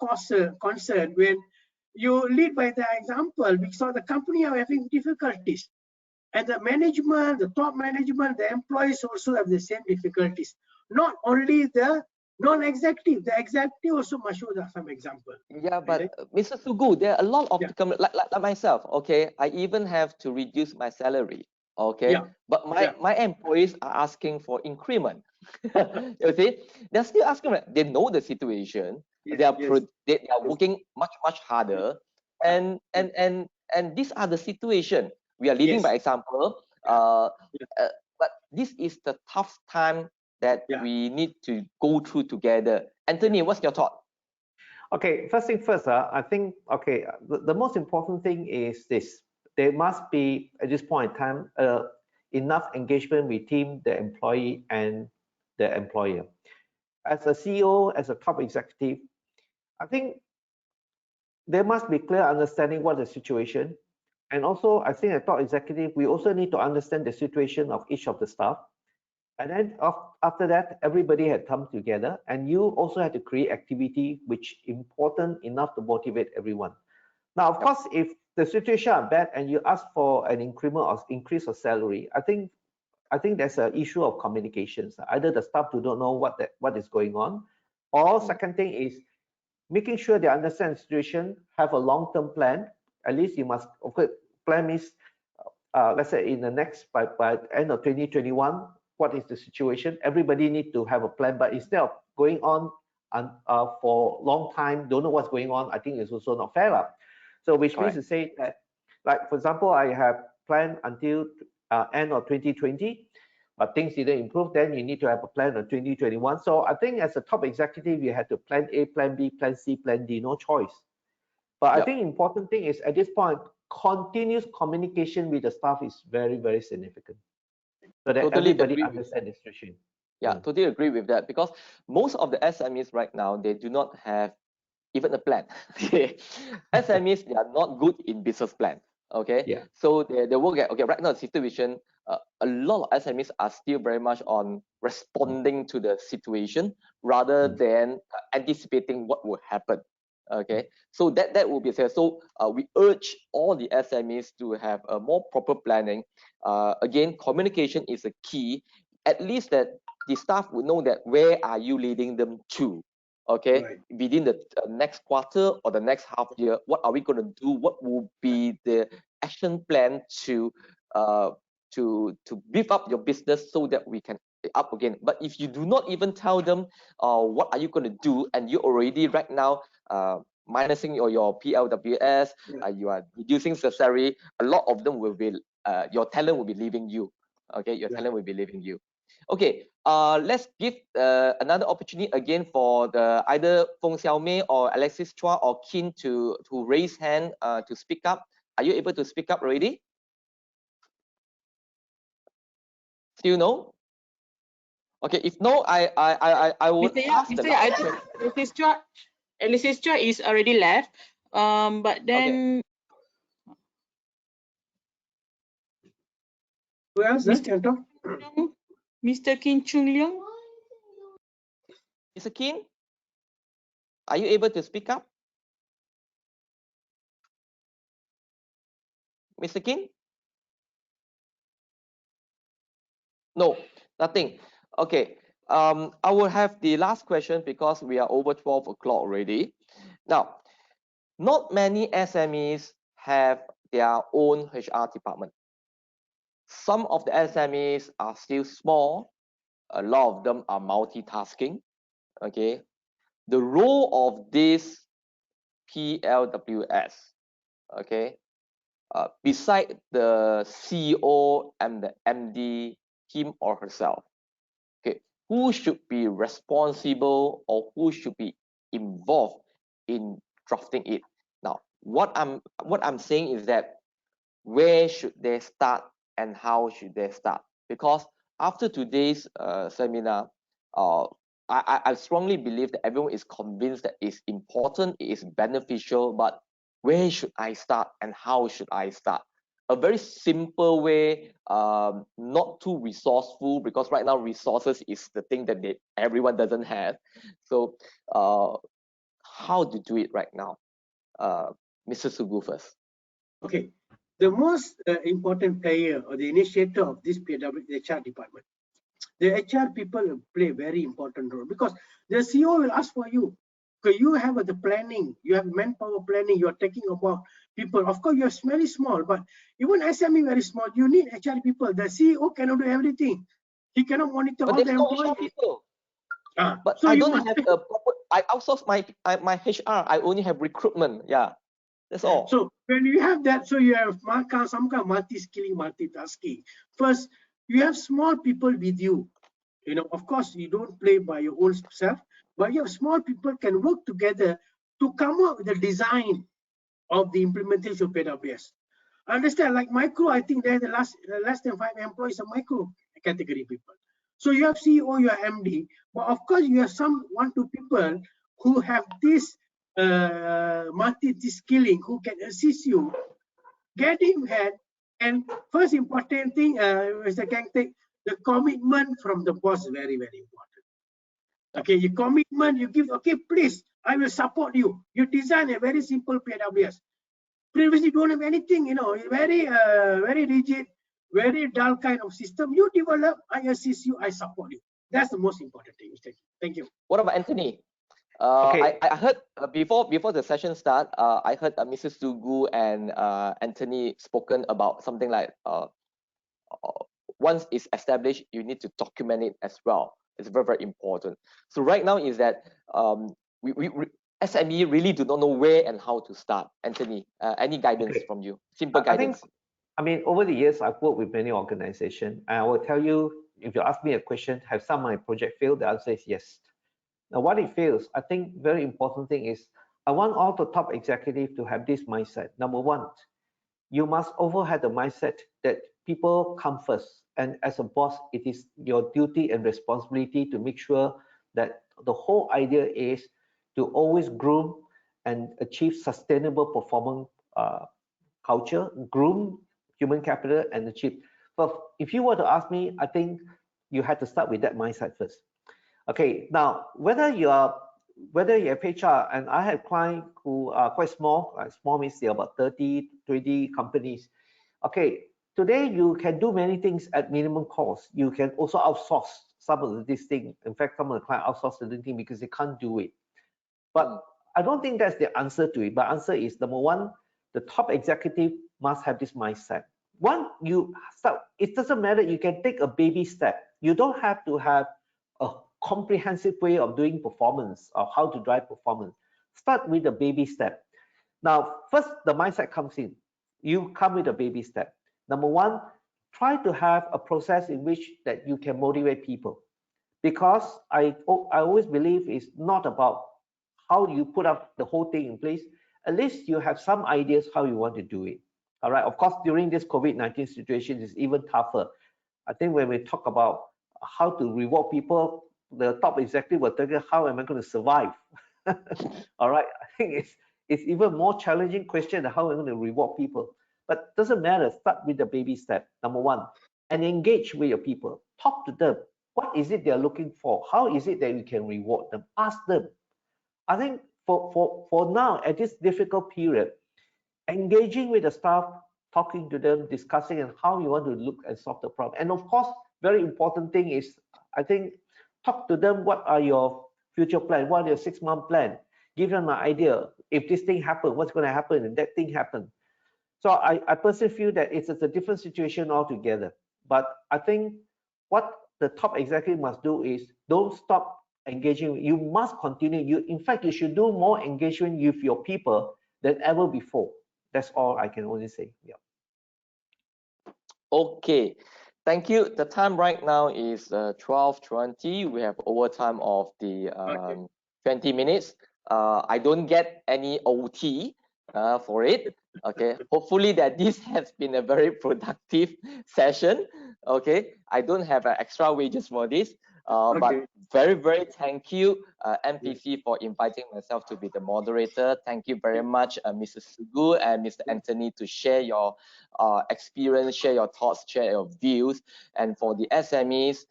concerned when you lead by the example, because the company are having difficulties. And the management, the top management, the employees also have the same difficulties. Not only the non-executive, the executive also must show some example. Yeah, but Mr. Sugu, there are a lot of like myself. Okay, I even have to reduce my salary. Okay, but my employees are asking for increment. You see, they're still asking. They know the situation. They are working much harder, and these are the situation. We are leading by example. But this is the tough time that we need to go through together. Anthony, what's your thought? Okay, first thing first, I think, okay, the most important thing is this. There must be, at this point in time, enough engagement between the employee and the employer. as a CEO, as a top executive, I think there must be clear understanding what the situation. And also, I think as top executive, we also need to understand the situation of each of the staff. And then after that, everybody had come together, and you also had to create activity which important enough to motivate everyone. Now, of course, if the situation are bad and you ask for an increment or increase of salary, I think there's an issue of communications. Either the staff do not know what is going on, or second thing is making sure they understand the situation, have a long-term plan. At least you must, okay, plan is, let's say in the next, by end of 2021, what is the situation? Everybody need to have a plan, but instead of going on for a long time, don't know what's going on, I think it's also not fair. So which means to say that, like for example, I have planned until end of 2020, but things didn't improve, then you need to have a plan on 2021. So I think as a top executive, you have to plan A, plan B, plan C, plan D, no choice. But I think important thing is at this point, continuous communication with the staff is very, very significant. So that everybody understands the situation. Yeah, totally agree with that, because most of the SMEs right now, they do not have even a plan. SMEs, they are not good in business plan. Okay, yeah. So they work at, okay, right now the situation, a lot of SMEs are still very much on responding to the situation rather than anticipating what will happen. Okay, so that will be there. So we urge all the SMEs to have a more proper planning. Again, communication is a key. At least that the staff will know that where are you leading them to. Okay, within the next quarter or the next half year, what are we going to do? What will be the action plan to beef up your business so that we can up again? But if you do not even tell them what are you going to do, and you already right now minusing your PLWS, you are reducing the salary, a lot of them will be your talent will be leaving you. Okay, your talent will be leaving you. Okay, let's give another opportunity again for the either Feng Xiaomei or Alexis Chua or Kin to raise hand to speak up. Are you able to speak up already? Still no? Okay, if no, I would ask the last question. Alexis Chua is already left. But then who else can talk? Mr. Kin Chung Leong. Mr. Kin, are you able to speak up? Mr. Kin? No, nothing. Okay. I will have the last question because we are over 12 o'clock already. Now, not many SMEs have their own HR department. Some of the SMEs are still small. A lot of them are multitasking. Okay. The role of this PLWS, okay, beside the CEO and the MD, him or herself, okay, who should be responsible or who should be involved in drafting it? Now, what I'm saying is that where should they start and how should they start? Because after today's seminar, I strongly believe that everyone is convinced that it's important, it is beneficial, but where should I start and how should I start? A very simple way, not too resourceful, because right now resources is the thing that everyone doesn't have. So how to do it right now? Mr. Sugu first. Okay, the most important player or the initiator of this PLW, the HR department. The HR people play a very important role because the CEO will ask for you. Okay, you have the planning, you have manpower planning, you are taking about people. Of course, you're very small, but even SME very small, you need HR people. The CEO cannot do everything. He cannot monitor all the employees. People. But so I don't have a proper, I outsource my HR. I only have recruitment. Yeah, that's all. So when you have that, so you have some kind of multi-skilling, multitasking. First, you have small people with you. You know, of course, you don't play by your own self, but you have small people can work together to come up with the design of the implementation of PLWS. Understand, like micro, I think they're the less than 5 employees of micro category people. So you have CEO, you have MD, but of course you have some 1 2 people who have this multi-skilling, who can assist you getting ahead. And first important thing, Mr. Keng Teck, the commitment from the boss is very, very important. Okay, your commitment you give, okay, please, I will support you. You design a very simple PLWS. Previously, you don't have anything, you know, very, very rigid, very dull kind of system. You develop, I assist you, I support you. That's the most important thing, Mr. Thank you. What about Anthony? Okay. I heard before the session start, I heard Mrs. Sugu and Anthony spoken about something like once it's established, you need to document it as well. It's very, very important. So right now is that we SME really do not know where and how to start. Anthony, any guidance from you? Simple guidance. I mean, over the years, I've worked with many organizations, and I will tell you, if you ask me a question, have some of my project failed? The answer is yes. Now, what it fails, I think very important thing is, I want all the top executives to have this mindset. Number one, you must also have the mindset that people come first. And as a boss, it is your duty and responsibility to make sure that the whole idea is to always groom and achieve sustainable performance culture, groom human capital, and achieve. But if you were to ask me, I think you had to start with that mindset first. Okay, now whether you have HR, and I have clients who are quite small, small means they're about 30, 20 companies. Okay, today you can do many things at minimum cost. You can also outsource some of these things. In fact, some of the clients outsource certain things because they can't do it. But I don't think that's the answer to it. But answer is, number one, the top executive must have this mindset. One, you start, it doesn't matter, you can take a baby step. You don't have to have a comprehensive way of doing performance or how to drive performance. Start with a baby step. Now, first, the mindset comes in. You come with a baby step. Number one, try to have a process in which that you can motivate people. Because I always believe it's not about how you put up the whole thing in place. At least you have some ideas how you want to do it. All right. Of course, during this COVID-19 situation, it's even tougher. I think when we talk about how to reward people, the top executive will tell you, how am I going to survive? All right. I think it's even more challenging question than how am I going to reward people. But doesn't matter. Start with the baby step. Number one, and engage with your people. Talk to them. What is it they're looking for? How is it that you can reward them? Ask them. I think for now, at this difficult period, engaging with the staff, talking to them, discussing and how you want to look and solve the problem. And of course, very important thing is, I think, talk to them, what are your future plans? What are your 6-month plan? Give them an idea. If this thing happens, what's going to happen? And that thing happens. So I personally feel that it's a different situation altogether. But I think what the top executive must do is don't stop engaging. You must continue. In fact, you should do more engagement with your people than ever before. That's all I can only say. Yeah. Okay, thank you. The time right now is 12:20. We have overtime of the 20 minutes. I don't get any OT for it. Okay, hopefully that this has been a very productive session. Okay, I don't have extra wages for this. But very, very thank you, MPC, for inviting myself to be the moderator. Thank you very much, Mrs. Sugu and Mr. Anthony, to share your experience, share your thoughts, share your views. And for the SMEs,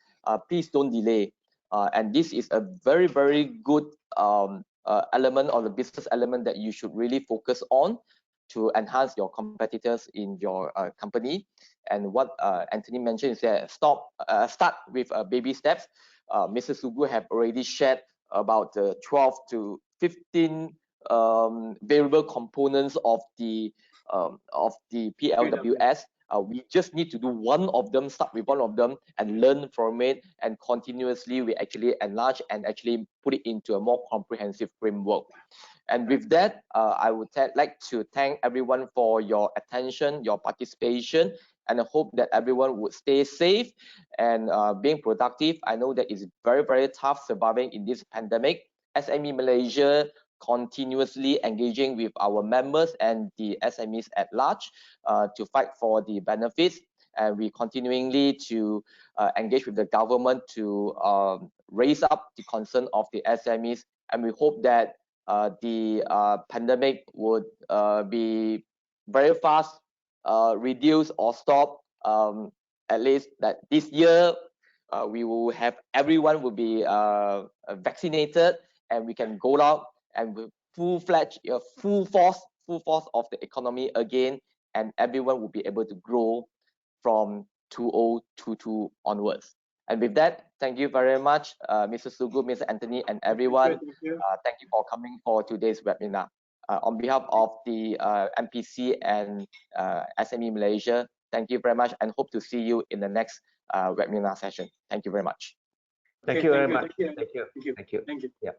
please don't delay. And this is a very, very good element or the business element that you should really focus on to enhance your competitors in your company. And what Anthony mentioned is that start with baby steps. Mrs. Sugu have already shared about 12 to 15 variable components of the PLWS. We just need to do one of them, start with one of them and learn from it, and continuously we actually enlarge and actually put it into a more comprehensive framework. And with that, I would like to thank everyone for your attention, your participation, and I hope that everyone would stay safe and being productive. I know that it's very, very tough surviving in this pandemic. SME Malaysia continuously engaging with our members and the SMEs at large to fight for the benefits. and we continuingly to engage with the government to raise up the concern of the SMEs, and we hope that the pandemic would be very fast reduced or stopped. At least that this year we will have everyone will be vaccinated, and we can go out and with full-fledged, full force of the economy again, and everyone will be able to grow from 2022 onwards. And with that, thank you very much, Mr. Sugu, Mr. Anthony, and everyone. Thank you. Thank you for coming for today's webinar. On behalf of the MPC and SME Malaysia, thank you very much, and hope to see you in the next webinar session. Thank you very much. Thank Okay, you very thank you, much. thank you. Thank you. Thank you. Thank you. Thank you. Yeah.